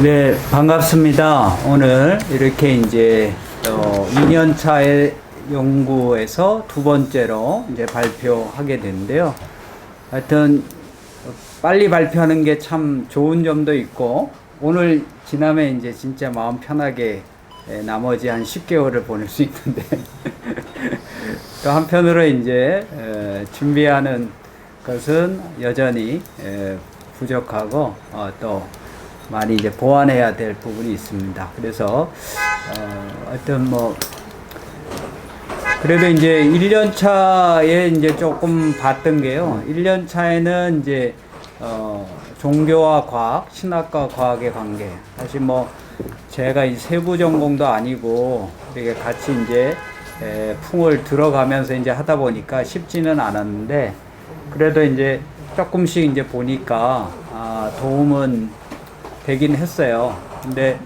네, 반갑습니다. 오늘 이렇게 이제 2년 차의 연구에서 두 번째로 이제 발표하게 됐는데요. 하여튼 빨리 발표하는 게 참 좋은 점도 있고, 오늘 지나면 이제 진짜 마음 편하게 나머지 한 10개월을 보낼 수 있는데 또 한편으로 이제 준비하는 것은 여전히 부족하고 또 많이 이제 보완해야 될 부분이 있습니다. 그래서 하여튼 뭐 그래도 이제 1년 차에 이제 조금 봤던 게요. 1년 차에는 이제 종교와 과학, 신학과 과학의 관계. 사실 뭐 제가 이 세부 전공도 아니고 이렇게 같이 이제 풍을 들어가면서 이제 하다 보니까 쉽지는 않았는데, 그래도 이제 조금씩 이제 보니까 도움은 되긴 했어요. 근데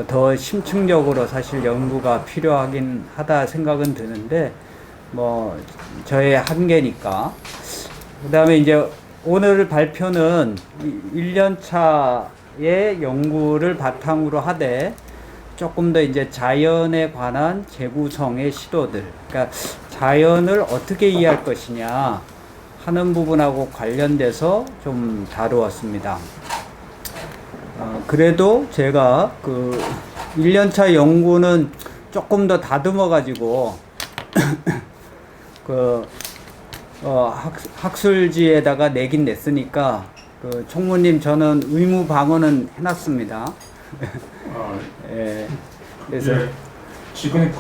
더 심층적으로 사실 연구가 필요하긴 하다 생각은 드는데, 뭐 저의 한계니까. 그 다음에 이제 오늘 발표는 1년차의 연구를 바탕으로 하되 조금 더 이제 자연에 관한 재구성의 시도들, 그러니까 자연을 어떻게 이해할 것이냐 하는 부분하고 관련돼서 좀 다루었습니다. 그래도 제가 그 1년차 연구는 조금 더 다듬어 가지고 그 학술지에다가 내긴 냈으니까 그 총무님 저는 의무 방어는 해놨습니다. 예. 그래서 지금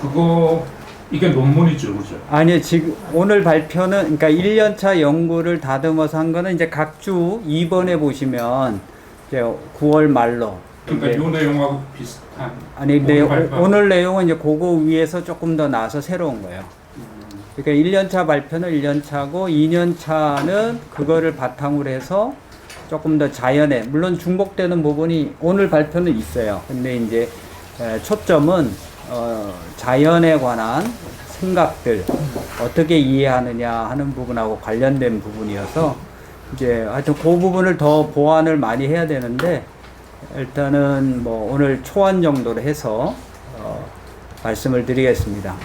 이게 논문이죠, 그죠? 아니, 지금 오늘 발표는, 그러니까 1년차 연구를 다듬어서 한 거는 이제 각주 2번에 보시면 이제 9월 말로. 그러니까 이 내용하고 비슷한. 아니, 근데 오늘 내용은 이제 그거 위에서 조금 더 나아서 새로운 거예요. 그러니까 1년차 발표는 1년차고 2년차는 그거를 바탕으로 해서 조금 더 자연에, 물론 중복되는 부분이 오늘 발표는 있어요. 근데 이제 초점은 자연에 관한 생각들 어떻게 이해하느냐 하는 부분하고 관련된 부분이어서 이제 하여튼 그 부분을 더 보완을 많이 해야 되는데, 일단은 뭐 오늘 초안 정도로 해서 말씀을 드리겠습니다.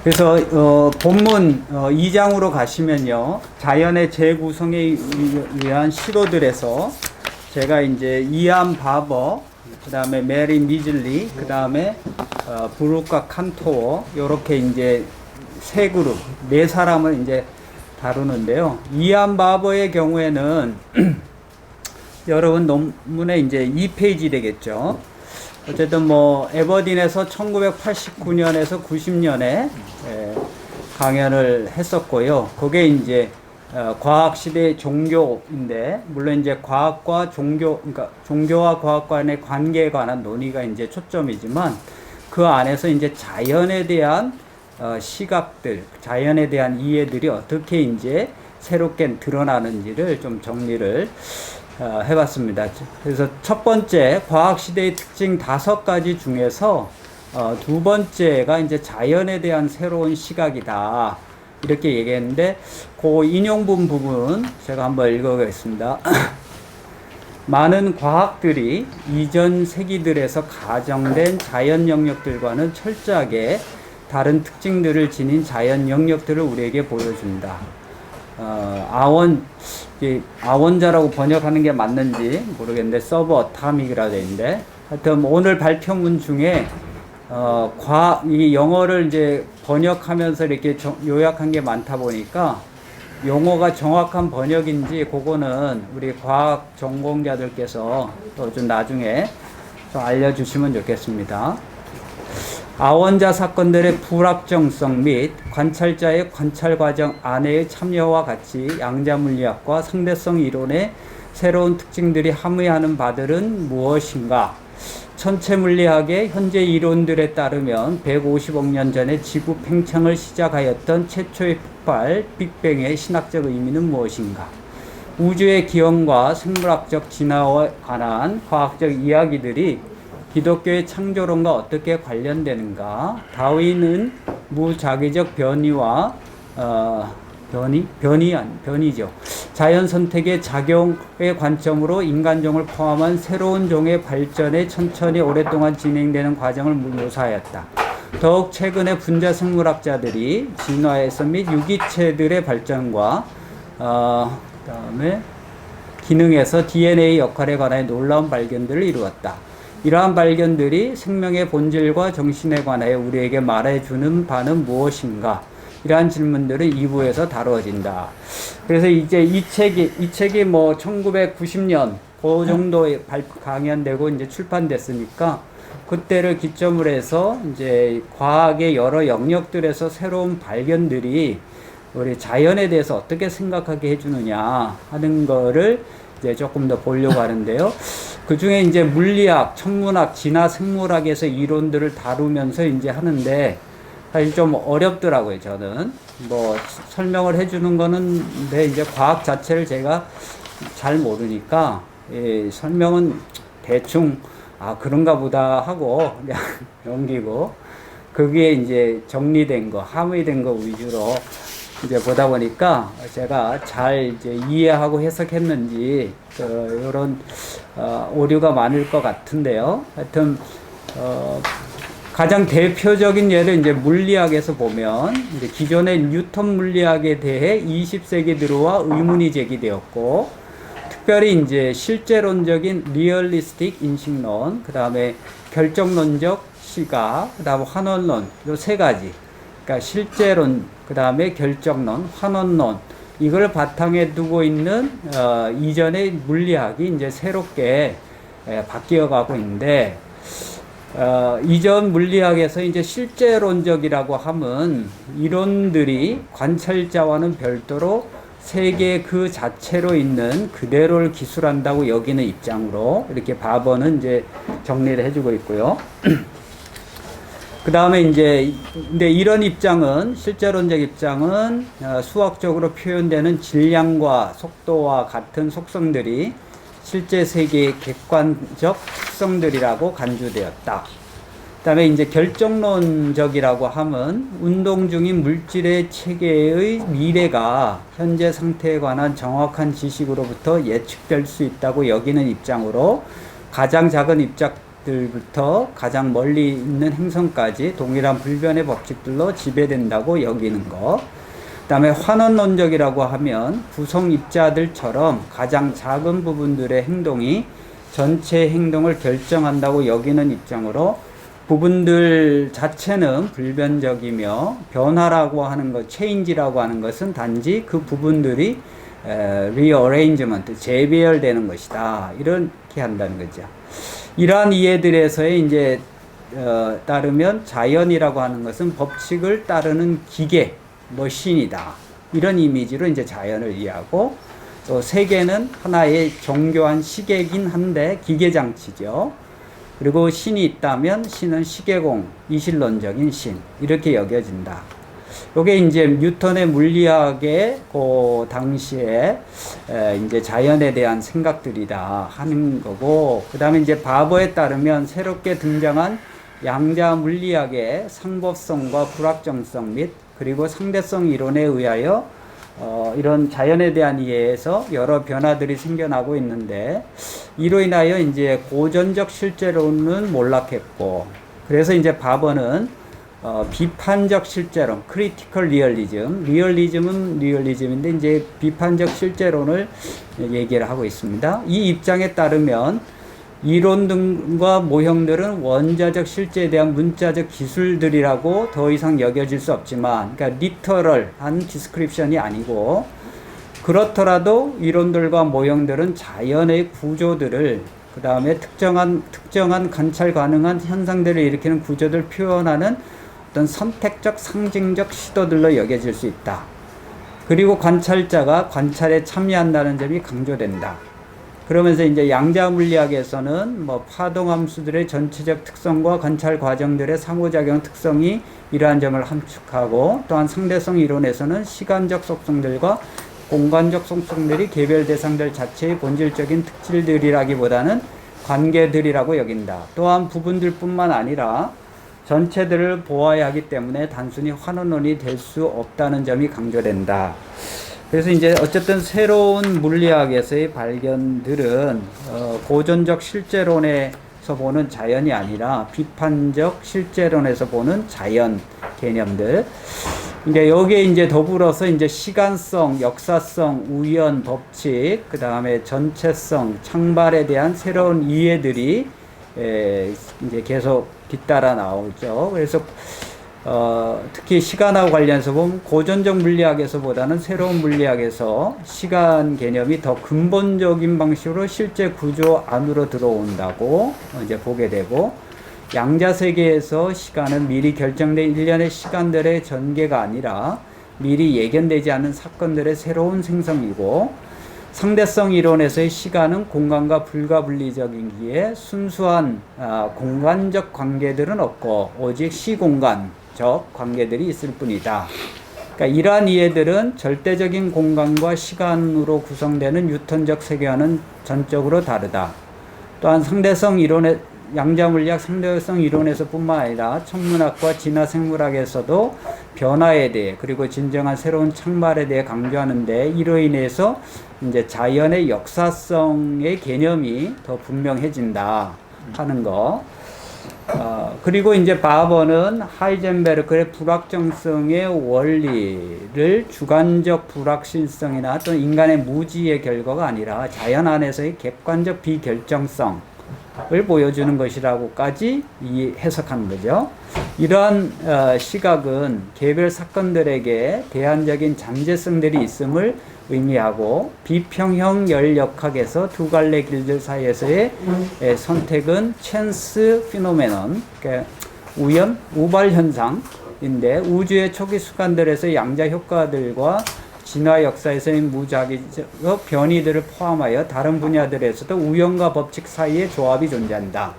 그래서 본문 2장으로 가시면요, 자연의 재구성에 위한 시도들에서 제가 이제 이안 바버, 그 다음에 메리 미즐리, 그 다음에 브룩과 칸토어, 요렇게 이제 세 그룹, 네 사람을 이제 다루는데요. 이안 바버의 경우에는 여러분 논문에 이제 2페이지 되겠죠. 어쨌든 뭐 에버딘에서 1989년에서 90년에 강연을 했었고요. 그게 이제 과학 시대의 종교인데, 물론 이제 과학과 종교, 그러니까 종교와 과학 간의 관계에 관한 논의가 이제 초점이지만, 그 안에서 이제 자연에 대한 시각들, 자연에 대한 이해들이 어떻게 이제 새롭게 드러나는지를 좀 정리를 해봤습니다. 그래서 첫 번째 과학시대의 특징 5가지 중에서 두 번째가 이제 자연에 대한 새로운 시각이다, 이렇게 얘기했는데, 그 인용분 부분 제가 한번 읽어보겠습니다. 많은 과학들이 이전 세기들에서 가정된 자연 영역들과는 철저하게 다른 특징들을 지닌 자연 영역들을 우리에게 보여준다. 아원자라고 번역하는 게 맞는지 모르겠는데 서브 어타믹이라 되어 있는데, 하여튼 오늘 발표문 중에 이 영어를 이제 번역하면서 이렇게 요약한 게 많다 보니까 용어가 정확한 번역인지 그거는 우리 과학 전공자들께서 또 좀 나중에 좀 알려주시면 좋겠습니다. 아원자 사건들의 불확정성 및 관찰자의 관찰 과정 안에의 참여와 같이 양자물리학과 상대성 이론의 새로운 특징들이 함의하는 바들은 무엇인가? 천체물리학의 현재 이론들에 따르면 150억 년 전에 지구 팽창을 시작하였던 최초의 폭발, 빅뱅의 신학적 의미는 무엇인가? 우주의 기원과 생물학적 진화에 관한 과학적 이야기들이 기독교의 창조론과 어떻게 관련되는가? 다윈은 무자기적 변이와 변이죠. 자연 선택의 작용의 관점으로 인간종을 포함한 새로운 종의 발전에 천천히 오랫동안 진행되는 과정을 묘사하였다. 더욱 최근에 분자 생물학자들이 진화에서 및 유기체들의 발전과 그다음에 기능에서 DNA 역할에 관한 놀라운 발견들을 이루었다. 이러한 발견들이 생명의 본질과 정신에 관하여 우리에게 말해주는 바는 무엇인가? 이러한 질문들은 2부에서 다루어진다. 그래서 이제 이 책이 뭐 1990년 그 정도에 강연되고 이제 출판됐으니까 그때를 기점으로 해서 이제 과학의 여러 영역들에서 새로운 발견들이 우리 자연에 대해서 어떻게 생각하게 해주느냐 하는 거를 이제 조금 더 보려고 하는데요. 그 중에 이제 물리학, 천문학, 진화 생물학에서 이론들을 다루면서 이제 하는데 사실 좀 어렵더라고요, 저는. 뭐 설명을 해주는 거는 근데 이제 과학 자체를 제가 잘 모르니까 설명은 대충 그런가 보다 하고 그냥 넘기고 거기에 이제 정리된 거, 함의된 거 위주로 이제 보다 보니까 제가 잘 이제 이해하고 해석했는지 이런 오류가 많을 것 같은데요. 하여튼 가장 대표적인 예를 이제 물리학에서 보면 이제 기존의 뉴턴 물리학에 대해 20세기 들어와 의문이 제기되었고, 특별히 이제 실제론적인 리얼리스틱 인식론, 그 다음에 결정론적 시각, 그 다음 환원론, 요 세 가지. 그러니까 실제론, 그 다음에 결정론, 환원론, 이걸 바탕에 두고 있는 이전의 물리학이 이제 새롭게 바뀌어 가고 있는데, 이전 물리학에서 이제 실제론적이라고 하면 이론들이 관찰자와는 별도로 세계 그 자체로 있는 그대로를 기술한다고 여기는 입장으로 이렇게 바버는 이제 정리를 해주고 있고요. 그 다음에 이제 근데 이런 입장은 실제론적 입장은 수학적으로 표현되는 질량과 속도와 같은 속성들이 실제 세계의 객관적 특성들이라고 간주되었다. 그 다음에 이제 결정론적이라고 하면 운동 중인 물질의 체계의 미래가 현재 상태에 관한 정확한 지식으로부터 예측될 수 있다고 여기는 입장으로 가장 작은 입자들부터 가장 멀리 있는 행성까지 동일한 불변의 법칙들로 지배된다고 여기는 것. 그 다음에 환원론적이라고 하면 구성 입자들처럼 가장 작은 부분들의 행동이 전체 행동을 결정한다고 여기는 입장으로 부분들 자체는 불변적이며 변화라고 하는 것, 체인지라고 하는 것은 단지 그 부분들이 rearrangement, 재배열되는 것이다. 이렇게 한다는 거죠. 이러한 이해들에서의 이제 따르면 자연이라고 하는 것은 법칙을 따르는 기계, 머신이다. 이런 이미지로 이제 자연을 이해하고, 또 세계는 하나의 정교한 시계이긴 한데 기계장치죠. 그리고 신이 있다면 신은 시계공, 이실론적인 신, 이렇게 여겨진다. 요게 이제 뉴턴의 물리학의 그 당시에 이제 자연에 대한 생각들이다 하는 거고, 그 다음에 이제 바버에 따르면 새롭게 등장한 양자 물리학의 상법성과 불확정성 및 그리고 상대성 이론에 의하여 이런 자연에 대한 이해에서 여러 변화들이 생겨나고 있는데, 이로 인하여 이제 고전적 실제론은 몰락했고, 그래서 이제 바버는 비판적 실제론, critical realism, 리얼리즘은 리얼리즘인데 이제 비판적 실제론을 얘기를 하고 있습니다. 이 입장에 따르면 이론 등과 모형들은 원자적 실제에 대한 문자적 기술들이라고 더 이상 여겨질 수 없지만, 그러니까 리터럴한 디스크립션이 아니고, 그렇더라도 이론들과 모형들은 자연의 구조들을, 그 다음에 특정한 관찰 가능한 현상들을 일으키는 구조들을 표현하는 어떤 선택적 상징적 시도들로 여겨질 수 있다. 그리고 관찰자가 관찰에 참여한다는 점이 강조된다. 그러면서 이제 양자 물리학에서는 뭐 파동함수들의 전체적 특성과 관찰 과정들의 상호작용 특성이 이러한 점을 함축하고, 또한 상대성 이론에서는 시간적 속성들과 공간적 속성들이 개별 대상들 자체의 본질적인 특질들이라기보다는 관계들이라고 여긴다. 또한 부분들뿐만 아니라 전체들을 보아야 하기 때문에 단순히 환원론이 될 수 없다는 점이 강조된다. 그래서 이제 어쨌든 새로운 물리학에서의 발견들은 고전적 실제론에서 보는 자연이 아니라 비판적 실제론에서 보는 자연 개념들. 이제 여기에 이제 더불어서 이제 시간성, 역사성, 우연, 법칙, 그 다음에 전체성, 창발에 대한 새로운 이해들이 이제 계속 뒤따라 나오죠. 그래서 특히 시간하고 관련해서 보면 고전적 물리학에서보다는 새로운 물리학에서 시간 개념이 더 근본적인 방식으로 실제 구조 안으로 들어온다고 이제 보게 되고, 양자세계에서 시간은 미리 결정된 일련의 시간들의 전개가 아니라 미리 예견되지 않은 사건들의 새로운 생성이고, 상대성 이론에서의 시간은 공간과 불가분리적이기에 순수한 공간적 관계들은 없고 오직 시공간적 관계들이 있을 뿐이다. 그러니까 이러한 이해들은 절대적인 공간과 시간으로 구성되는 뉴턴적 세계와는 전적으로 다르다. 또한 상대성 이론의 양자물리학 상대성 이론에서 뿐만 아니라 천문학과 진화생물학에서도 변화에 대해 그리고 진정한 새로운 창발에 대해 강조하는데, 이로 인해서 이제 자연의 역사성의 개념이 더 분명해진다 하는 거. 그리고 이제 바버는 하이젠베르크의 불확정성의 원리를 주관적 불확실성이나 또는 인간의 무지의 결과가 아니라 자연 안에서의 객관적 비결정성을 보여주는 것이라고까지 해석하는 거죠. 이러한 시각은 개별 사건들에게 대안적인 잠재성들이 있음을 의미하고, 비평형 열역학에서 두 갈래 길들 사이에서의 선택은 찬스 피노메논, 그러니까 우연, 우발 현상인데, 우주의 초기 순간들에서 양자 효과들과 진화 역사에서의 무작위적 변이들을 포함하여 다른 분야들에서도 우연과 법칙 사이의 조합이 존재한다.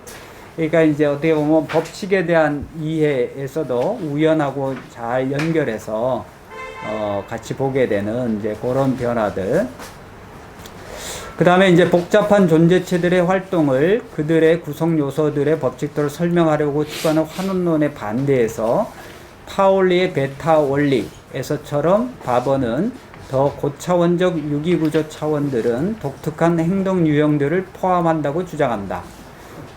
그러니까 이제 어떻게 보면 법칙에 대한 이해에서도 우연하고 잘 연결해서 같이 보게 되는 이제 그런 변화들. 그 다음에 이제 복잡한 존재체들의 활동을 그들의 구성 요소들의 법칙들을 설명하려고 추구하는 환원론에 반대해서 파울리의 베타 원리에서처럼 바버는 더 고차원적 유기구조 차원들은 독특한 행동 유형들을 포함한다고 주장한다.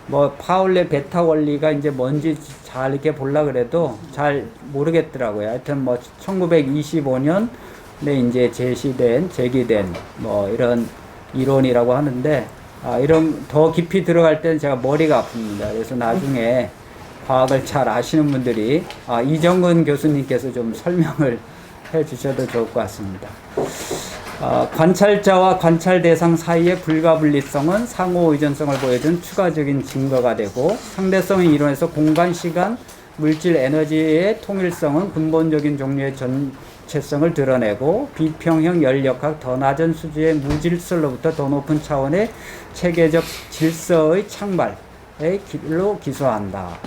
뭐 파울리의 베타 원리가 이제 뭔지 잘 이렇게 보려 그래도 잘 모르겠더라고요. 하여튼 뭐 1925년에 이제 제기된 뭐 이런 이론이라고 하는데, 이런 더 깊이 들어갈 때는 제가 머리가 아픕니다. 그래서 나중에 과학을 잘 아시는 분들이 이정근 교수님께서 좀 설명을 해 주셔도 좋을 것 같습니다. 관찰자와 관찰 대상 사이의 불가분리성은 상호 의존성을 보여준 추가적인 증거가 되고, 상대성의 이론에서 공간, 시간, 물질, 에너지의 통일성은 근본적인 종류의 전체성을 드러내고, 비평형 열역학 더 낮은 수준의 무질서로부터 더 높은 차원의 체계적 질서의 창발의 길로 기소한다.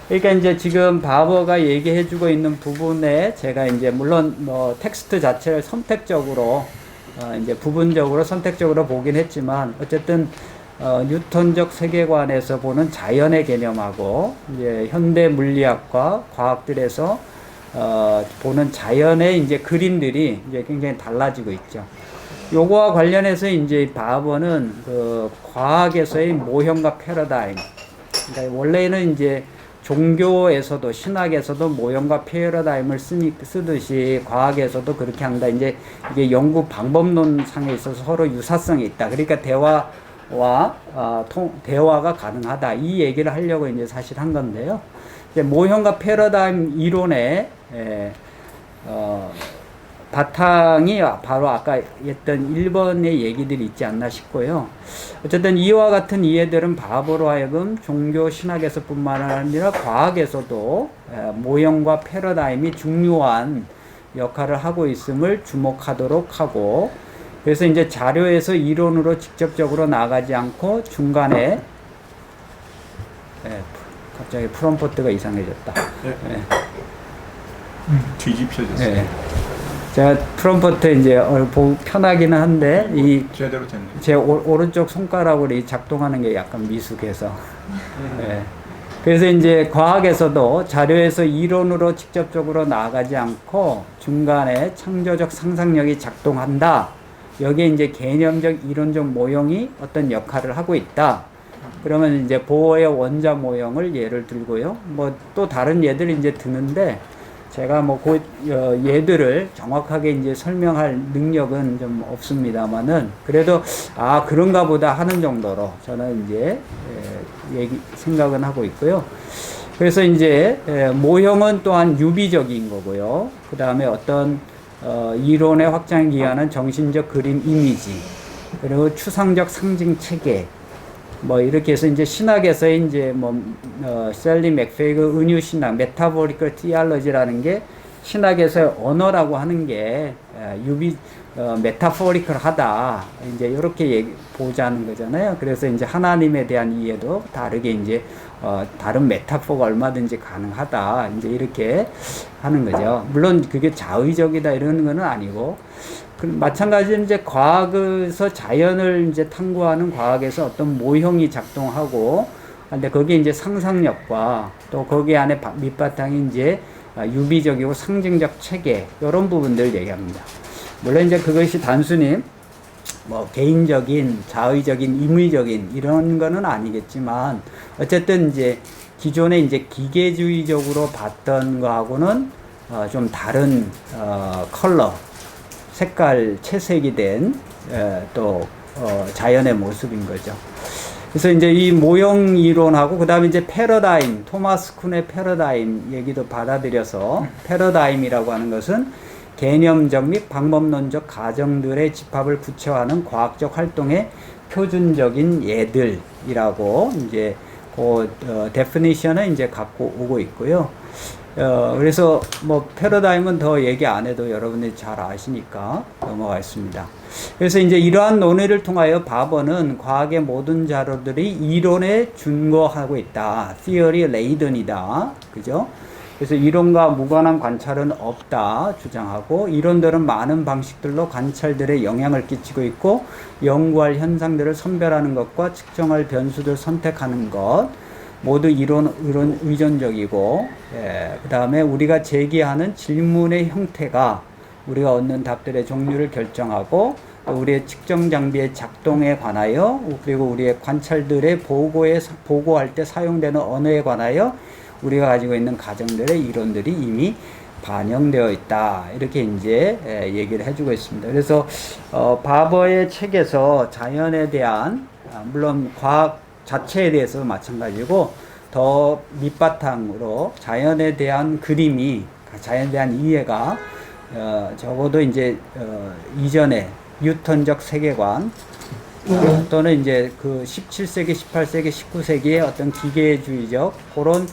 그러니까 이제 지금 바버가 얘기해주고 있는 부분에 제가 이제 물론 뭐 텍스트 자체를 선택적으로 이제 부분적으로 선택적으로 보긴 했지만, 어쨌든 뉴턴적 세계관에서 보는 자연의 개념하고 이제 현대 물리학과 과학들에서 보는 자연의 이제 그림들이 이제 굉장히 달라지고 있죠. 요거와 관련해서 이제 바버는 그 과학에서의 모형과 패러다임, 그러니까 원래는 이제 종교에서도 신학에서도 모형과 패러다임을 쓰듯이 과학에서도 그렇게 한다. 이제 이게 연구 방법론 상에 있어서 서로 유사성이 있다. 그러니까 대화가 가능하다. 이 얘기를 하려고 이제 사실 한 건데요. 이제 모형과 패러다임 이론의 바탕이 바로 아까 했던 1번의 얘기들이 있지 않나 싶고요. 어쨌든 이와 같은 이해들은 바보로 하여금 종교 신학에서 뿐만 아니라 과학에서도 모형과 패러다임이 중요한 역할을 하고 있음을 주목하도록 하고, 그래서 이제 자료에서 이론으로 직접적으로 나가지 않고 중간에 갑자기 프롬프트가 이상해졌다. 뒤집혀졌어요. 네. 제가 프롬프트 이제 편하기는 한데 제대로 됐네. 제 오른쪽 손가락으로 작동하는 게 약간 미숙해서. 네. 그래서 이제 과학에서도 자료에서 이론으로 직접적으로 나아가지 않고 중간에 창조적 상상력이 작동한다. 여기에 이제 개념적 이론적 모형이 어떤 역할을 하고 있다. 그러면 이제 보어의 원자 모형을 예를 들고요. 뭐 또 다른 예들이 이제 드는데 제가 뭐 그 예들을 정확하게 이제 설명할 능력은 좀 없습니다만은 그래도 아 그런가 보다 하는 정도로 저는 이제 생각은 하고 있고요. 그래서 이제 모형은 또한 유비적인 거고요. 그 다음에 어떤 이론의 확장에 기하는 정신적 그림 이미지 그리고 추상적 상징 체계 뭐 이렇게 해서 이제 신학에서의 이제 셀리 맥페이그 은유 신학 메타포리컬 티알러지라는 게 신학에서의 언어라고 하는 게 메타포리컬하다 이제 이렇게 보자는 거잖아요. 그래서 이제 하나님에 대한 이해도 다르게 이제 다른 메타포가 얼마든지 가능하다 이제 이렇게 하는 거죠. 물론 그게 자의적이다 이러는 건 아니고. 마찬가지로 이제 과학에서 자연을 이제 탐구하는 과학에서 어떤 모형이 작동하고, 근데 거기에 이제 상상력과 또 거기 안에 밑바탕이 이제 유비적이고 상징적 체계, 이런 부분들 얘기합니다. 물론 이제 그것이 단순히 뭐 개인적인, 자의적인, 임의적인 이런 거는 아니겠지만, 어쨌든 이제 기존에 이제 기계주의적으로 봤던 거하고는 좀 다른 컬러, 색깔 채색이 된 또 자연의 모습인 거죠. 그래서 이제 이 모형 이론하고 그 다음에 이제 패러다임, 토마스 쿤의 패러다임 얘기도 받아들여서 패러다임이라고 하는 것은 개념적 및 방법론적 가정들의 집합을 구체화하는 과학적 활동의 표준적인 예들이라고 이제 그 데피니션을 이제 갖고 오고 있고요. 그래서 뭐 패러다임은 더 얘기 안 해도 여러분들이 잘 아시니까 넘어가겠습니다. 그래서 이제 이러한 논의를 통하여 바버는 과학의 모든 자료들이 이론에 준거하고 있다. theory laden이다. 그죠? 그래서 이론과 무관한 관찰은 없다 주장하고, 이론들은 많은 방식들로 관찰들에 영향을 끼치고 있고, 연구할 현상들을 선별하는 것과 측정할 변수를 선택하는 것 모두 이론 의존적이고, 그 다음에 우리가 제기하는 질문의 형태가 우리가 얻는 답들의 종류를 결정하고, 또 우리의 측정 장비의 작동에 관하여, 그리고 우리의 관찰들의 보고할 때 사용되는 언어에 관하여 우리가 가지고 있는 가정들의 이론들이 이미 반영되어 있다. 이렇게 이제 얘기를 해주고 있습니다. 그래서 바버의 책에서 자연에 대한, 물론 과학 자체에 대해서 마찬가지고, 더 밑바탕으로 자연에 대한 그림이, 자연에 대한 이해가 적어도 이제 이전에 뉴턴적 세계관 또는 이제 그 17세기, 18세기, 19세기의 어떤 기계주의적 그런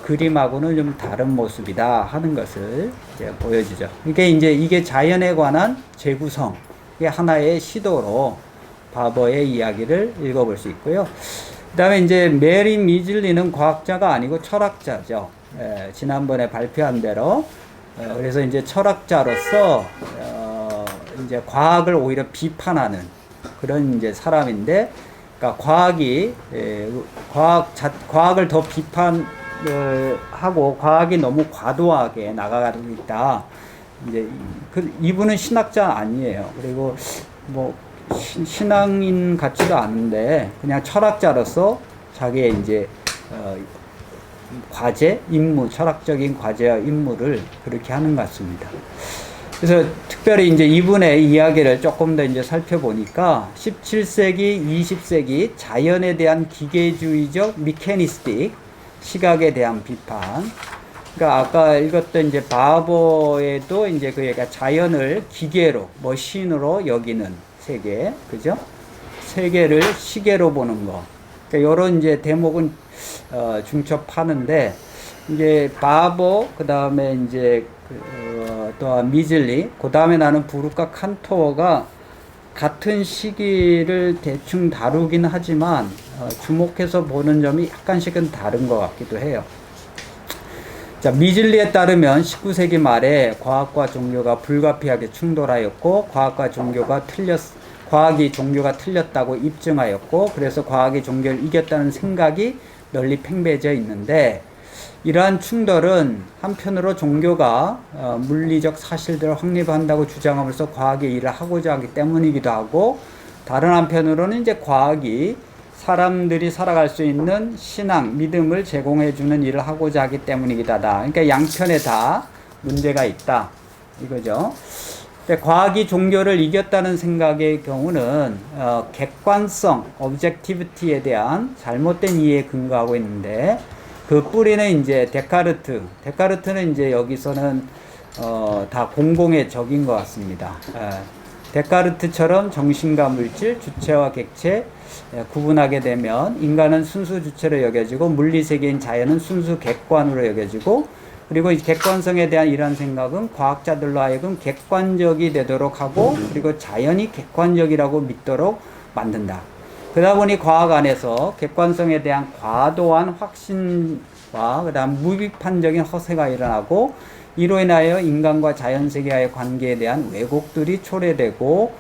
그림하고는 좀 다른 모습이다 하는 것을 이제 보여주죠. 이게 자연에 관한 재구성, 이게 하나의 시도로 바버의 이야기를 읽어볼 수 있고요. 그 다음에 이제 메리 미즐리는 과학자가 아니고 철학자죠. 지난번에 발표한 대로. 그래서 이제 철학자로서 이제 과학을 오히려 비판하는 그런 이제 사람인데, 그러니까 과학을 더 비판하고 과학이 너무 과도하게 나가고 있다. 이제 이분은 신학자 아니에요. 그리고 뭐 신앙인 같지도 않은데 그냥 철학자로서 자기의 이제 과제, 임무, 철학적인 과제와 임무를 그렇게 하는 것 같습니다. 그래서 특별히 이제 이분의 이야기를 조금 더 이제 살펴보니까 17세기, 20세기 자연에 대한 기계주의적 미케니스틱 시각에 대한 비판. 그러니까 아까 읽었던 이제 바버에도 이제 그 얘가 자연을 기계로, 머신으로 여기는 세계, 그죠? 세계를 시계로 보는 거. 그러니까 이런 이제 대목은 중첩하는데, 이제 바버, 그 다음에 이제 또한 미즐리, 그 다음에 나는 부르카 칸토어가 같은 시기를 대충 다루긴 하지만 주목해서 보는 점이 약간씩은 다른 것 같기도 해요. 자, 미즐리에 따르면 19세기 말에 과학과 종교가 불가피하게 충돌하였고, 과학이 종교가 틀렸다고 입증하였고, 그래서 과학이 종교를 이겼다는 생각이 널리 팽배해져 있는데 이러한 충돌은 한편으로 종교가 물리적 사실들을 확립한다고 주장하면서 과학의 일을 하고자 하기 때문이기도 하고 다른 한편으로는 이제 과학이 사람들이 살아갈 수 있는 신앙, 믿음을 제공해주는 일을 하고자 하기 때문이기도 하다. 그러니까 양편에 다 문제가 있다. 이거죠. 근데 과학이 종교를 이겼다는 생각의 경우는 객관성, objectivity에 대한 잘못된 이해에 근거하고 있는데 그 뿌리는 이제 데카르트는 이제 여기서는 다 공공의 적인 것 같습니다. 데카르트처럼 정신과 물질, 주체와 객체 구분하게 되면 인간은 순수 주체로 여겨지고 물리세계인 자연은 순수 객관으로 여겨지고 그리고 이 객관성에 대한 이런 생각은 과학자들로 하여금 객관적이 되도록 하고 그리고 자연이 객관적이라고 믿도록 만든다. 그러다 보니 과학 안에서 객관성에 대한 과도한 확신과 그다음 무비판적인 허세가 일어나고 이로 인하여 인간과 자연세계와의 관계에 대한 왜곡들이 초래되고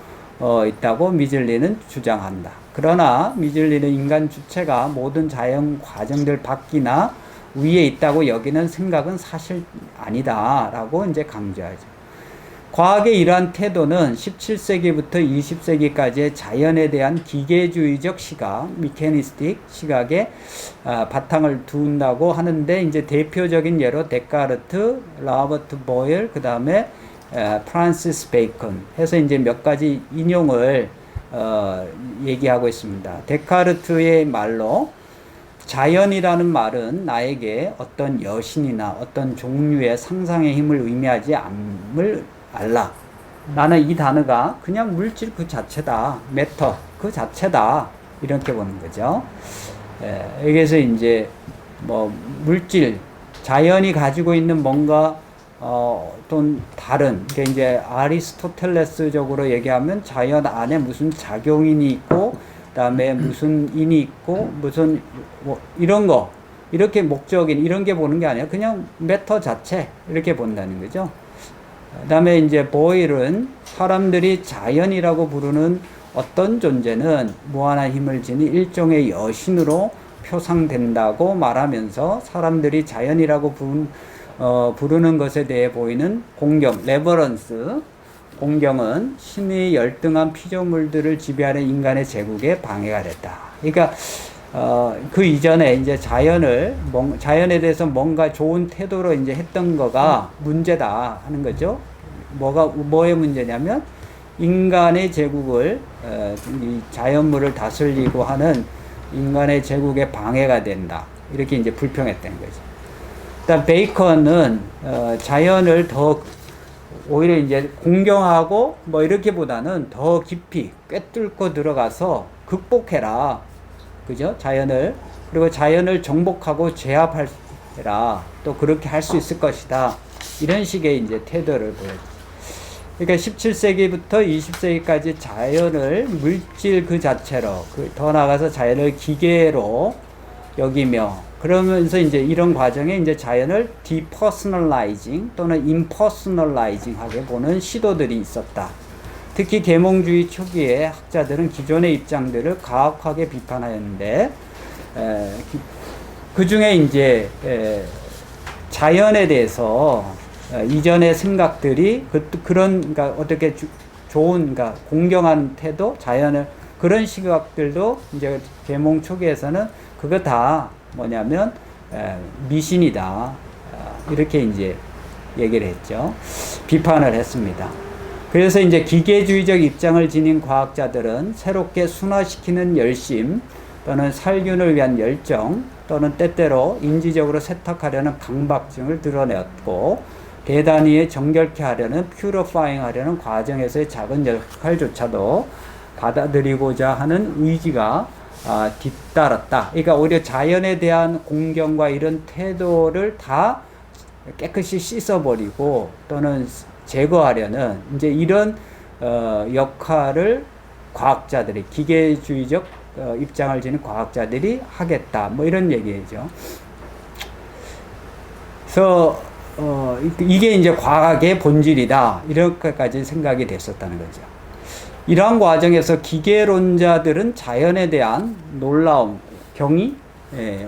있다고 미즐리는 주장한다. 그러나 미즐리는 인간 주체가 모든 자연 과정들 밖이나 위에 있다고 여기는 생각은 사실 아니다라고 이제 강조하죠. 과학의 이러한 태도는 17세기부터 20세기까지의 자연에 대한 기계주의적 시각, 미케니스틱 시각에 바탕을 둔다고 하는데 이제 대표적인 예로 데카르트, 로버트 보일, 그 다음에 프란시스 베이컨 해서 이제 몇 가지 인용을 얘기하고 있습니다. 데카르트의 말로 자연이라는 말은 나에게 어떤 여신이나 어떤 종류의 상상의 힘을 의미하지 않음을 알라. 나는 이 단어가 그냥 물질 그 자체다. 매터 그 자체다. 이렇게 보는 거죠. 여기서 이제 뭐 물질, 자연이 가지고 있는 뭔가 또는 다른, 그러니까 이제 아리스토텔레스적으로 얘기하면 자연 안에 무슨 작용인이 있고 그다음에 무슨 인이 있고 무슨 뭐 이런 거 이렇게 목적인 이런 게 보는 게 아니라 그냥 매터 자체 이렇게 본다는 거죠. 그다음에 이제 보일은 사람들이 자연이라고 부르는 어떤 존재는 무한한 힘을 지닌 일종의 여신으로 표상된다고 말하면서 사람들이 자연이라고 부르는 것에 대해 보이는 공경, 레버런스, 공경은 신의 열등한 피조물들을 지배하는 인간의 제국에 방해가 됐다. 그러니까 그 이전에 이제 자연에 대해서 뭔가 좋은 태도로 이제 했던 거가 문제다 하는 거죠. 뭐의 문제냐면 인간의 제국을 이 자연물을 다스리고 하는 인간의 제국에 방해가 된다. 이렇게 이제 불평했다는 거죠. 일단 베이컨은 자연을 더 오히려 이제 공경하고 뭐 이렇게보다는 더 깊이 꿰뚫고 들어가서 극복해라. 그죠? 자연을. 그리고 자연을 정복하고 제압해라. 또 그렇게 할 수 있을 것이다. 이런 식의 이제 태도를 보여요. 그러니까 17세기부터 20세기까지 자연을 물질 그 자체로, 더 나아가서 자연을 기계로 여기며, 그러면서 이제 이런 과정에 이제 자연을 depersonalizing 또는 impersonalizing 하게 보는 시도들이 있었다. 특히 계몽주의 초기에 학자들은 기존의 입장들을 가혹하게 비판하였는데, 그 중에 이제 자연에 대해서 이전의 생각들이 그러니까 어떻게 좋은, 그러니까 공경한 태도, 자연을 그런 시각들도 이제 계몽 초기에서는 그거 다 뭐냐면 미신이다. 이렇게 이제 얘기를 했죠. 비판을 했습니다. 그래서 이제 기계주의적 입장을 지닌 과학자들은 새롭게 순화시키는 열심 또는 살균을 위한 열정 또는 때때로 인지적으로 세탁하려는 강박증을 드러냈고 대단히 정결케 하려는 퓨리파잉 하려는 과정에서의 작은 역할조차도 받아들이고자 하는 의지가 뒤따랐다. 그러니까 오히려 자연에 대한 공경과 이런 태도를 다 깨끗이 씻어버리고 또는 제거하려는 이제 이런 역할을 과학자들이 기계주의적 입장을 지닌 과학자들이 하겠다. 뭐 이런 얘기죠. 그래서 이게 이제 과학의 본질이다. 이렇게까지 생각이 됐었다는 거죠. 이러한 과정에서 기계론자들은 자연에 대한 놀라움, 경의,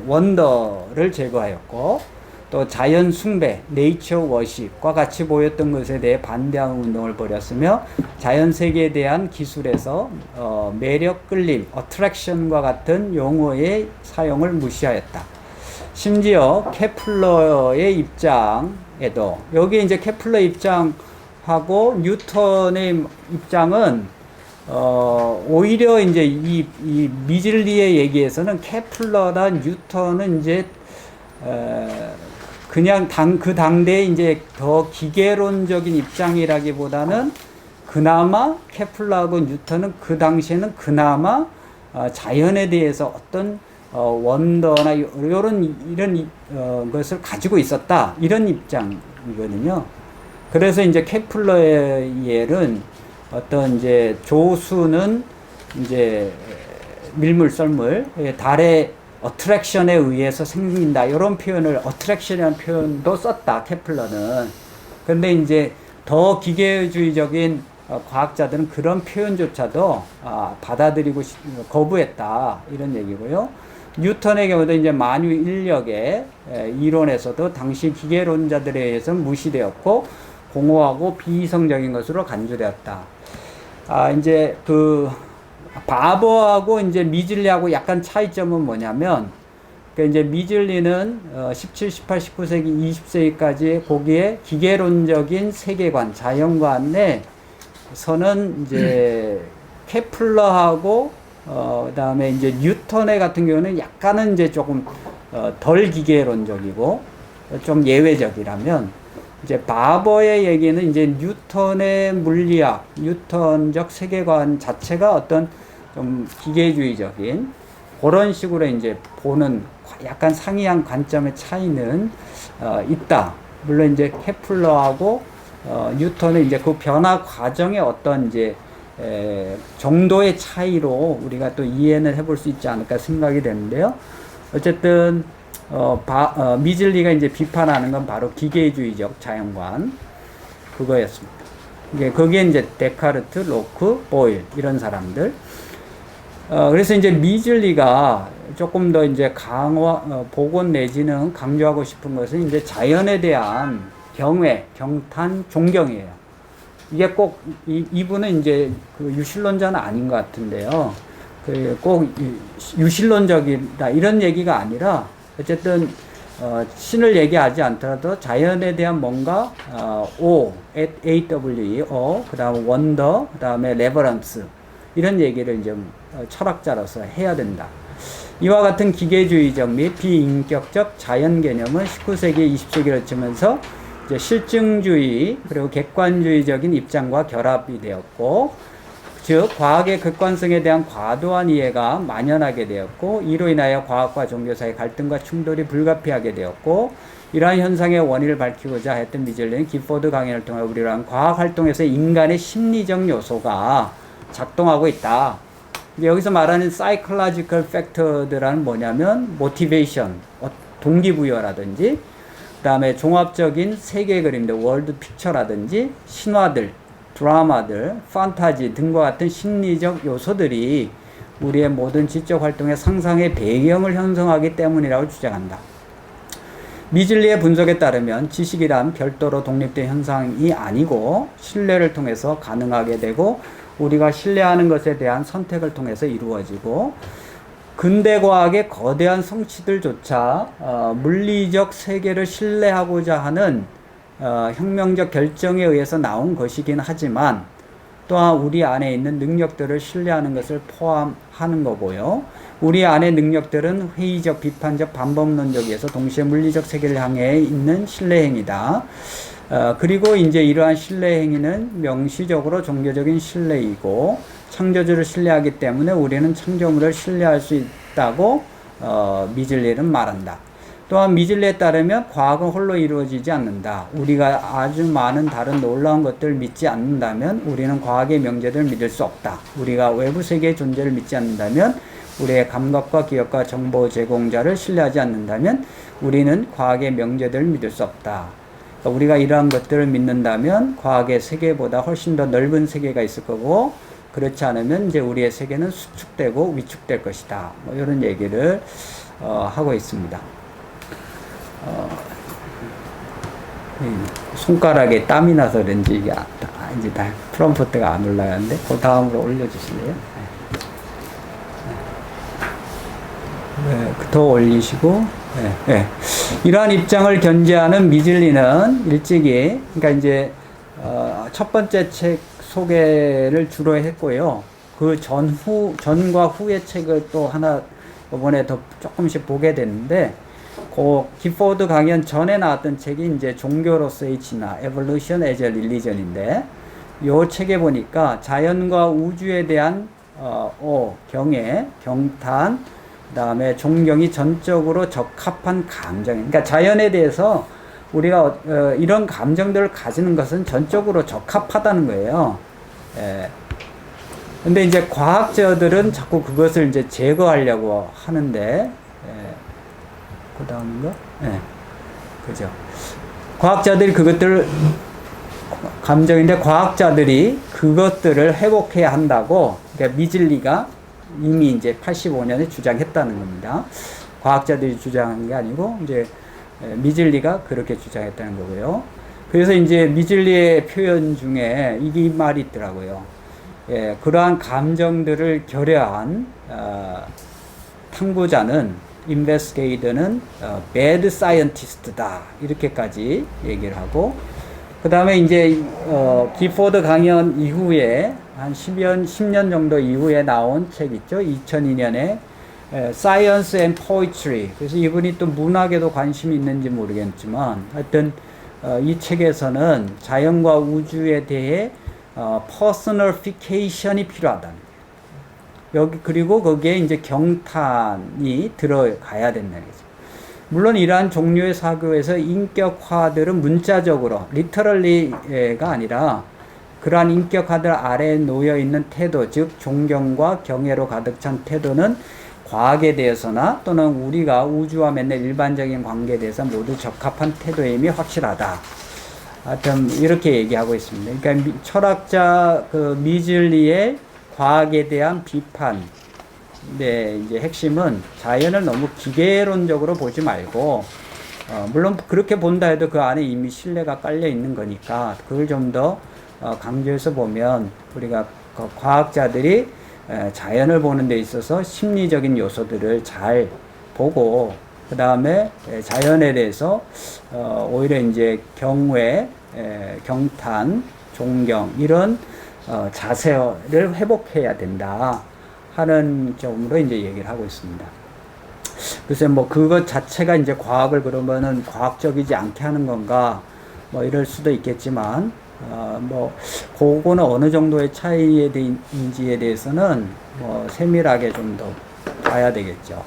원더를 제거하였고, 또 자연 숭배, 네이처 워십과 같이 보였던 것에 대해 반대하는 운동을 벌였으며, 자연 세계에 대한 기술에서 매력, 끌림, 어트랙션과 같은 용어의 사용을 무시하였다. 심지어 케플러의 입장에도, 여기 이제 케플러 입장하고 뉴턴의 입장은 오히려 이제 이 미즐리의 얘기에서는 케플러나 뉴턴은 이제 그냥 그 당대에 이제 더 기계론적인 입장이라기보다는 그나마 케플러하고 뉴턴은 그 당시에는 그나마 자연에 대해서 어떤 원더나 이런 것을 가지고 있었다, 이런 입장이거든요. 그래서 이제 케플러의 예는 어떤 이제 조수는 이제 밀물 썰물, 달의 어트랙션에 의해서 생긴다, 이런 표현을, 어트랙션이라는 표현도 썼다, 케플러는. 근데 이제 더 기계주의적인 과학자들은 그런 표현조차도 받아들이고 거부했다, 이런 얘기고요. 뉴턴의 경우도 이제 만유 인력의 이론에서도 당시 기계론자들에 의해서 무시되었고 공허하고 비이성적인 것으로 간주되었다. 이제 그 바버하고 이제 미즐리하고 약간 차이점은 뭐냐면, 이제 미즐리는 17, 18, 19세기, 20세기까지 거기에 기계론적인 세계관, 자연관에서는 이제 케플러하고 그다음에 이제 뉴턴의 같은 경우는 약간은 이제 조금 덜 기계론적이고 좀 예외적이라면, 이제 바버의 얘기는 이제 뉴턴의 물리학, 뉴턴적 세계관 자체가 어떤 좀 기계주의적인 그런 식으로 이제 보는 약간 상이한 관점의 차이는 있다. 물론 이제 케플러하고 뉴턴은 이제 그 변화 과정의 어떤 이제 정도의 차이로 우리가 또 이해는 해볼 수 있지 않을까 생각이 되는데요. 어쨌든 미즐리가 이제 비판하는 건 바로 기계주의적 자연관, 그거였습니다. 거기에 이제 데카르트, 로크, 보일 이런 사람들. 그래서 이제 미즐리가 조금 더 이제 복원 내지는 강조하고 싶은 것은 이제 자연에 대한 경외, 경탄, 존경이에요. 이게 꼭 이분은 이제 그 유실론자는 아닌 것 같은데요. 꼭 유실론적이다 이런 얘기가 아니라, 어쨌든 신을 얘기하지 않더라도 자연에 대한 뭔가 AWE, 그다음에 원더, 그다음에 레버런스 이런 얘기를 이제 철학자로서 해야 된다. 이와 같은 기계주의적 및 비인격적 자연 개념은 19세기, 20세기를 거치면서 이제 실증주의 그리고 객관주의적인 입장과 결합이 되었고, 즉 과학의 객관성에 대한 과도한 이해가 만연하게 되었고, 이로 인하여 과학과 종교 사이의 갈등과 충돌이 불가피하게 되었고, 이러한 현상의 원인을 밝히고자 했던 미즐리는 기포드 강연을 통해 우리랑 과학 활동에서 인간의 심리적 요소가 작동하고 있다. 여기서 말하는 psychological factor들은 뭐냐면 motivation, 동기부여라든지, 그 다음에 종합적인 세계 그림들, 월드 픽처라든지, 신화들, 드라마들, 판타지 등과 같은 심리적 요소들이 우리의 모든 지적 활동의 상상의 배경을 형성하기 때문이라고 주장한다. 미즐리의 분석에 따르면 지식이란 별도로 독립된 현상이 아니고 신뢰를 통해서 가능하게 되고, 우리가 신뢰하는 것에 대한 선택을 통해서 이루어지고, 근대 과학의 거대한 성취들조차 물리적 세계를 신뢰하고자 하는 혁명적 결정에 의해서 나온 것이긴 하지만, 또한 우리 안에 있는 능력들을 신뢰하는 것을 포함하는 거고요. 우리 안의 능력들은 회의적, 비판적, 반복론적에서 동시에 물리적 세계를 향해 있는 신뢰행위다. 그리고 이제 이러한 신뢰행위는 명시적으로 종교적인 신뢰이고, 창조주를 신뢰하기 때문에 우리는 창조물을 신뢰할 수 있다고 미즐리는 말한다. 또한 미즐리에 따르면 과학은 홀로 이루어지지 않는다. 우리가 아주 많은 다른 놀라운 것들을 믿지 않는다면 우리는 과학의 명제들을 믿을 수 없다. 우리가 외부 세계의 존재를 믿지 않는다면, 우리의 감각과 기억과 정보 제공자를 신뢰하지 않는다면 우리는 과학의 명제들을 믿을 수 없다. 그러니까 우리가 이러한 것들을 믿는다면 과학의 세계보다 훨씬 더 넓은 세계가 있을 거고, 그 그렇지 않으면 이제 우리의 세계는 수축되고 위축될 것이다. 뭐 이런 얘기를 하고 있습니다. 손가락에 땀이 나서 그런지 이게 이제 다 프롬프트가 안 올라가는데 그 다음으로 올려주실래요? 네, 더 올리시고, 네, 네. 이러한 입장을 견지하는 미즐리는 일찍이, 그러니까 이제 첫 번째 책 소개를 주로 했고요. 그 전과 후의 책을 또 하나 이번에 더 조금씩 보게 됐는데, 그 기포드 강연 전에 나왔던 책이 이제 종교로서의 진화, Evolution as a Religion인데, 요 책에 보니까 자연과 우주에 대한 경애, 경탄, 그 다음에 존경이 전적으로 적합한 감정. 그러니까 자연에 대해서 우리가 이런 감정들을 가지는 것은 전적으로 적합하다는 거예요. 예. 근데 이제 과학자들은 자꾸 그것을 이제 제거하려고 하는데, 예. 그 다음인가? 예. 그죠. 과학자들이 그것들을, 감정인데 과학자들이 그것들을 회복해야 한다고, 그러니까 미즐리가 이미 이제 85년에 주장했다는 겁니다. 과학자들이 주장한 게 아니고 이제 미즐리가 그렇게 주장했다는 거고요. 그래서 이제 미즐리의 표현 중에 이 말이 있더라고요. 예, 그러한 감정들을 결여한 탐구자는 investigator는 bad scientist다 이렇게까지 얘기를 하고, 그 다음에 이제 기포드 강연 이후에 한 10년 정도 이후에 나온 책 있죠. 2002년에 Science and Poetry. 그래서 이분이 또 문학에도 관심이 있는지 모르겠지만 하여튼 이 책에서는 자연과 우주에 대해 personification이 필요하다. 여기 그리고 거기에 이제 경탄이 들어가야 된다는 거죠. 물론 이러한 종류의 사고에서 인격화들은 문자적으로 리터럴리가 아니라 그러한 인격화들 아래에 놓여있는 태도, 즉 존경과 경애로 가득 찬 태도는 과학에 대해서나 또는 우리가 우주와 맨날 일반적인 관계에 대해서 모두 적합한 태도임이 확실하다. 하여튼 이렇게 얘기하고 있습니다. 그러니까 철학자 그 미즐리의 과학에 대한 비판, 네, 이제 핵심은 자연을 너무 기계론적으로 보지 말고, 물론 그렇게 본다 해도 그 안에 이미 신뢰가 깔려 있는 거니까 그걸 좀 더 강조해서 보면 우리가 과학자들이 자연을 보는 데 있어서 심리적인 요소들을 잘 보고, 그 다음에 자연에 대해서 오히려 이제 경외, 경탄, 존경 이런 자세를 회복해야 된다 하는 점으로 이제 얘기를 하고 있습니다. 글쎄 뭐 그것 자체가 이제 과학을 그러면은 과학적이지 않게 하는 건가 뭐 이럴 수도 있겠지만, 뭐 그거는 어느 정도의 차이인지에 대해서는 뭐 세밀하게 좀 더 봐야 되겠죠.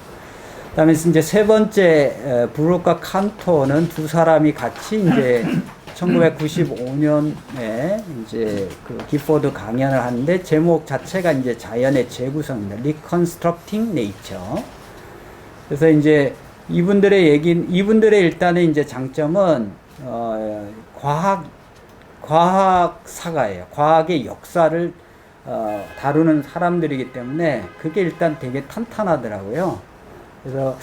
그다음에 이제 세 번째 브룩과 칸토는 두 사람이 같이 이제 1995년에 이제 그 기포드 강연을 하는데 제목 자체가 이제 자연의 재구성입니다. Reconstructing Nature. 그래서 이제 이분들의 일단은 이제 장점은 과학사가예요. 과학의 역사를 다루는 사람들이기 때문에 그게 일단 되게 탄탄하더라고요. 그래서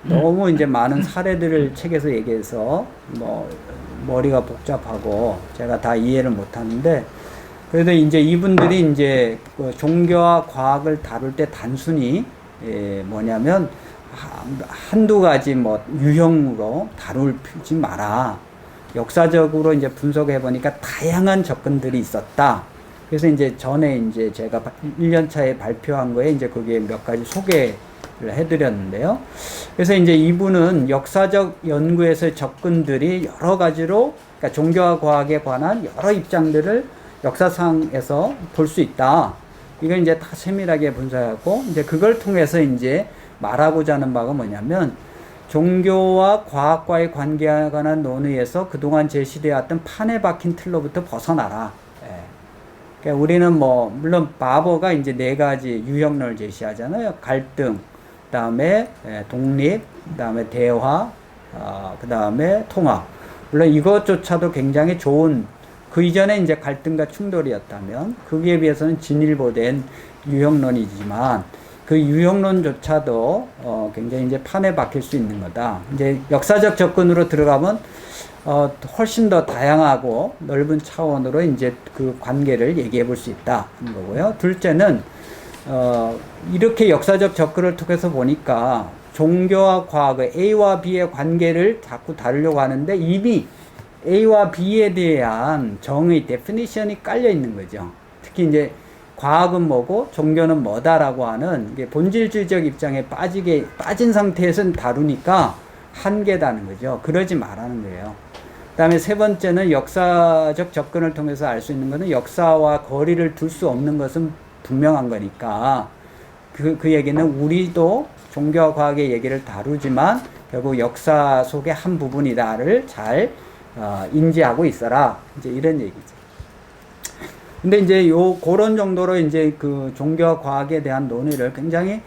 너무 이제 많은 사례들을 책에서 얘기해서 뭐 머리가 복잡하고 제가 다 이해를 못하는데, 그래도 이제 이분들이 이제 그 종교와 과학을 다룰 때 단순히 뭐냐면 한두 가지 뭐 유형으로 다루지 마라. 역사적으로 이제 분석해 보니까 다양한 접근들이 있었다. 그래서 이제 전에 이제 제가 1년 차에 발표한 거에 이제 거기에 몇 가지 소개를 해드렸는데요. 그래서 이제 이분은 역사적 연구에서의 접근들이 여러 가지로, 그러니까 종교와 과학에 관한 여러 입장들을 역사상에서 볼 수 있다. 이걸 이제 다 세밀하게 분석하고, 이제 그걸 통해서 이제 말하고자 하는 바가 뭐냐면, 종교와 과학과의 관계에 관한 논의에서 그동안 제시되어 왔던 판에 박힌 틀로부터 벗어나라. 그러니까 우리는 뭐 물론 바버가 이제 네 가지 유형론을 제시하잖아요. 갈등, 그 다음에 독립, 그 다음에 대화, 그 다음에 통합. 물론 이것조차도 굉장히 좋은 그 이전에 이제 갈등과 충돌이었다면 거기에 비해서는 진일보된 유형론이지만 그 유형론조차도 굉장히 이제 판에 박힐 수 있는 거다. 이제 역사적 접근으로 들어가면 훨씬 더 다양하고 넓은 차원으로 이제 그 관계를 얘기해 볼 수 있다 하는 거고요. 둘째는 이렇게 역사적 접근을 통해서 보니까 종교와 과학의 A와 B의 관계를 자꾸 다루려고 하는데 이미 A와 B에 대한 정의, 데피니션이 깔려 있는 거죠. 특히 이제 과학은 뭐고 종교는 뭐다라고 하는 본질주의적 입장에 빠진 상태에서는 다루니까 한계다는 거죠. 그러지 말라는 거예요. 그 다음에 세 번째는 역사적 접근을 통해서 알 수 있는 것은 역사와 거리를 둘 수 없는 것은 분명한 거니까 그 얘기는 우리도 종교와 과학의 얘기를 다루지만 결국 역사 속의 한 부분이다를 잘 인지하고 있어라. 이제 이런 얘기죠. 근데 이제 그런 정도로 이제 그 종교와 과학에 대한 논의를 굉장히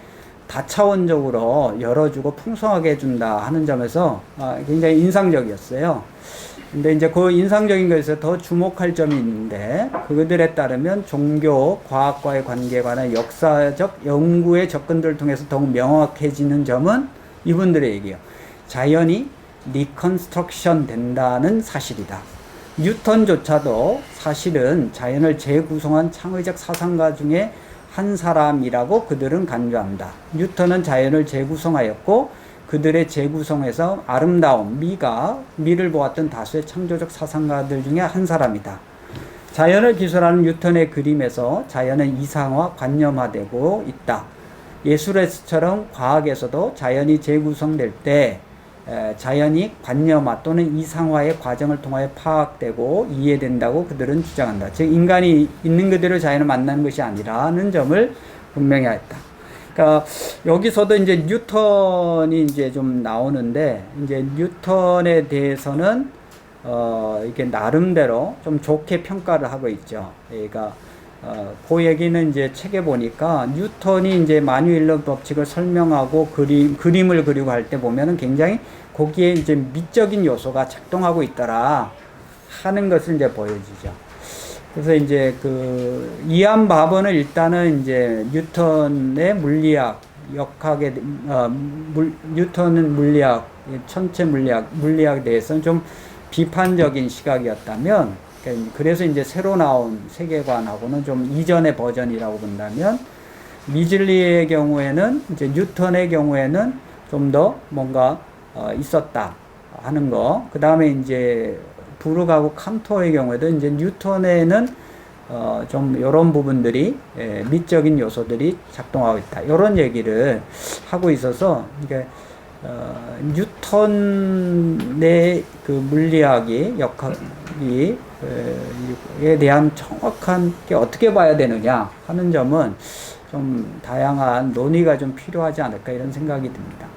다차원적으로 열어주고 풍성하게 해준다 하는 점에서 굉장히 인상적이었어요. 근데 이제 그 인상적인 것에서 더 주목할 점이 있는데 그들에 따르면 종교, 과학과의 관계에 관한 역사적 연구의 접근들을 통해서 더욱 명확해지는 점은 이분들의 얘기예요. 자연이 리컨스트럭션 된다는 사실이다. 뉴턴조차도 사실은 자연을 재구성한 창의적 사상가 중에 한 사람이라고 그들은 간주한다. 뉴턴은 자연을 재구성하였고 그들의 재구성에서 아름다움, 미를 보았던 다수의 창조적 사상가들 중에 한 사람이다. 자연을 기술하는 뉴턴의 그림에서 자연은 이상화, 관념화되고 있다. 예술에서처럼 과학에서도 자연이 재구성될 때 자연이 관념화 또는 이상화의 과정을 통하여 파악되고 이해된다고 그들은 주장한다. 즉 인간이 있는 그대로 자연을 만나는 것이 아니라는 점을 분명히 했다. 그러니까 여기서도 이제 뉴턴이 이제 좀 나오는데 이제 뉴턴에 대해서는 이게 나름대로 좀 좋게 평가를 하고 있죠. 그러니까 그 얘기는 이제 책에 보니까 뉴턴이 이제 마뉴일러 법칙을 설명하고 그림을 그리고 할 때 보면은 굉장히 거기에 이제 미적인 요소가 작동하고 있더라 하는 것을 이제 보여주죠. 그래서 이제 이안 바번은 일단은 이제 뉴턴의 물리학, 뉴턴은 물리학, 천체 물리학에 대해서는 좀 비판적인 시각이었다면, 그래서 이제 새로 나온 세계관하고는 좀 이전의 버전이라고 본다면, 미즐리의 경우에는, 이제 뉴턴의 경우에는 좀 더 뭔가, 있었다 하는 거. 그 다음에 이제 부르크하고 칸토의 경우에도 이제 뉴턴에는 좀 이런 부분들이 미적인 요소들이 작동하고 있다. 이런 얘기를 하고 있어서 이게 뉴턴의 그 물리학이 역학이 에 대한 정확한 게 어떻게 봐야 되느냐 하는 점은 좀 다양한 논의가 좀 필요하지 않을까 이런 생각이 듭니다.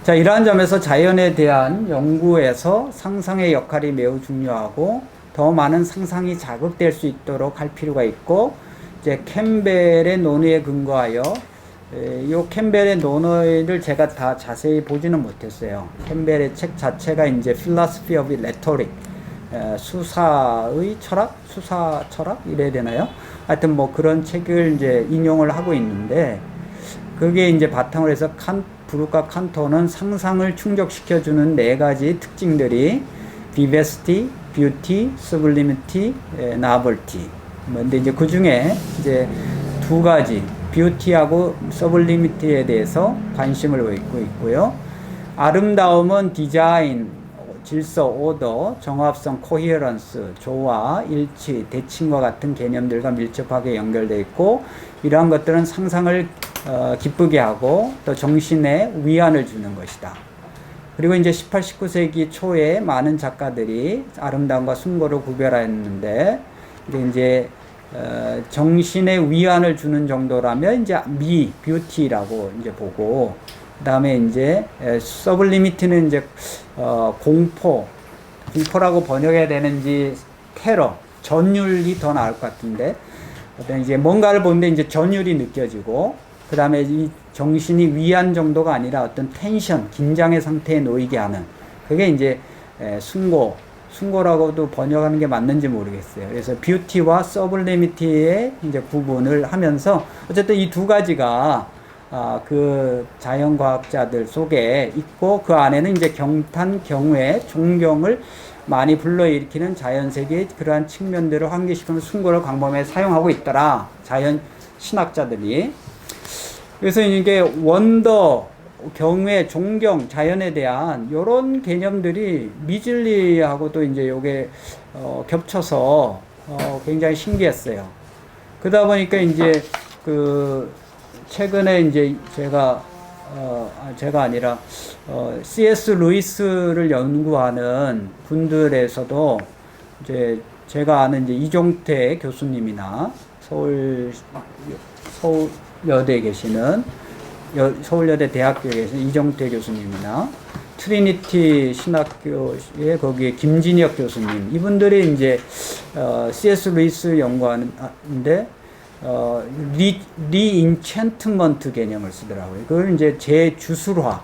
자, 이러한 점에서 자연에 대한 연구에서 상상의 역할이 매우 중요하고 더 많은 상상이 자극될 수 있도록 할 필요가 있고, 이제 캠벨의 논의에 근거하여 이 캠벨의 논의를 제가 다 자세히 보지는 못했어요. 캠벨의 책 자체가 이제 Philosophy of Rhetoric, 수사의 철학, 수사 철학 이래야 되나요? 하여튼 뭐 그런 책을 이제 인용을 하고 있는데, 그게 이제 바탕으로 해서 부르크와 칸토는 상상을 충족시켜주는 4가지 특징들이 vivacity, beauty, sublimity, novelty. 근데 이제 그 중에 이제 2가지, beauty하고 sublimity에 대해서 관심을 갖고 있고요. 아름다움은 디자인, 질서, 오더, 정합성, 코히어런스, 조화, 일치, 대칭과 같은 개념들과 밀접하게 연결되어 있고, 이러한 것들은 상상을 기쁘게 하고 또 정신에 위안을 주는 것이다. 그리고 이제 18, 19세기 초에 많은 작가들이 아름다움과 숭고를 구별했는데, 이제 정신에 위안을 주는 정도라면 이제 뷰티라고 이제 보고, 그 다음에 이제 서블리미티는 이제 공포라고 번역해야 되는지 테러, 전율이 더 나을 것 같은데, 어떤 이제 뭔가를 보는데 이제 전율이 느껴지고, 그 다음에 이 정신이 위안 정도가 아니라 어떤 텐션, 긴장의 상태에 놓이게 하는, 그게 이제 숭고, 숭고라고도 번역하는 게 맞는지 모르겠어요. 그래서 뷰티와 서블리미티의 이제 구분을 하면서 어쨌든 이 두 가지가 그 자연과학자들 속에 있고 그 안에는 이제 경탄, 경외, 존경을 많이 불러일으키는 자연세계의 그러한 측면들을 환기시키는 숭고를 광범위에 사용하고 있더라. 자연 신학자들이. 그래서 이게 원더, 경외, 존경, 자연에 대한 이런 개념들이 미즐리하고도 이제 요게 겹쳐서 굉장히 신기했어요. 그러다 보니까 이제 그 최근에 이제 제가 아니라 C.S. 루이스를 연구하는 분들에서도 이제 제가 아는 이제 이종태 교수님이나 서울여대에 계시는 서울여대 대학교에 계신 이종태 교수님이나 트리니티 신학교의 거기에 김진혁 교수님 이분들이 이제 C.S. 루이스 연구하는데 리인챈트먼트 개념을 쓰더라고요. 그걸 이제 재주술화,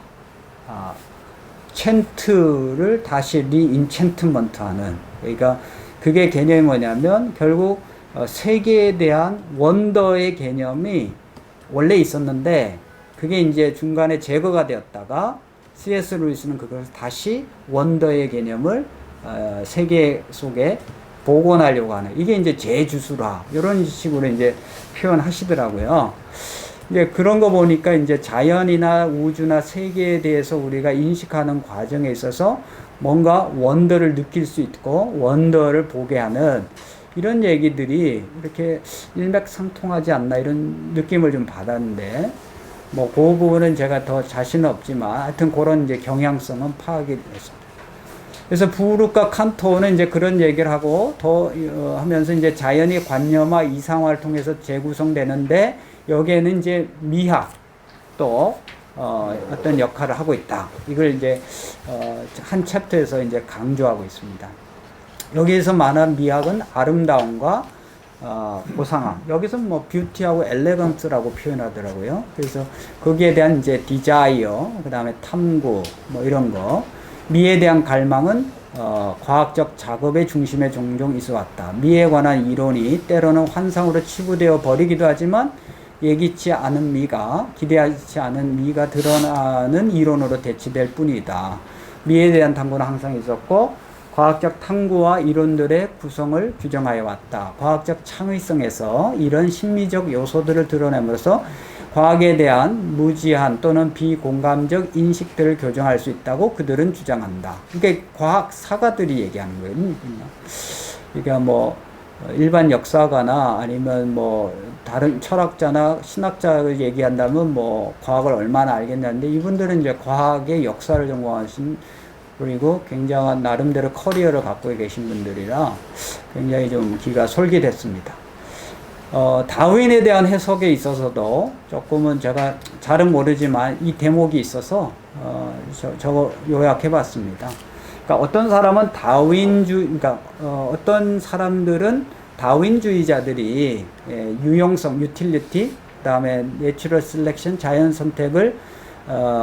챈트를 다시 리인챈트먼트 하는. 그러니까 그게 개념이 뭐냐면 결국 세계에 대한 원더의 개념이 원래 있었는데 그게 이제 중간에 제거가 되었다가 C.S. 루이스는 그것을 다시 원더의 개념을 세계 속에 복원하려고 하는 이게 이제 재주술화 이런 식으로 이제 표현하시더라고요. 이제 그런 거 보니까 이제 자연이나 우주나 세계에 대해서 우리가 인식하는 과정에 있어서 뭔가 원더를 느낄 수 있고 원더를 보게 하는 이런 얘기들이 이렇게 일맥상통하지 않나 이런 느낌을 좀 받았는데 뭐 그 부분은 제가 더 자신은 없지만 하여튼 그런 이제 경향성은 파악이 됐습니다. 그래서 부르크와 칸토는 이제 그런 얘기를 하고 더 하면서 이제 자연이 관념화 이상화를 통해서 재구성되는데 여기에는 이제 미학도 어떤 역할을 하고 있다. 이걸 이제 한 챕터에서 이제 강조하고 있습니다. 여기에서 말한 미학은 아름다움과 고상함. 여기서 뭐 뷰티하고 엘레건스라고 표현하더라고요. 그래서 거기에 대한 이제 디자이어, 그 다음에 탐구, 뭐 이런 거. 미에 대한 갈망은 과학적 작업의 중심에 종종 있어 왔다. 미에 관한 이론이 때로는 환상으로 치부되어 버리기도 하지만 예기치 않은 미가, 기대하지 않은 미가 드러나는 이론으로 대치될 뿐이다. 미에 대한 탐구는 항상 있었고 과학적 탐구와 이론들의 구성을 규정하여 왔다. 과학적 창의성에서 이런 심리적 요소들을 드러내면서 과학에 대한 무지한 또는 비공감적 인식들을 교정할 수 있다고 그들은 주장한다. 그러니까 과학 사가들이 얘기하는 거예요. 그러니까 뭐 일반 역사가나 아니면 뭐 다른 철학자나 신학자를 얘기한다면 뭐 과학을 얼마나 알겠냐는데 이분들은 이제 과학의 역사를 전공하신 그리고 굉장한 나름대로 커리어를 갖고 계신 분들이라 굉장히 좀 귀가 솔깃했습니다. 다윈에 대한 해석에 있어서도 조금은 제가 잘은 모르지만 이 대목이 있어서 저거 요약해 봤습니다. 그러니까 어떤 사람은 그러니까 어떤 사람들은 다윈주의자들이 유용성, 유틸리티, 그다음에 내추럴 셀렉션, 자연 선택을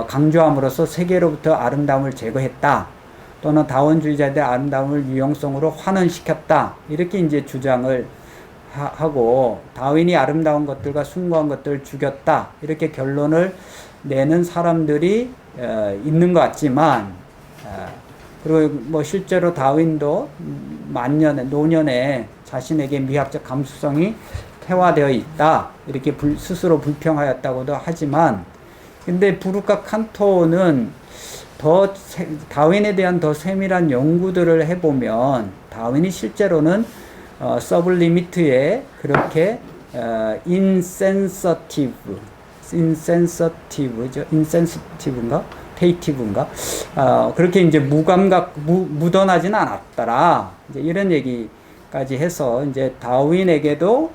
강조함으로써 세계로부터 아름다움을 제거했다. 또는 다원주의자들의 아름다움을 유용성으로 환원시켰다. 이렇게 이제 주장을 하고 다윈이 아름다운 것들과 숭고한 것들을 죽였다. 이렇게 결론을 내는 사람들이 있는 것 같지만 그리고 뭐 실제로 다윈도 노년에 자신에게 미학적 감수성이 태화되어 있다. 이렇게 스스로 불평하였다고도 하지만 근데 부르크와 칸토는 다윈에 대한 더 세밀한 연구들을 해보면 다윈이 실제로는 서블리미트에 그렇게 인센서티브인가? 테이티브인가? 그렇게 이제 묻어나지는 않았더라. 이제 이런 얘기까지 해서 이제 다윈에게도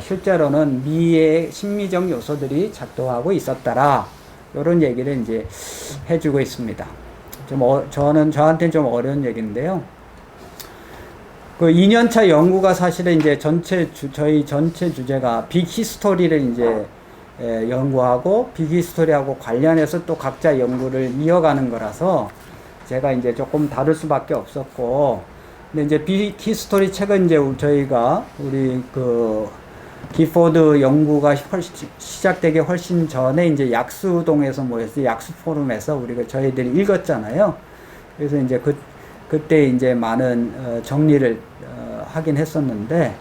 실제로는 미의 심미적 요소들이 작동하고 있었더라. 이런 얘기를 이제 해주고 있습니다. 저한테는 좀 어려운 얘기인데요. 그 2년차 연구가 사실은 이제 저희 전체 주제가 빅 히스토리를 이제 연구하고 빅 히스토리하고 관련해서 또 각자 연구를 이어가는 거라서 제가 이제 조금 다룰 수밖에 없었고, 근데 이제 비히스토리 책은 이제 저희가 우리 그 기포드 연구가 시작되기 훨씬 전에 이제 약수동에서 모여서 약수 포럼에서 우리가 저희들이 읽었잖아요. 그래서 이제 그때 이제 많은 정리를 하긴 했었는데,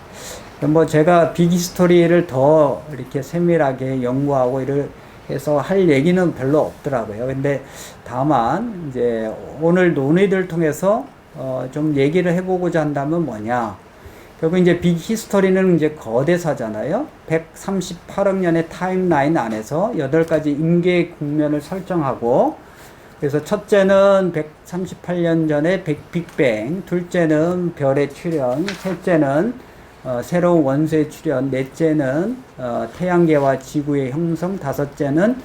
뭐 제가 빅히스토리를 더 이렇게 세밀하게 연구하고 이렇게 해서 할 얘기는 별로 없더라고요. 근데 다만 이제 오늘 논의를 통해서 좀 얘기를 해보고자 한다면 뭐냐. 결국 이제 빅히스토리는 이제 거대사잖아요. 138억 년의 타임라인 안에서 8가지 임계의 국면을 설정하고, 그래서 첫째는 138년 전에 빅뱅, 둘째는 별의 출현, 셋째는 새로운 원소의 출현, 넷째는 태양계와 지구의 형성, 다섯째는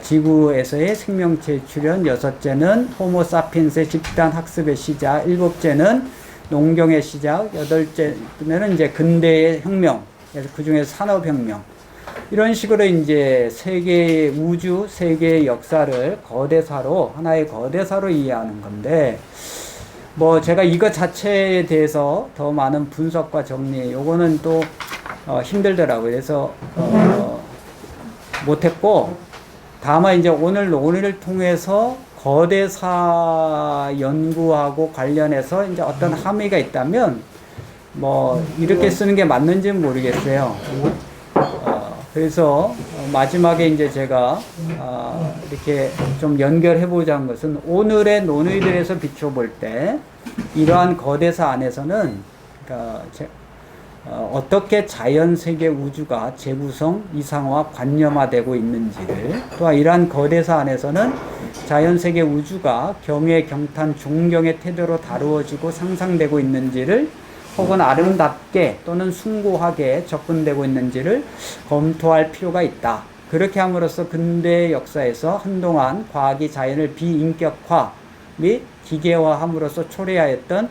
지구에서의 생명체의 출현, 여섯째는 호모사피엔스의 집단 학습의 시작, 일곱째는 농경의 시작, 여덟째는 이제 근대의 혁명, 그래서 그 중에서 산업혁명. 이런 식으로 이제 세계의 우주, 세계의 역사를 거대사로, 하나의 거대사로 이해하는 건데, 뭐 제가 이거 자체에 대해서 더 많은 분석과 정리, 요거는 또 힘들더라고요. 그래서 못했고, 다만 이제 오늘 논의를 통해서 거대사 연구하고 관련해서 이제 어떤 함의가 있다면 뭐 이렇게 쓰는 게 맞는지는 모르겠어요. 그래서 마지막에 이제 제가 이렇게 좀 연결해보자 한 것은, 오늘의 논의들에서 비춰볼 때 이러한 거대사 안에서는 그러니까 어떻게 자연, 세계, 우주가 재구성, 이상화, 관념화되고 있는지를, 또한 이러한 거대사 안에서는 자연, 세계, 우주가 경외, 경탄, 존경의 태도로 다루어지고 상상되고 있는지를, 혹은 아름답게 또는 숭고하게 접근되고 있는지를 검토할 필요가 있다. 그렇게 함으로써 근대 역사에서 한동안 과학이 자연을 비인격화 및 기계화함으로써 초래하였던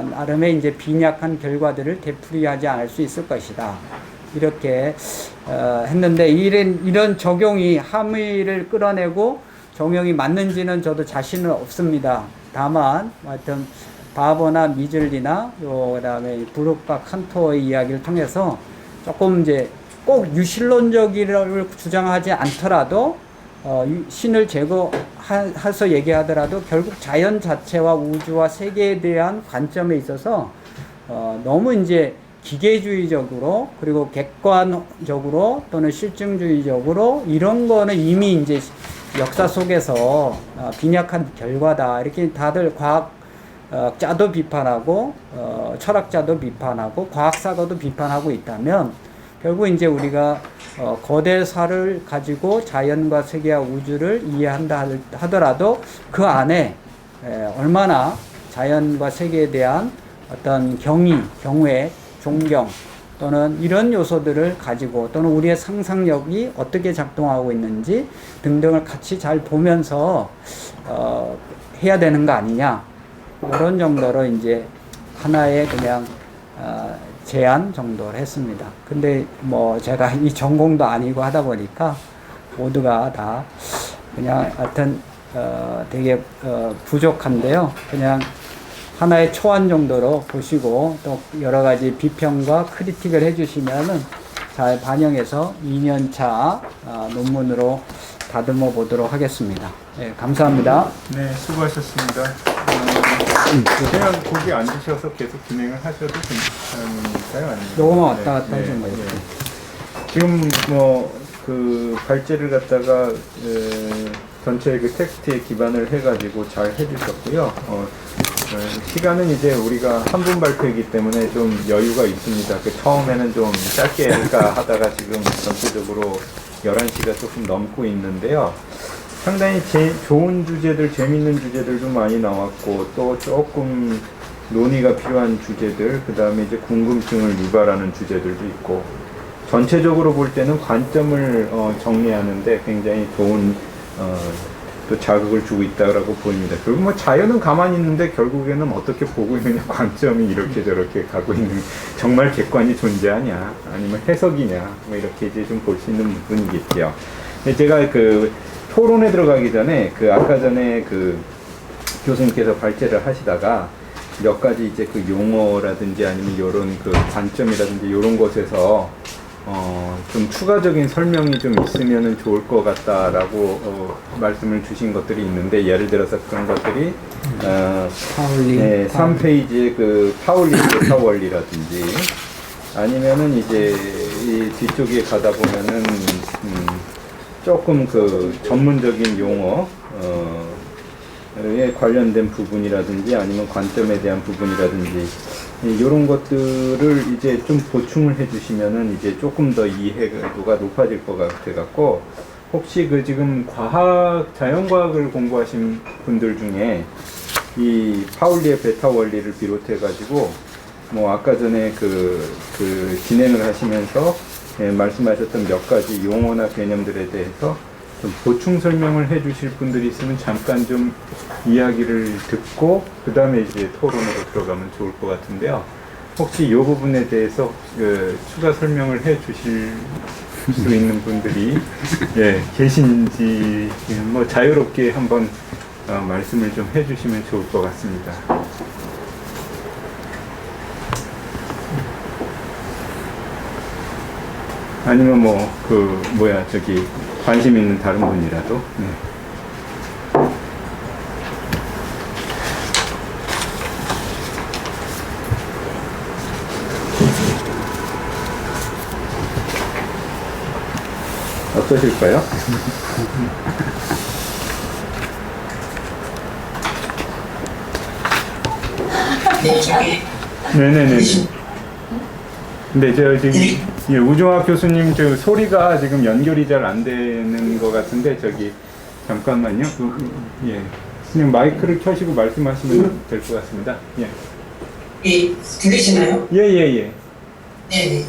나름의 이제 빈약한 결과들을 되풀이하지 않을 수 있을 것이다. 이렇게 했는데, 이런 적용이 함의를 끌어내고 적용이 맞는지는 저도 자신은 없습니다. 다만 하여튼 바버나 미즐리나 그다음에 브룩과 칸토의 이야기를 통해서 조금 이제 꼭 유실론적이라고 주장하지 않더라도 신을 제거해서 얘기하더라도 결국 자연 자체와 우주와 세계에 대한 관점에 있어서 너무 이제 기계주의적으로, 그리고 객관적으로 또는 실증주의적으로 이런 거는 이미 이제 역사 속에서 빈약한 결과다, 이렇게 다들 과학자도 비판하고 철학자도 비판하고 과학사가도 비판하고 있다면, 결국 이제 우리가 거대사를 가지고 자연과 세계와 우주를 이해한다 하더라도 그 안에 얼마나 자연과 세계에 대한 어떤 경의, 경외, 존경 또는 이런 요소들을 가지고, 또는 우리의 상상력이 어떻게 작동하고 있는지 등등을 같이 잘 보면서 해야 되는 거 아니냐, 이런 정도로 이제 하나의 그냥 제안 정도를 했습니다. 근데 뭐 제가 이 전공도 아니고 하다 보니까 모두가 다 그냥 하여튼 되게 부족한데요. 그냥 하나의 초안 정도로 보시고 또 여러 가지 비평과 크리틱을 해주시면은 잘 반영해서 2년차 논문으로 다듬어 보도록 하겠습니다. 네, 감사합니다. 네, 수고하셨습니다. 그냥 거기 앉으셔서 계속 진행을 하셔도 괜찮을까요? 아니면? 요거만 왔다 갔다 해준 거예요. 지금 뭐 그 발제를 갖다가 전체 그 텍스트에 기반을 해가지고 잘 해주셨고요. 시간은 이제 우리가 한 분 발표이기 때문에 좀 여유가 있습니다. 그 처음에는 좀 짧게 할까 하다가 지금 전체적으로 11시가 조금 넘고 있는데요. 상당히 좋은 주제들, 재밌는 주제들도 많이 나왔고, 또 조금 논의가 필요한 주제들, 그 다음에 이제 궁금증을 유발하는 주제들도 있고, 전체적으로 볼 때는 관점을 정리하는데 굉장히 좋은 또 자극을 주고 있다고 보입니다. 결국 뭐 자연은 가만히 있는데 결국에는 어떻게 보고 있느냐, 관점이 이렇게 저렇게 가고 있는, 정말 객관이 존재하냐 아니면 해석이냐, 뭐 이렇게 이제 좀 볼 수 있는 부분이겠죠. 제가 그 토론에 들어가기 전에 아까 전에 교수님께서 발제를 하시다가 몇 가지 이제 그 용어라든지 아니면 요런 그 관점이라든지 요런 것에서 좀 추가적인 설명이 좀 있으면은 좋을 것 같다라고 말씀을 주신 것들이 있는데, 예를 들어서 그런 것들이 파울리. 네, 3페이지의 그 파울리 베타 원리라든지 아니면은 이제 이 뒤쪽에 가다 보면은 조금 그 전문적인 용어 에 관련된 부분이라든지 아니면 관점에 대한 부분이라든지 이런 것들을 이제 좀 보충을 해주시면은 이제 조금 더 이해도가 높아질 것 같아 갖고, 혹시 그 지금 자연과학을 공부하신 분들 중에 이 파울리의 베타 원리를 비롯해 가지고 뭐 아까 전에 그 진행을 하시면서 말씀하셨던 몇 가지 용어나 개념들에 대해서 좀 보충 설명을 해 주실 분들이 있으면 잠깐 좀 이야기를 듣고 그 다음에 이제 토론으로 들어가면 좋을 것 같은데요. 혹시 이 부분에 대해서 추가 설명을 해 주실 수 있는 분들이 계신지 뭐 자유롭게 한번 말씀을 좀 해 주시면 좋을 것 같습니다. 아니면 관심 있는 다른 분이라도. 네. 어떠실까요? 네네네. 근데 우종학 교수님 소리가 지금 연결이 잘 안 되는 것 같은데 잠깐만요. 그냥 마이크를 켜시고 말씀하시면 될 것 같습니다. 들리시나요? 예. 네.